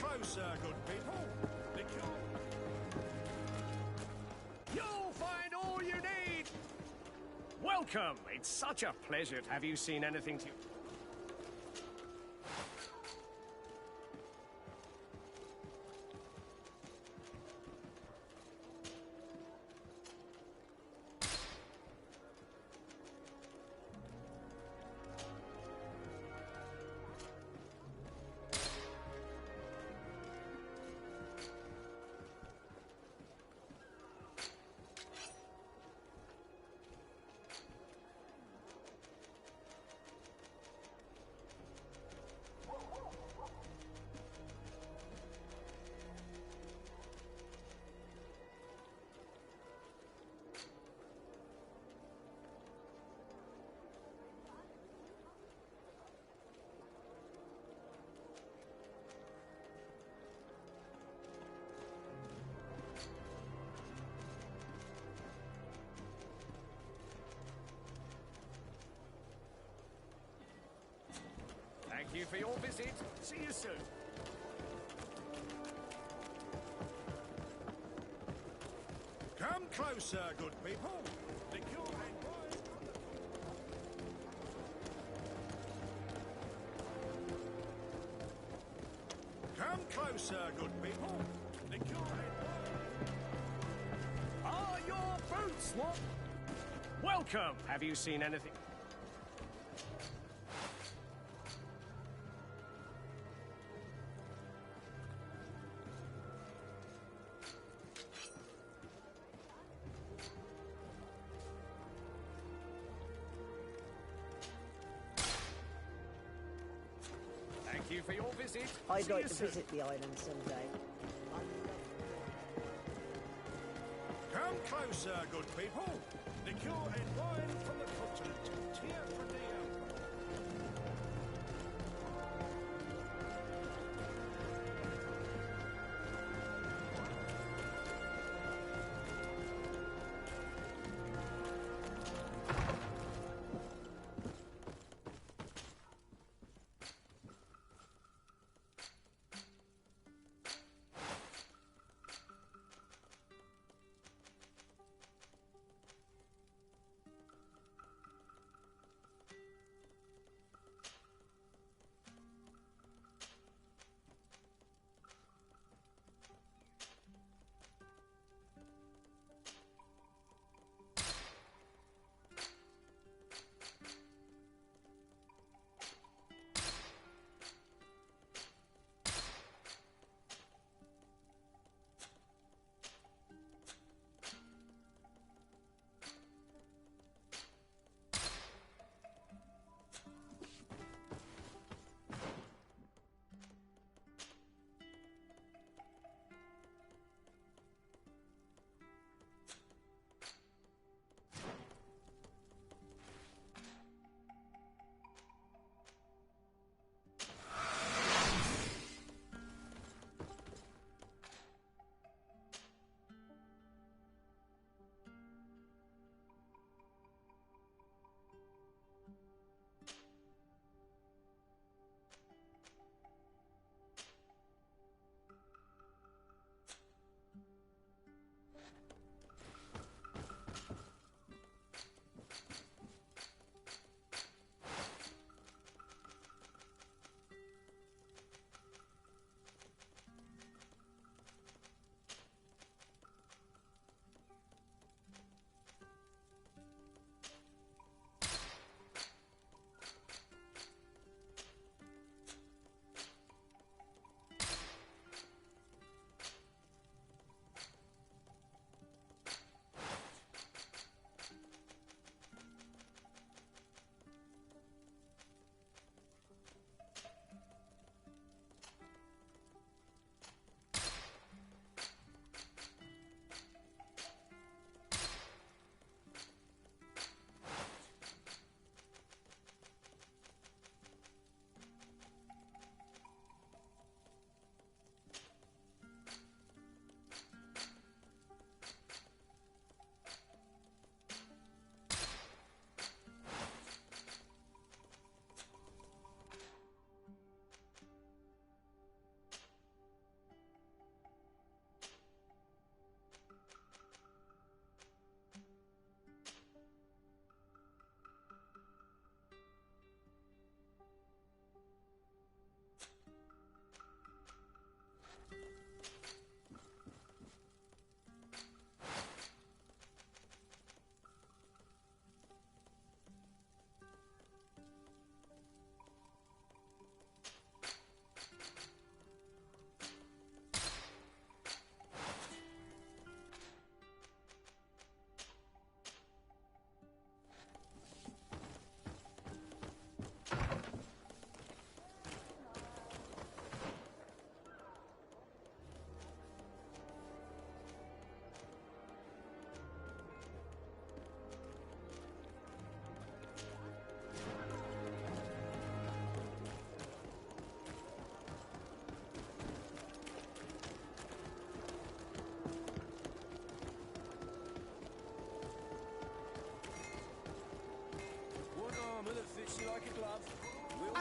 closer, good people. You'll find all you need! Welcome! It's such a pleasure. Have you seen anything to... Thank you for your visit. See you soon. Come closer, good people. Come closer, good people. Are your boots what? Welcome! Have you seen anything? Thank you for your visit. I'd See like you to soon. visit the island someday. Come closer, good people. Liqueur and wine from the continent. Tear for diem.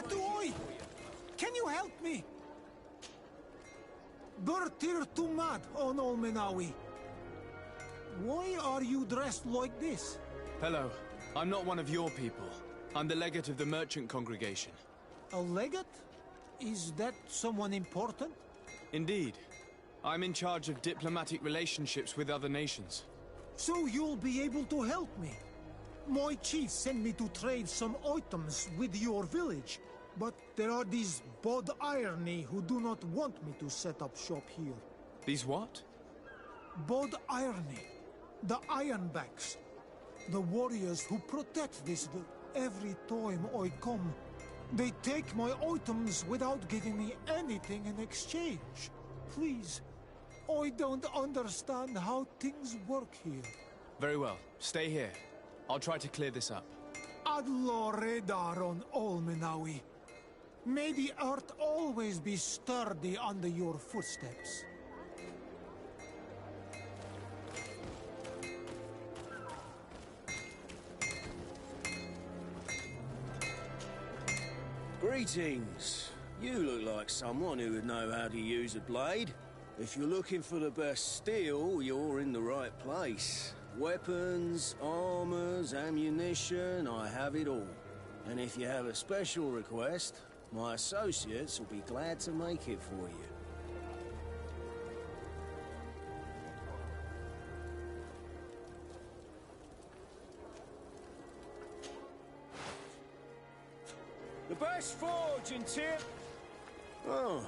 Atuoi! Can you help me? Bertir Tumad on Olmenawi. Why are you dressed like this? Hello. I'm not one of your people. I'm the legate of the merchant congregation. A legate? Is that someone important? Indeed. I'm in charge of diplomatic relationships with other nations. So you'll be able to help me. My chief sent me to trade some items with your village, but there are these Bod Irony who do not want me to set up shop here. These what? Bod Irony. The Ironbacks. The warriors who protect this every time I come. They take my items without giving me anything in exchange. Please, I don't understand how things work here. Very well. Stay here. I'll try to clear this up. Adlo Redar on Olmenawi. May the earth always be sturdy under your footsteps. Greetings. You look like someone who would know how to use a blade. If you're looking for the best steel, you're in the right place. Weapons, armors, ammunition, I have it all. And if you have a special request, my associates will be glad to make it for you. The best forge in Tip. Oh.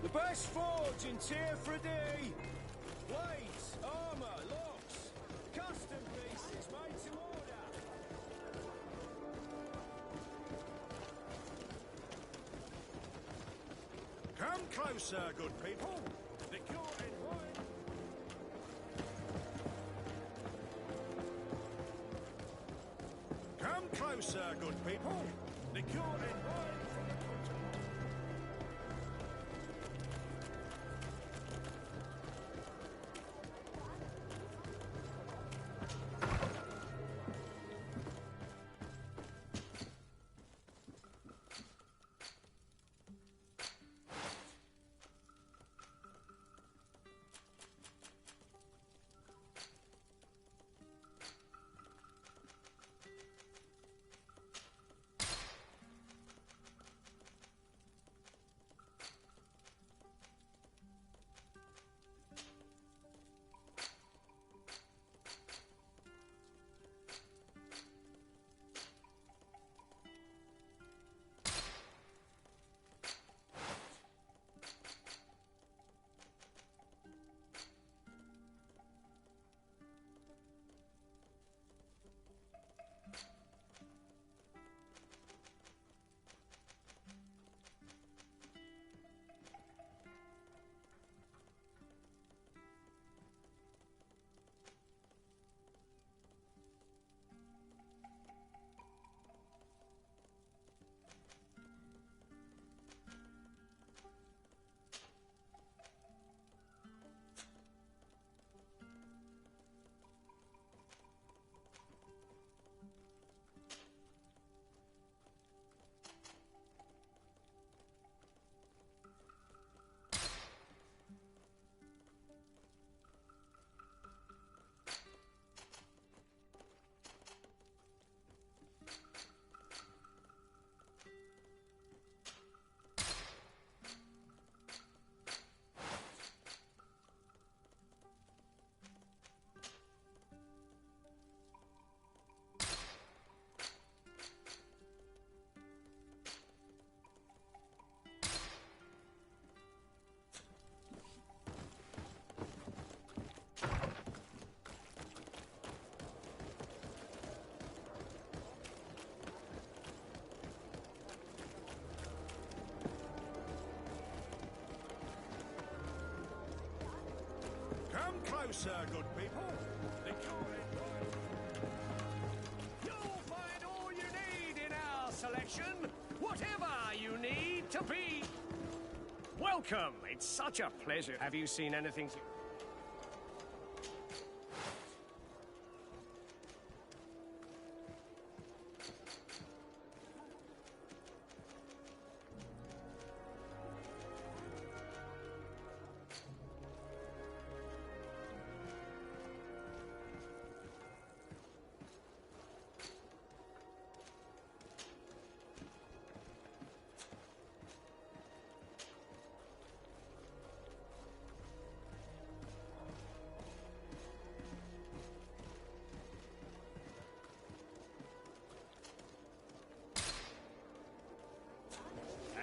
The best forge in Tier 3D. Blades, armor, locks, custom pieces made to order. Come closer, good people. Liqueur and wine. Come closer, good people. Liqueur and wine from the continent. closer, good people. The cure and You'll find all you need in our selection. Whatever you need to be. Welcome. It's such a pleasure. Have you seen anything?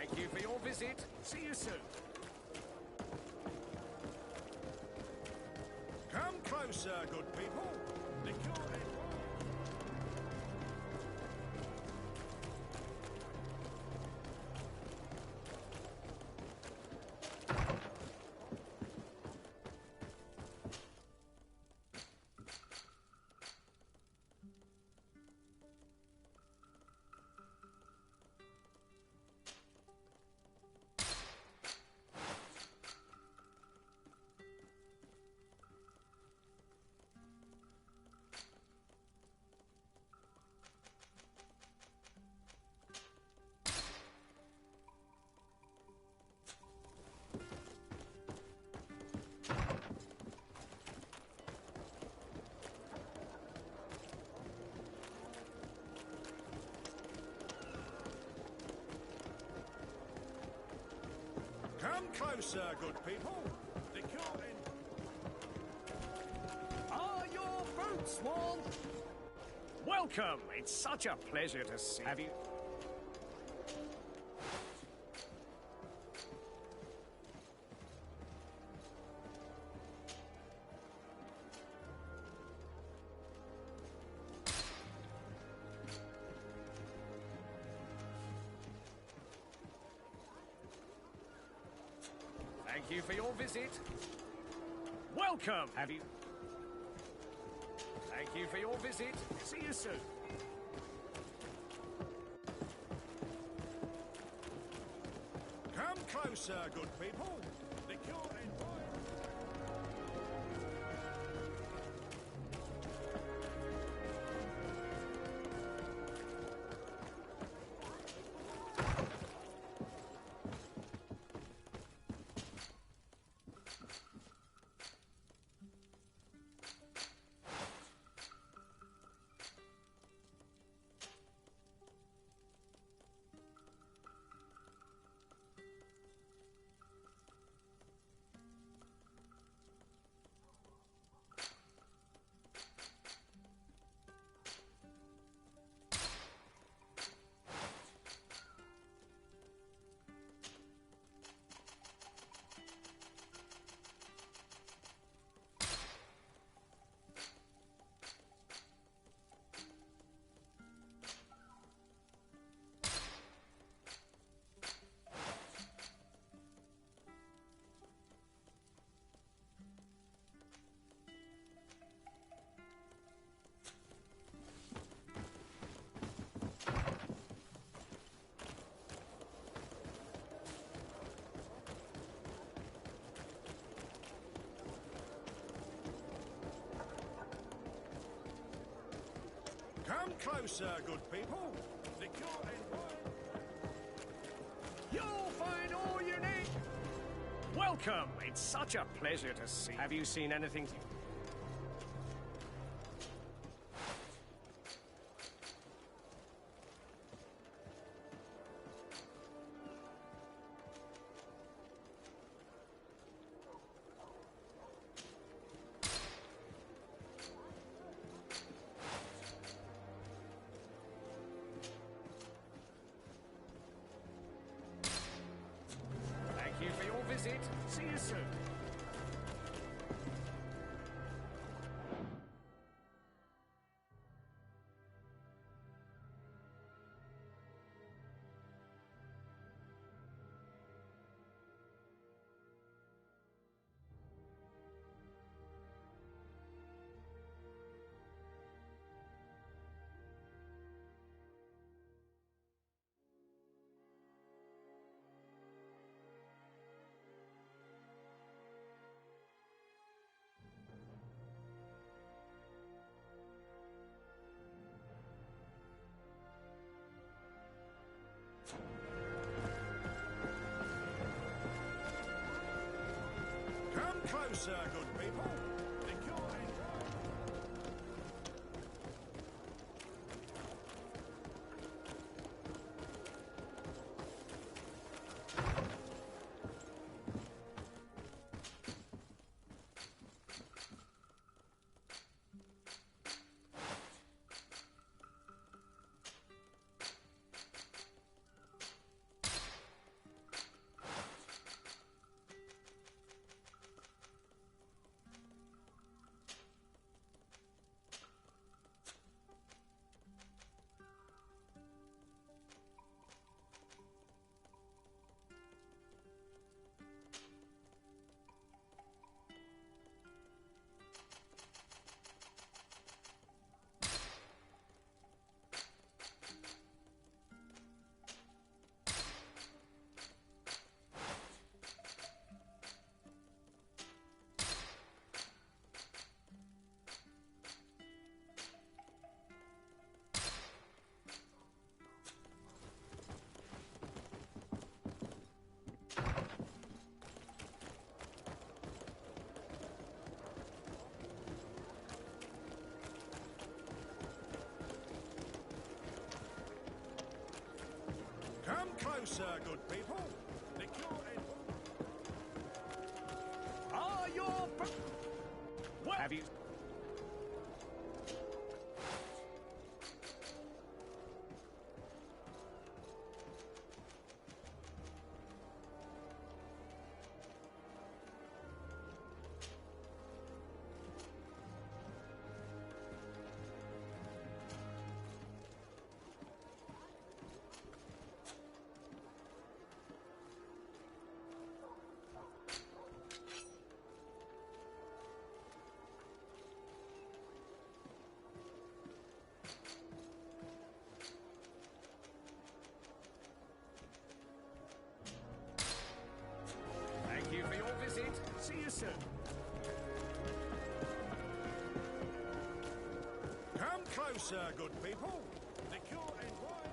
Thank you for your visit. See you soon. Come closer, good people. The cure and come closer, good people. The cure and Are your boots warm? Welcome. It's such a pleasure to see. Have you? Thank you for your visit. Welcome. Have you? Thank you for your visit. See you soon. come closer, good people. The cure and come closer, good people. The cure and You'll find all you need. Welcome. It's such a pleasure to see. Have you seen anything? Thank you for your visit. See you soon. closer, good people. Liquor and come closer, good people. Liquor and Are your... What? Have you... Thank you for your visit. See you soon. come closer, good people. Liquor and wine.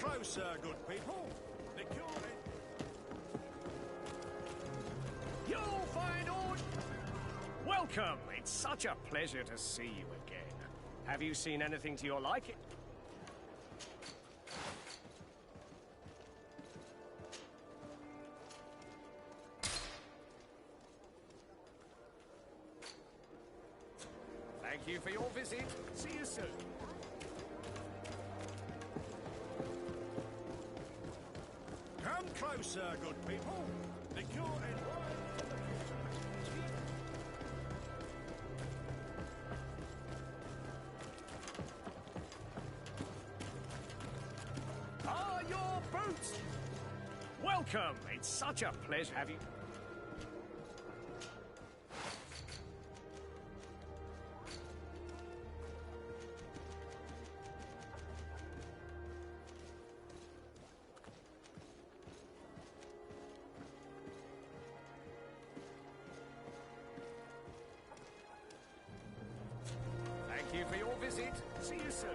closer, good people. The cure You'll find all... Welcome! It's such a pleasure to see you again. Have you seen anything to your liking? Thank you for your visit. See you soon. Come closer, good people. The cure and wine from the Ah, your boots! Welcome! It's such a pleasure. Have you... Thank you for your visit. See you soon.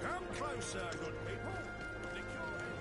Come closer, good people. The cure and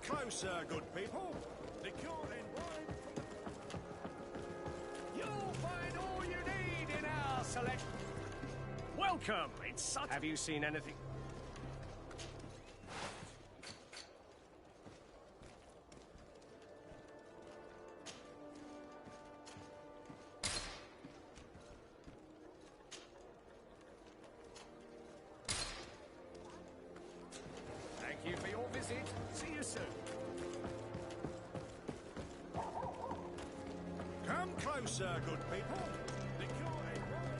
closer, good people. Liqueur and wine from the... You'll find all you need in our select. Welcome. It's such. Have you seen anything? Thank you for your visit. See you soon. Come closer, good people. Liqueur and wine.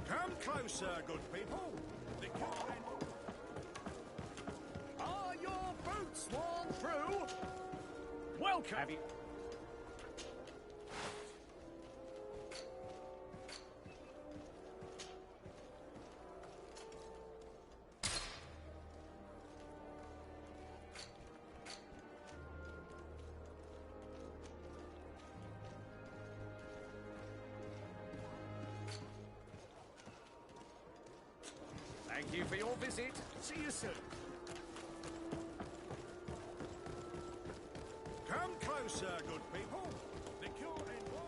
Come closer, good people. Liqueur and... Are your boots worn through? Welcome. Have you? Thank you for your visit. See you soon. Come closer, good people. Liqueur and wine.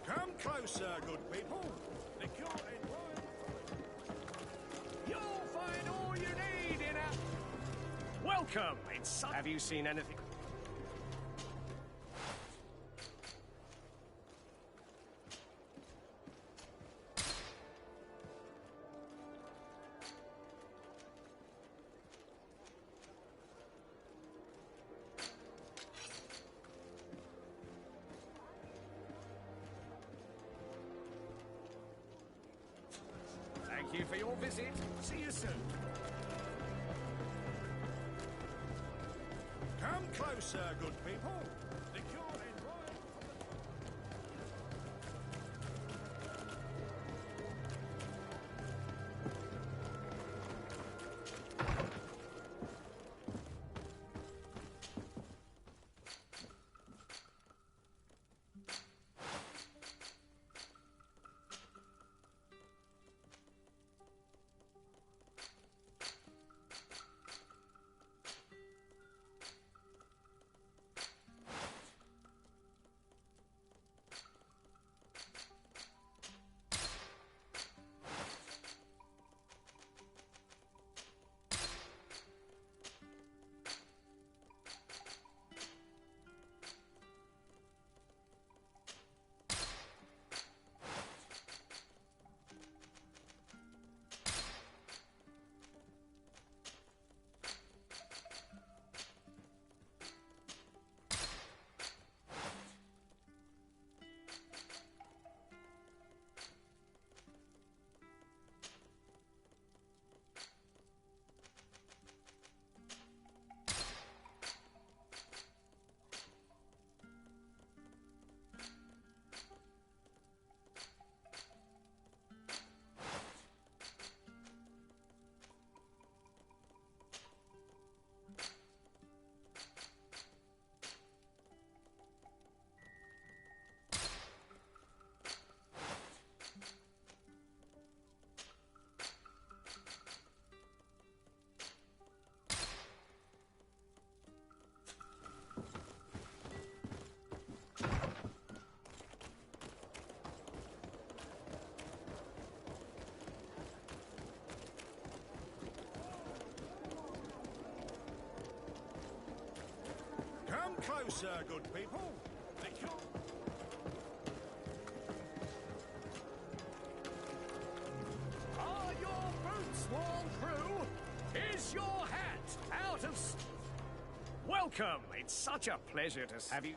Come closer, good people. Liqueur and wine. You'll find all you need in our... Welcome. Welcome. Have you seen anything? Thank you for your visit. See you soon. Come closer, good people. The cure and wine Come closer, good people. The cure... Are your boots worn through? Is your hat out of... Welcome. It's such a pleasure to have you...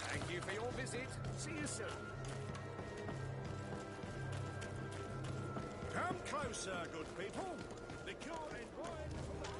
Thank you for your visit. See you soon. Come closer, good people. The cure and wine from the...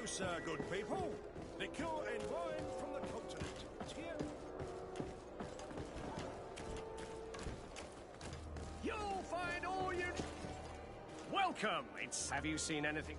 closer, good people. Liquor and wine from the continent. Here. You'll find all you... Welcome! Have you seen anything?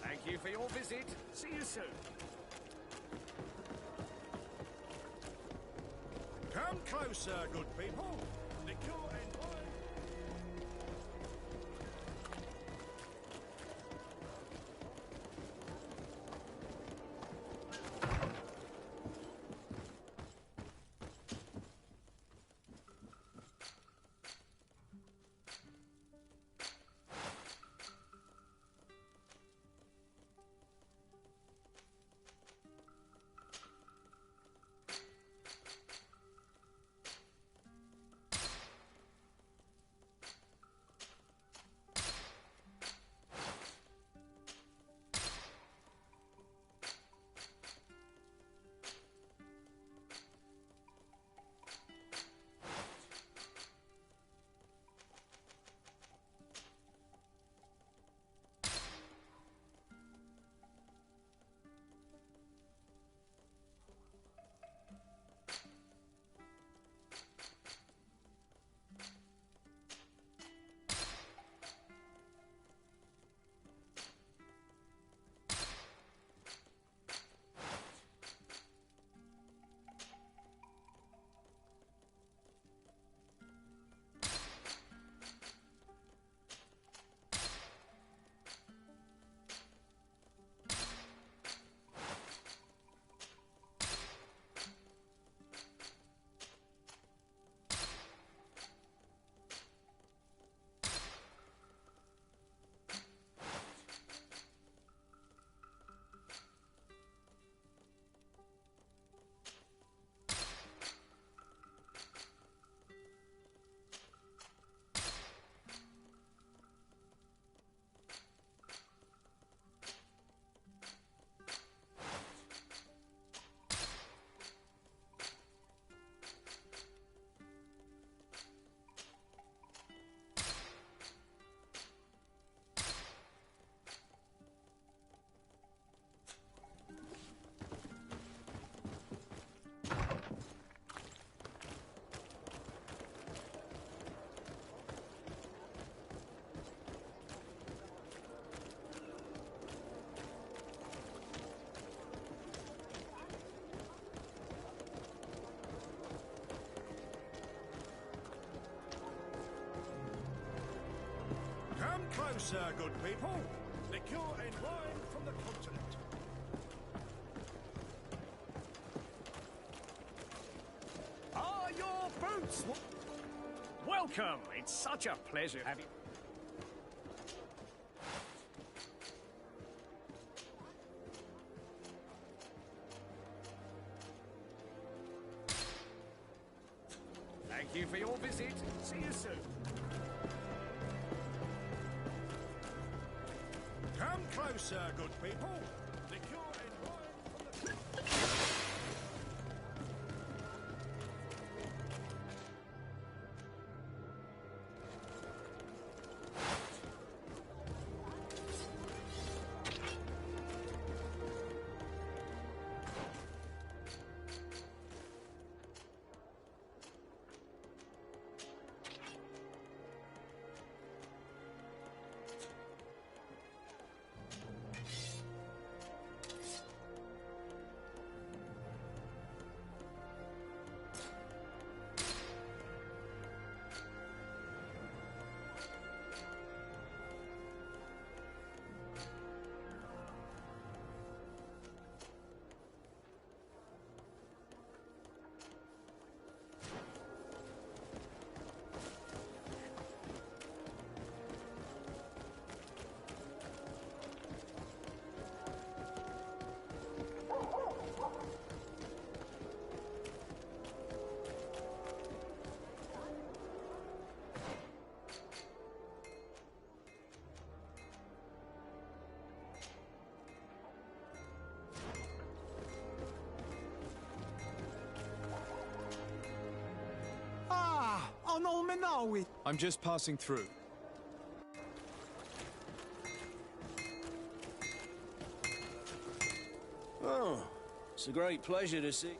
Thank you for your visit. See you soon. Come closer, good people. Liquor and wine. Come closer, good people. Liquor and wine from the continent. Are your boots? Welcome! It's such a pleasure. Have you... Thank you for your visit. See you soon. Come closer, good people. Liquor and wine from the... know it. I'm just passing through. Oh, it's a great pleasure to see.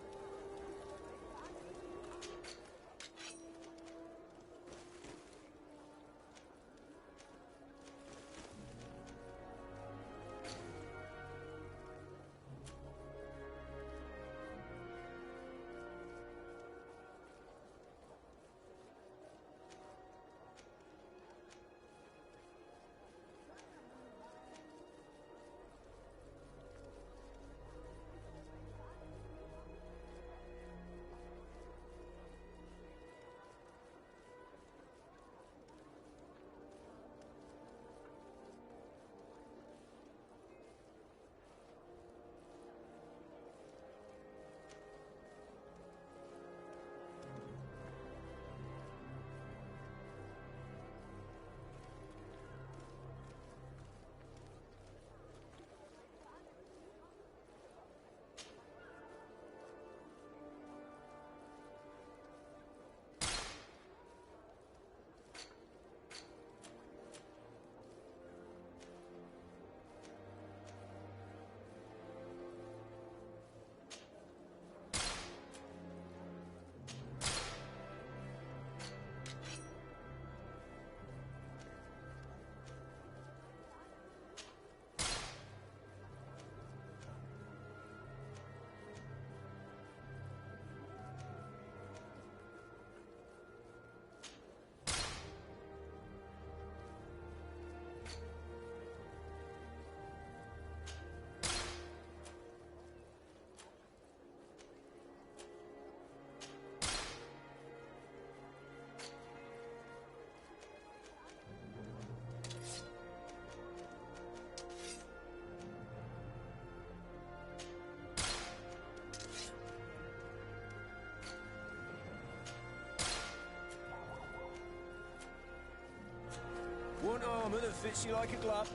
Want armor that fits you like a glove?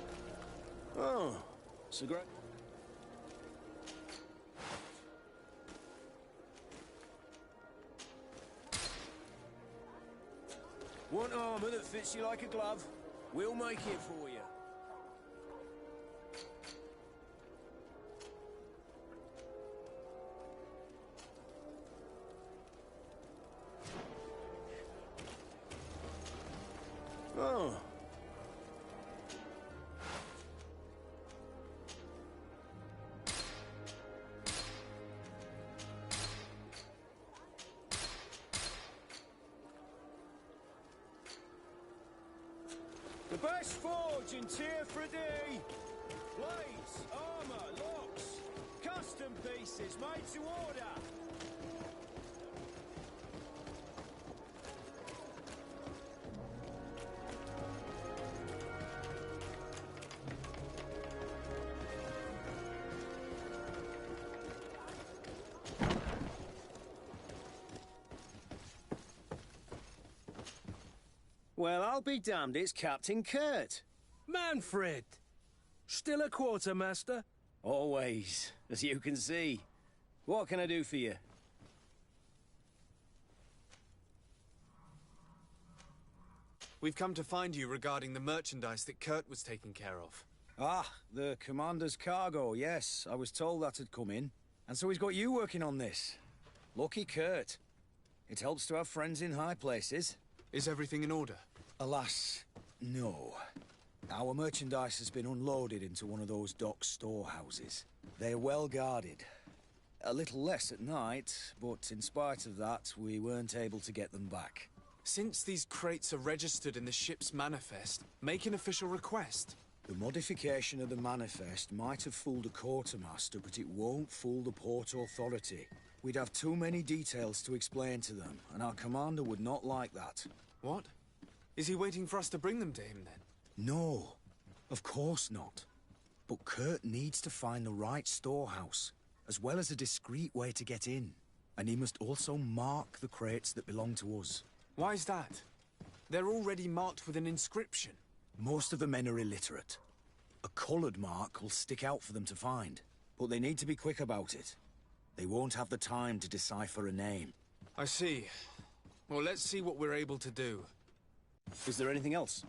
Oh, it's a great... Want armor that fits you like a glove? We'll make it for you. Oh. The best forge in Tier 3D! Blades, armor, locks, custom pieces made to order! Well, I'll be damned, it's Captain Kurt. Manfred! Still a quartermaster? Always, as you can see. What can I do for you? We've come to find you regarding the merchandise that Kurt was taking care of. Ah, the commander's cargo, yes. I was told that had come in. And so he's got you working on this. Lucky Kurt. It helps to have friends in high places. Is everything in order? Alas, no. Our merchandise has been unloaded into one of those dock storehouses. They're well guarded. A little less at night, but in spite of that, we weren't able to get them back. Since these crates are registered in the ship's manifest, make an official request. The modification of the manifest might have fooled a quartermaster, but it won't fool the Port Authority. We'd have too many details to explain to them, and our commander would not like that. What? Is he waiting for us to bring them to him, then? No, of course not. But Kurt needs to find the right storehouse, as well as a discreet way to get in. And he must also mark the crates that belong to us. Why is that? They're already marked with an inscription. Most of the men are illiterate. A coloured mark will stick out for them to find, but they need to be quick about it. They won't have the time to decipher a name. I see. Well, let's see what we're able to do. Is there anything else?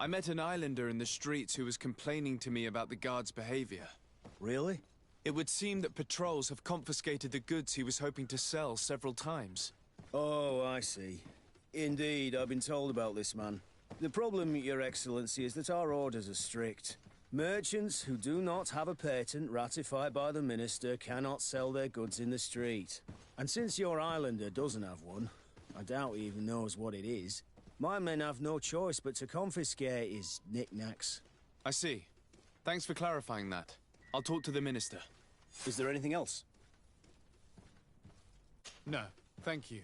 I met an islander in the streets who was complaining to me about the guard's behavior. Really? It would seem that patrols have confiscated the goods he was hoping to sell several times. Oh, I see. Indeed, I've been told about this man. The problem, Your Excellency, is that our orders are strict. Merchants who do not have a patent ratified by the Minister cannot sell their goods in the street. And since your islander doesn't have one, I doubt he even knows what it is, my men have no choice but to confiscate his knickknacks. I see. Thanks for clarifying that. I'll talk to the Minister. Is there anything else? No, thank you.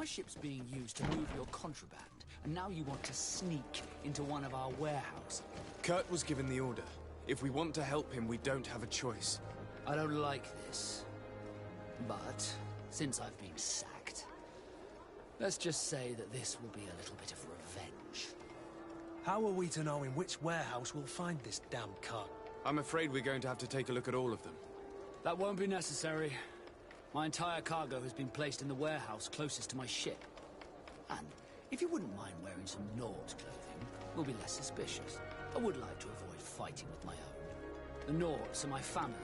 My ship's being used to move your contraband, and now you want to sneak into one of our warehouses. Kurt was given the order. If we want to help him, we don't have a choice. I don't like this. But, since I've been sacked, let's just say that this will be a little bit of revenge. How are we to know in which warehouse we'll find this damn cart? I'm afraid we're going to have to take a look at all of them. That won't be necessary. My entire cargo has been placed in the warehouse closest to my ship. And if you wouldn't mind wearing some Nord clothing, we'll be less suspicious. I would like to avoid fighting with my own. The Nords are my family.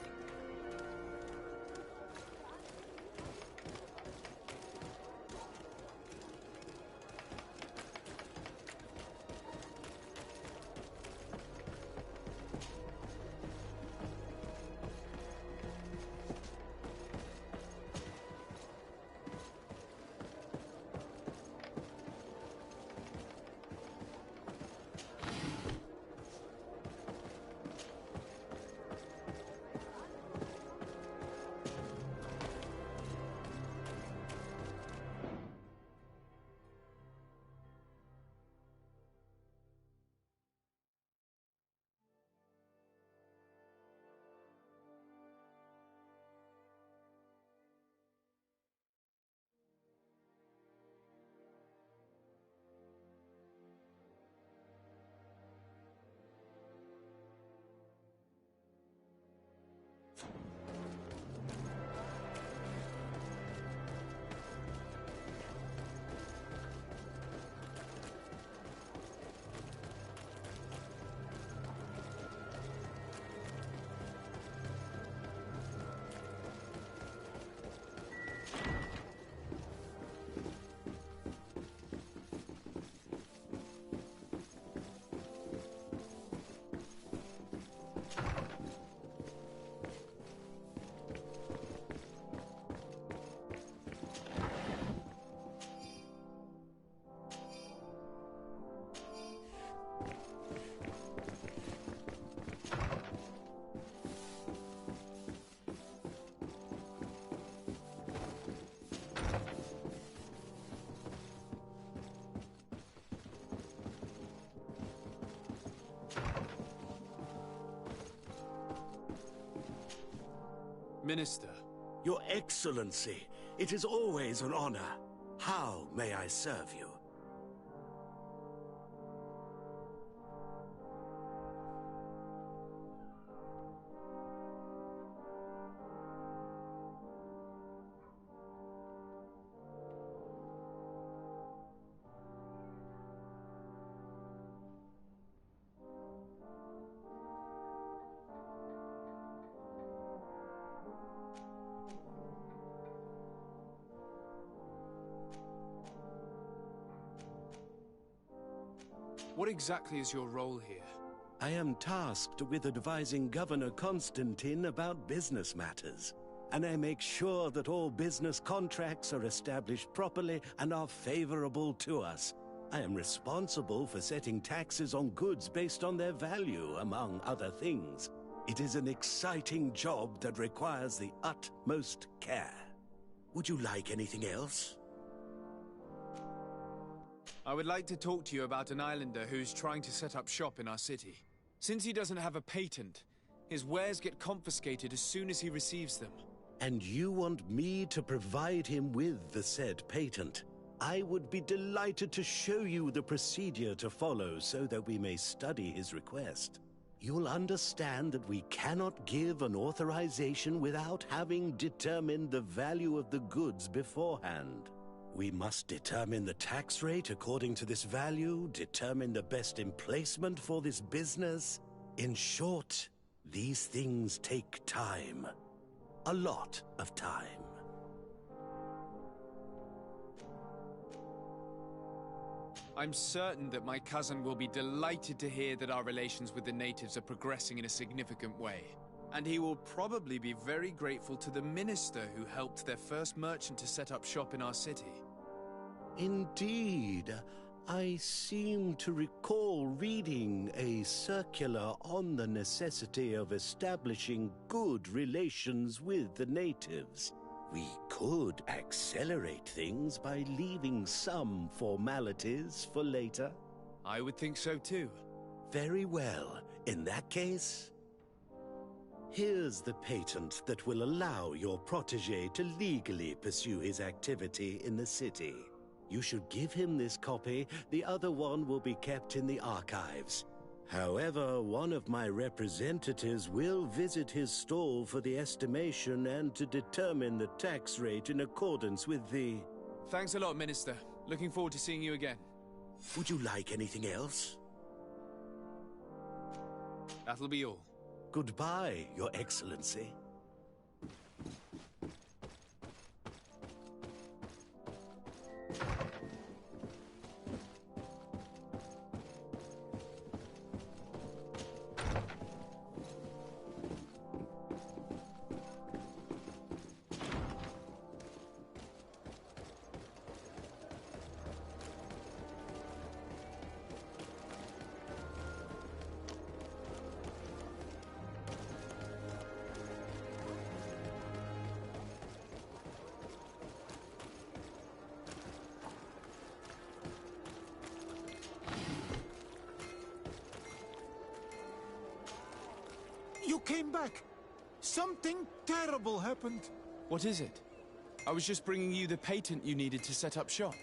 Minister. Your Excellency, it is always an honor. How may I serve you? What exactly is your role here? I am tasked with advising Governor Constantine about business matters, and I make sure that all business contracts are established properly and are favorable to us. I am responsible for setting taxes on goods based on their value, among other things. It is an exciting job that requires the utmost care. Would you like anything else? I would like to talk to you about an islander who's trying to set up shop in our city. Since he doesn't have a patent, his wares get confiscated as soon as he receives them. And you want me to provide him with the said patent? I would be delighted to show you the procedure to follow so that we may study his request. You'll understand that we cannot give an authorization without having determined the value of the goods beforehand. We must determine the tax rate according to this value, determine the best emplacement for this business. In short, these things take time. A lot of time. I'm certain that my cousin will be delighted to hear that our relations with the natives are progressing in a significant way. And he will probably be very grateful to the minister who helped their first merchant to set up shop in our city. Indeed. I seem to recall reading a circular on the necessity of establishing good relations with the natives. We could accelerate things by leaving some formalities for later. I would think so too. Very well. In that case, here's the patent that will allow your protege to legally pursue his activity in the city. You should give him this copy. The other one will be kept in the archives. However, one of my representatives will visit his stall for the estimation and to determine the tax rate in accordance with the... Thanks a lot, Minister. Looking forward to seeing you again. Would you like anything else? That'll be all. Goodbye, Your Excellency. You came back! Something terrible happened. What is it? I was just bringing you the patent you needed to set up shop.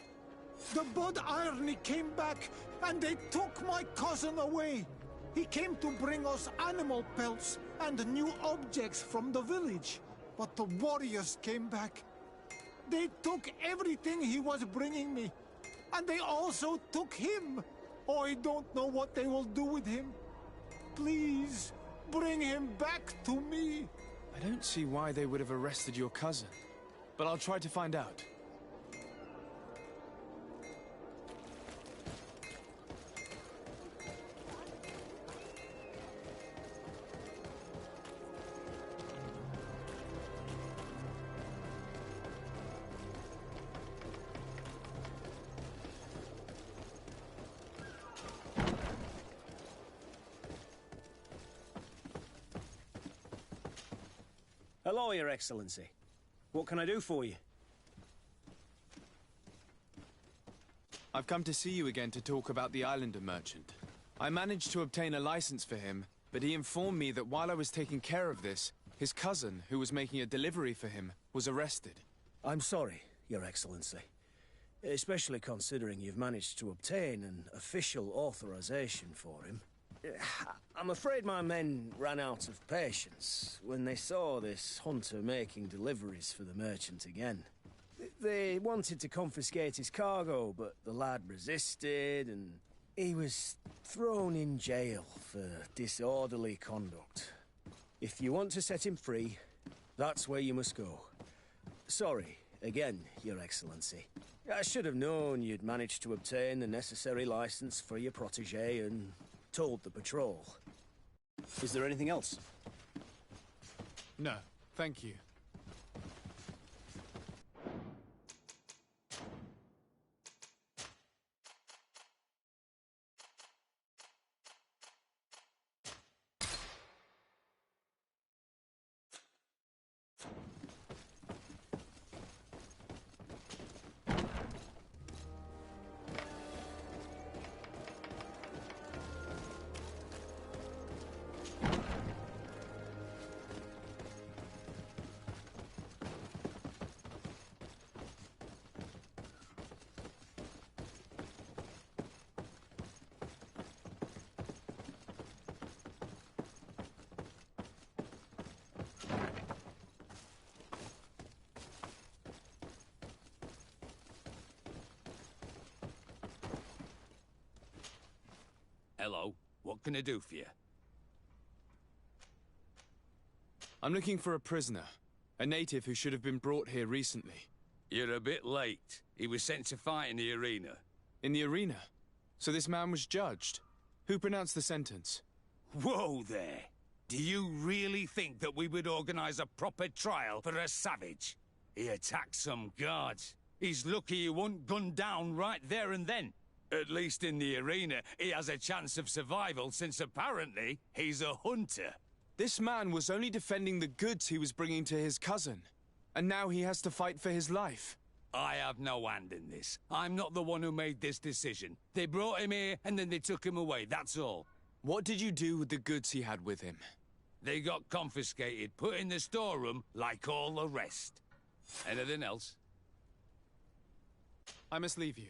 The Bod Irony came back, and they took my cousin away. He came to bring us animal pelts and new objects from the village. But the warriors came back. They took everything he was bringing me. And they also took him. Oh, I don't know what they will do with him. Please, bring him back to me. I don't see why they would have arrested your cousin, but I'll try to find out. Hello, Your Excellency. What can I do for you? I've come to see you again to talk about the Islander merchant. I managed to obtain a license for him, but he informed me that while I was taking care of this, his cousin, who was making a delivery for him, was arrested. I'm sorry, Your Excellency. Especially considering you've managed to obtain an official authorization for him. I'm afraid my men ran out of patience when they saw this hunter making deliveries for the merchant again. They wanted to confiscate his cargo, but the lad resisted, and he was thrown in jail for disorderly conduct. If you want to set him free, that's where you must go. Sorry, again, Your Excellency. I should have known you'd managed to obtain the necessary license for your protege and told the patrol. Is there anything else? No, thank you. Hello, what can I do for you? I'm looking for a prisoner. A native who should have been brought here recently. You're a bit late. He was sent to fight in the arena. In the arena? So this man was judged? Who pronounced the sentence? Whoa there! Do you really think that we would organize a proper trial for a savage? He attacked some guards. He's lucky he wasn't gunned down right there and then. At least in the arena, he has a chance of survival since apparently he's a hunter. This man was only defending the goods he was bringing to his cousin. And now he has to fight for his life. I have no hand in this. I'm not the one who made this decision. They brought him here and then they took him away, that's all. What did you do with the goods he had with him? They got confiscated, put in the storeroom like all the rest. Anything else? I must leave you.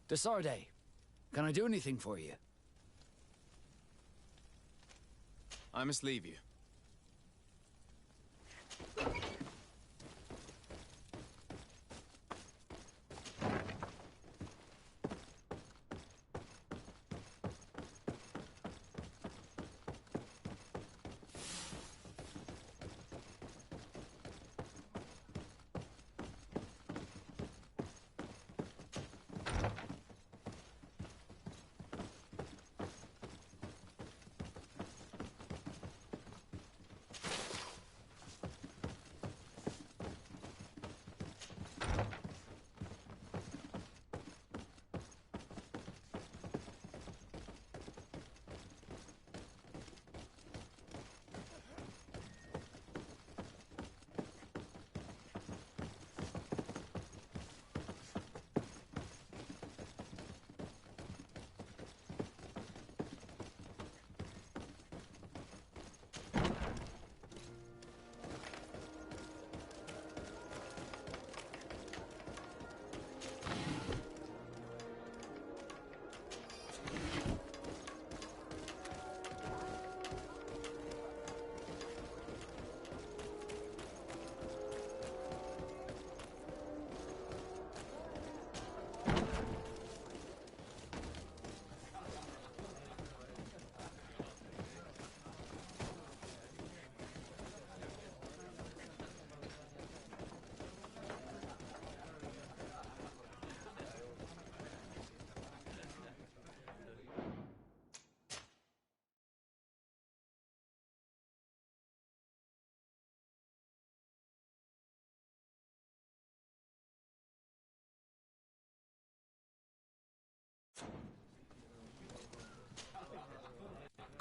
Desarde, can I do anything for you? I must leave you.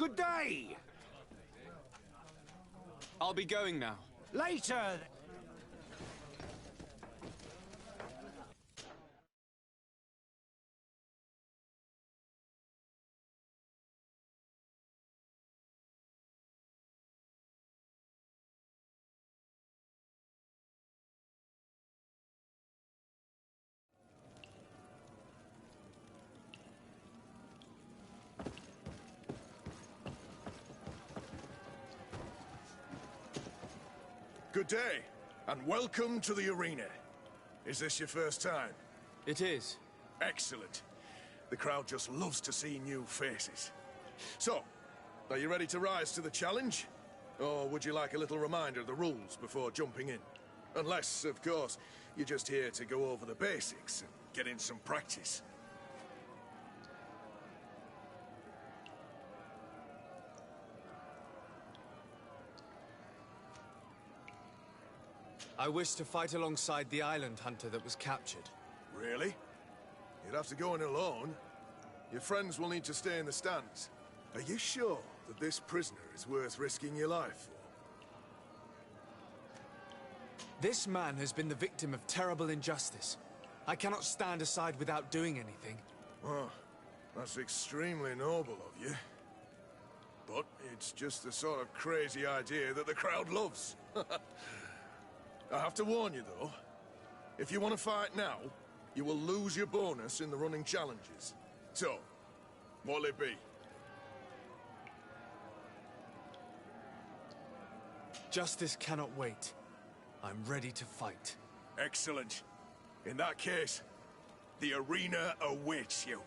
Good day! I'll be going now. Later! Good day, and welcome to the arena. Is this your first time? It is. Excellent. The crowd just loves to see new faces. So, are you ready to rise to the challenge? Or would you like a little reminder of the rules before jumping in? Unless, of course, you're just here to go over the basics and get in some practice. I wish to fight alongside the island hunter that was captured. Really? You'd have to go in alone. Your friends will need to stay in the stands. Are you sure that this prisoner is worth risking your life for? This man has been the victim of terrible injustice. I cannot stand aside without doing anything. Oh, that's extremely noble of you. But it's just the sort of crazy idea that the crowd loves. I have to warn you, though. If you want to fight now, you will lose your bonus in the running challenges. So, what'll it be? Justice cannot wait. I'm ready to fight. Excellent. In that case, the arena awaits you.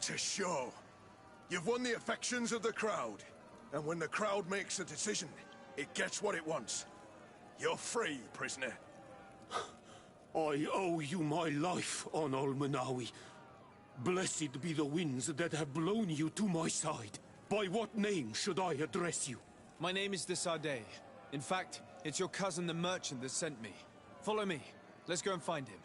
What a show! You've won the affections of the crowd. And when the crowd makes a decision, it gets what it wants. You're free, prisoner. I owe you my life, Onol Manawi. Blessed be the winds that have blown you to my side. By what name should I address you? My name is Desardet. In fact, it's your cousin the merchant that sent me. Follow me. Let's go and find him.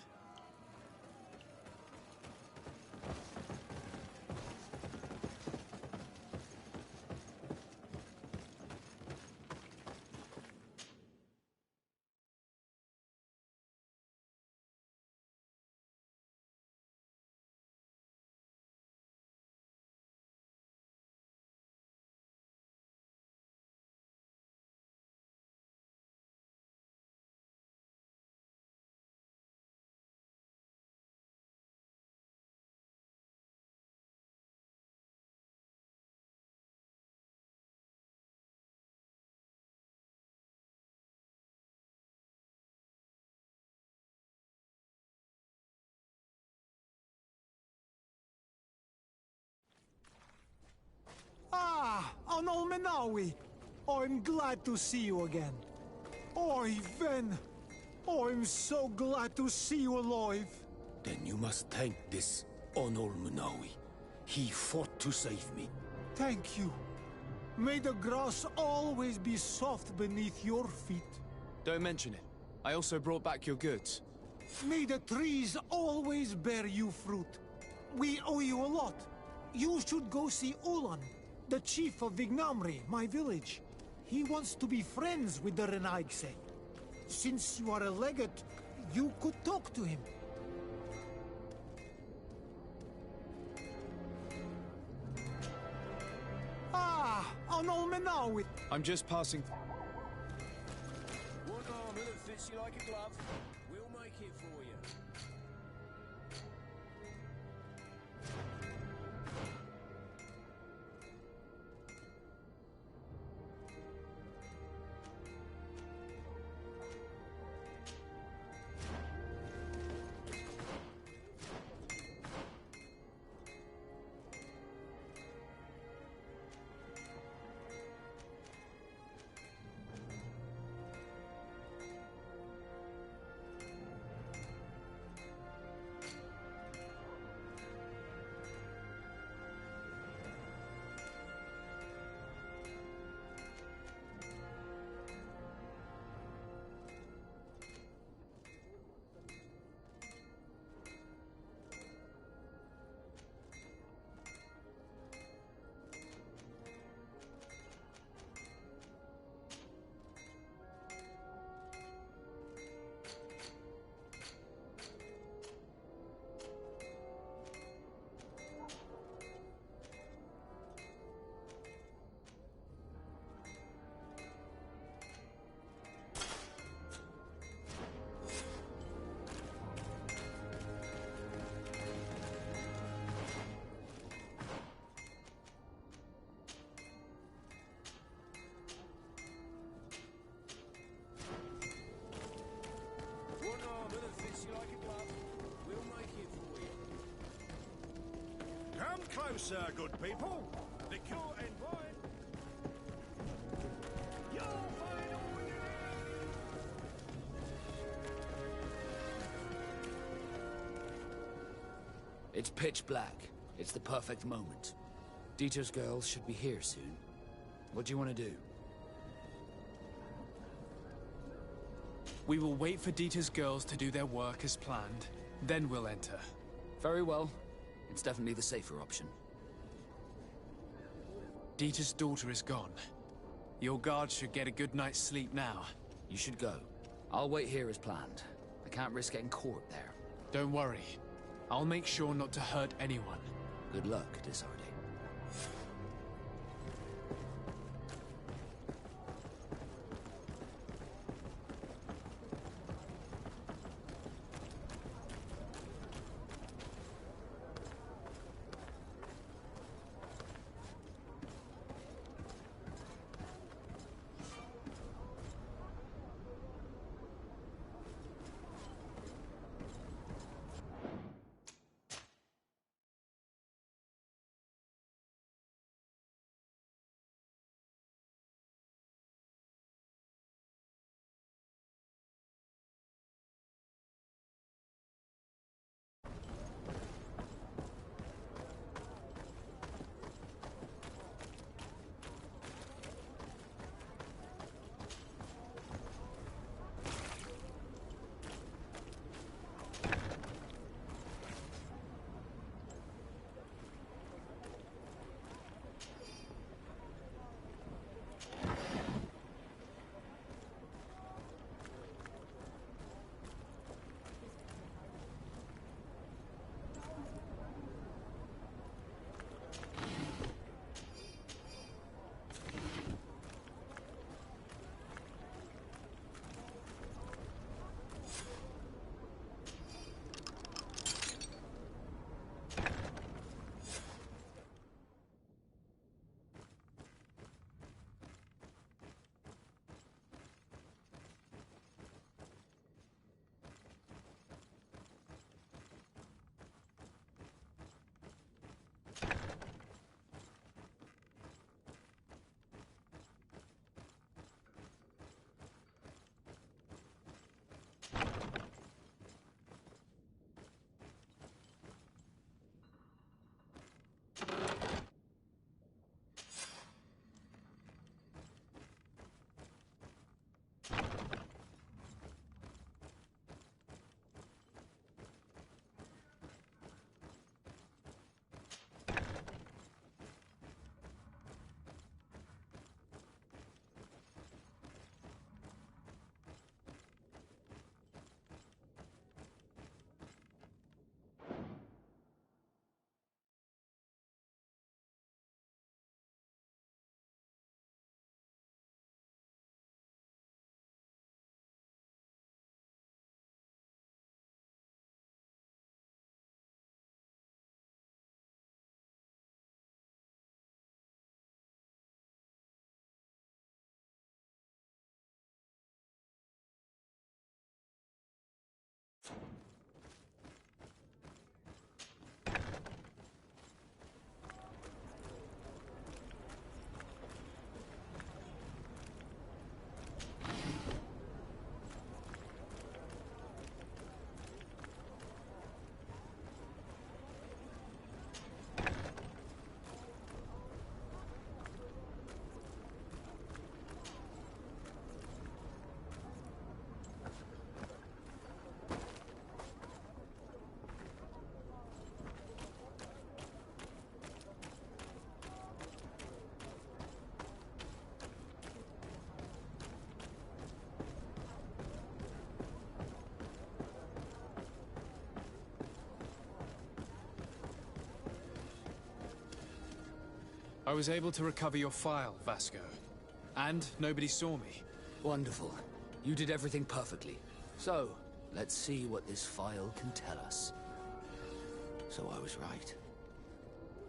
Ah, Onol Menawi. I'm glad to see you again. Oi, Ven. I'm so glad to see you alive. Then you must thank this Onol Manawi. He fought to save me. Thank you. May the grass always be soft beneath your feet. Don't mention it. I also brought back your goods. May the trees always bear you fruit. We owe you a lot. You should go see Ulan, the chief of Vignamri, my village. He wants to be friends with the Renaigse. Since you are a legate, you could talk to him. Ah, Onol Menawi. I'm just passing. One armor that fits you like a glove. We'll make it for you. Come closer, good people. Liquor and wine. You'll find all you need. It's pitch black. It's the perfect moment. Dieter's girls should be here soon. What do you want to do? We will wait for Dieter's girls to do their work as planned. Then we'll enter. Very well. It's definitely the safer option. Dieter's daughter is gone. Your guards should get a good night's sleep now. You should go. I'll wait here as planned. I can't risk getting caught there. Don't worry. I'll make sure not to hurt anyone. Good luck, Desardet. I was able to recover your file, Vasco. And nobody saw me. Wonderful. You did everything perfectly. So, let's see what this file can tell us. So I was right.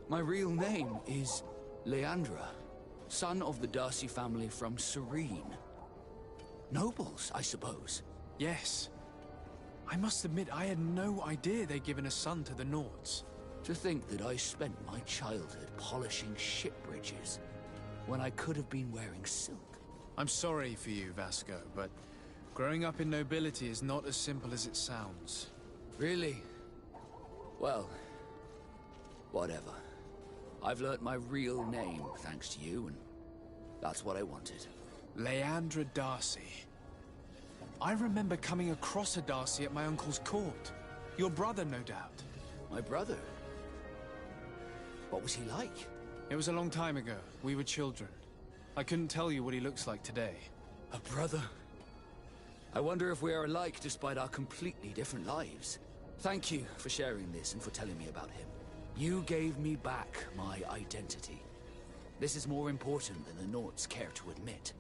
My real name is Leandra, son of the Darcy family from Serene. Nobles, I suppose. Yes. I must admit, I had no idea they'd given a son to the Nords. To think that I spent my childhood polishing ship bridges, when I could have been wearing silk. I'm sorry for you, Vasco, but growing up in nobility is not as simple as it sounds. Really? Well, whatever. I've learnt my real name thanks to you, and that's what I wanted. Leandra Darcy. I remember coming across a Darcy at my uncle's court. Your brother, no doubt. My brother? What was he like? It was a long time ago. We were children. I couldn't tell you what he looks like today. A brother? I wonder if we are alike despite our completely different lives. Thank you for sharing this and for telling me about him. You gave me back my identity. This is more important than the Nords care to admit.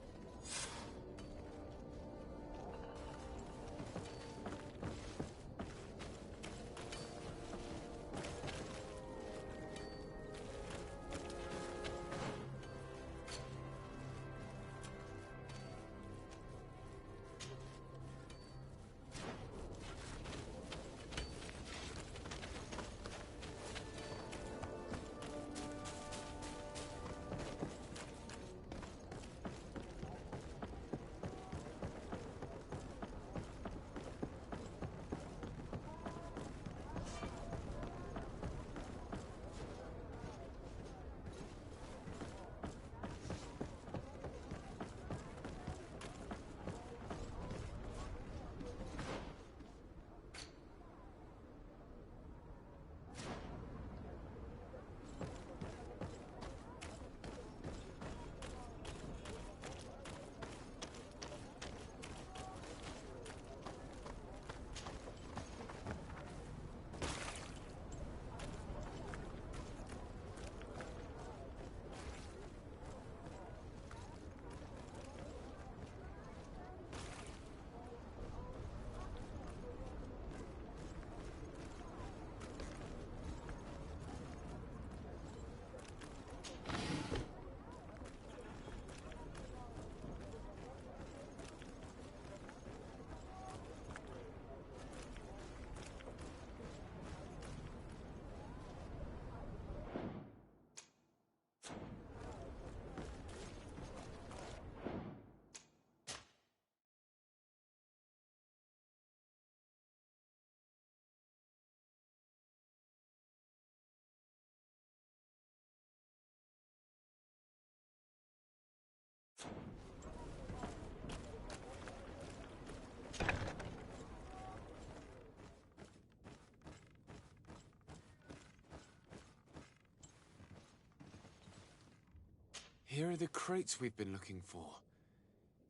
Here are the crates we've been looking for.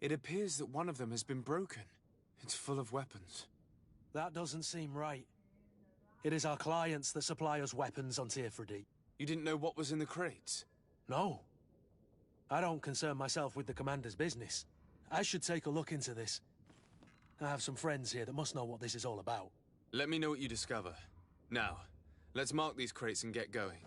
It appears that one of them has been broken. It's full of weapons. That doesn't seem right. It is our clients that supply us weapons on Tirfredi. You didn't know what was in the crates? No. I don't concern myself with the commander's business. I should take a look into this. I have some friends here that must know what this is all about. Let me know what you discover. Now, let's mark these crates and get going.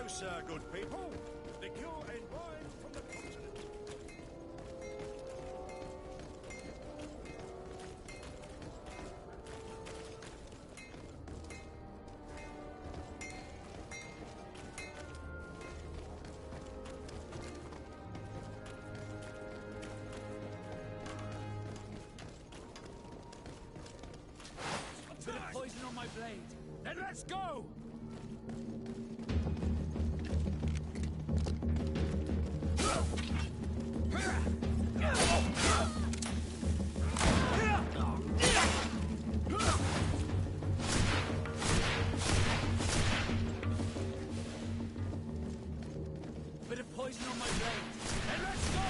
sir, good people. Liqueur and wine from the continent. Bit of poison on my blade. Then let's go! Bit of poison on my blade. Then let's go!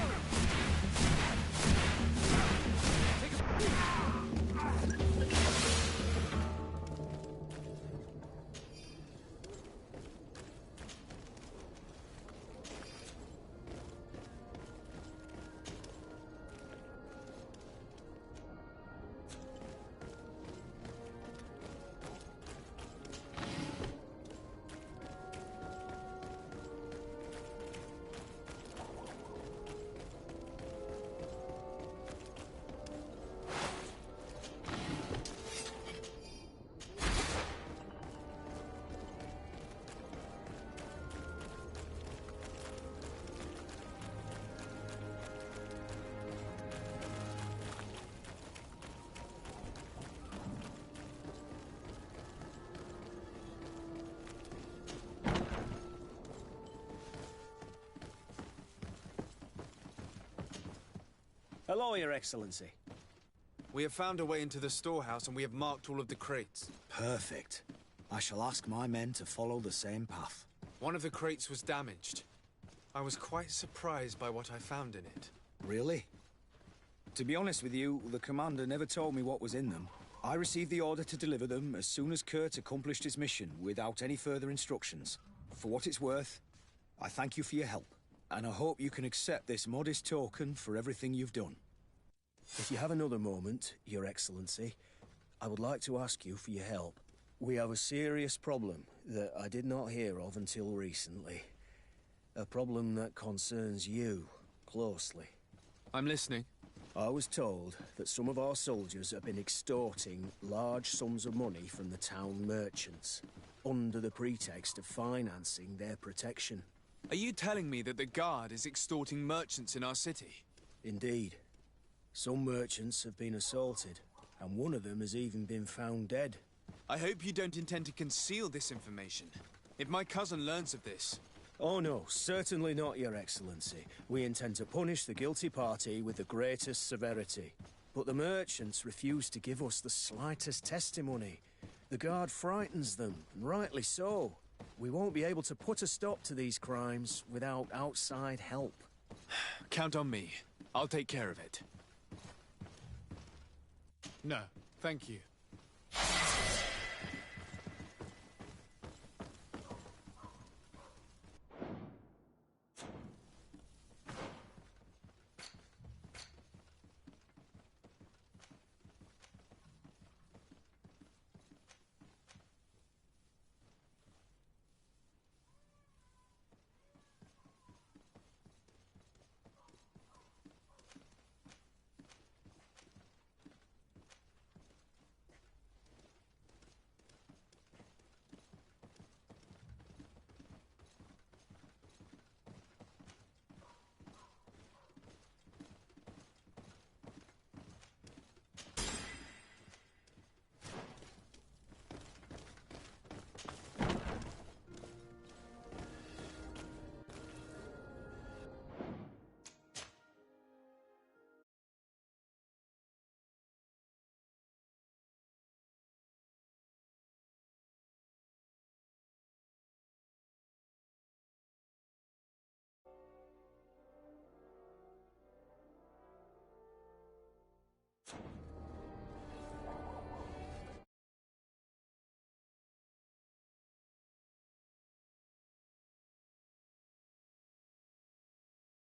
Hello, Your Excellency. We have found a way into the storehouse and we have marked all of the crates. Perfect. I shall ask my men to follow the same path. One of the crates was damaged. I was quite surprised by what I found in it. Really? To be honest with you, the commander never told me what was in them. I received the order to deliver them as soon as Kurt accomplished his mission, without any further instructions. For what it's worth, I thank you for your help, and I hope you can accept this modest token for everything you've done. If you have another moment, Your Excellency, I would like to ask you for your help. We have a serious problem that I did not hear of until recently. A problem that concerns you closely. I'm listening. I was told that some of our soldiers have been extorting large sums of money from the town merchants, under the pretext of financing their protection. Are you telling me that the Guard is extorting merchants in our city? Indeed. Some merchants have been assaulted, and one of them has even been found dead. I hope you don't intend to conceal this information. If my cousin learns of this... Oh no, certainly not, Your Excellency. We intend to punish the guilty party with the greatest severity. But the merchants refuse to give us the slightest testimony. The Guard frightens them, and rightly so. We won't be able to put a stop to these crimes without outside help. Count on me. I'll take care of it. No, thank you.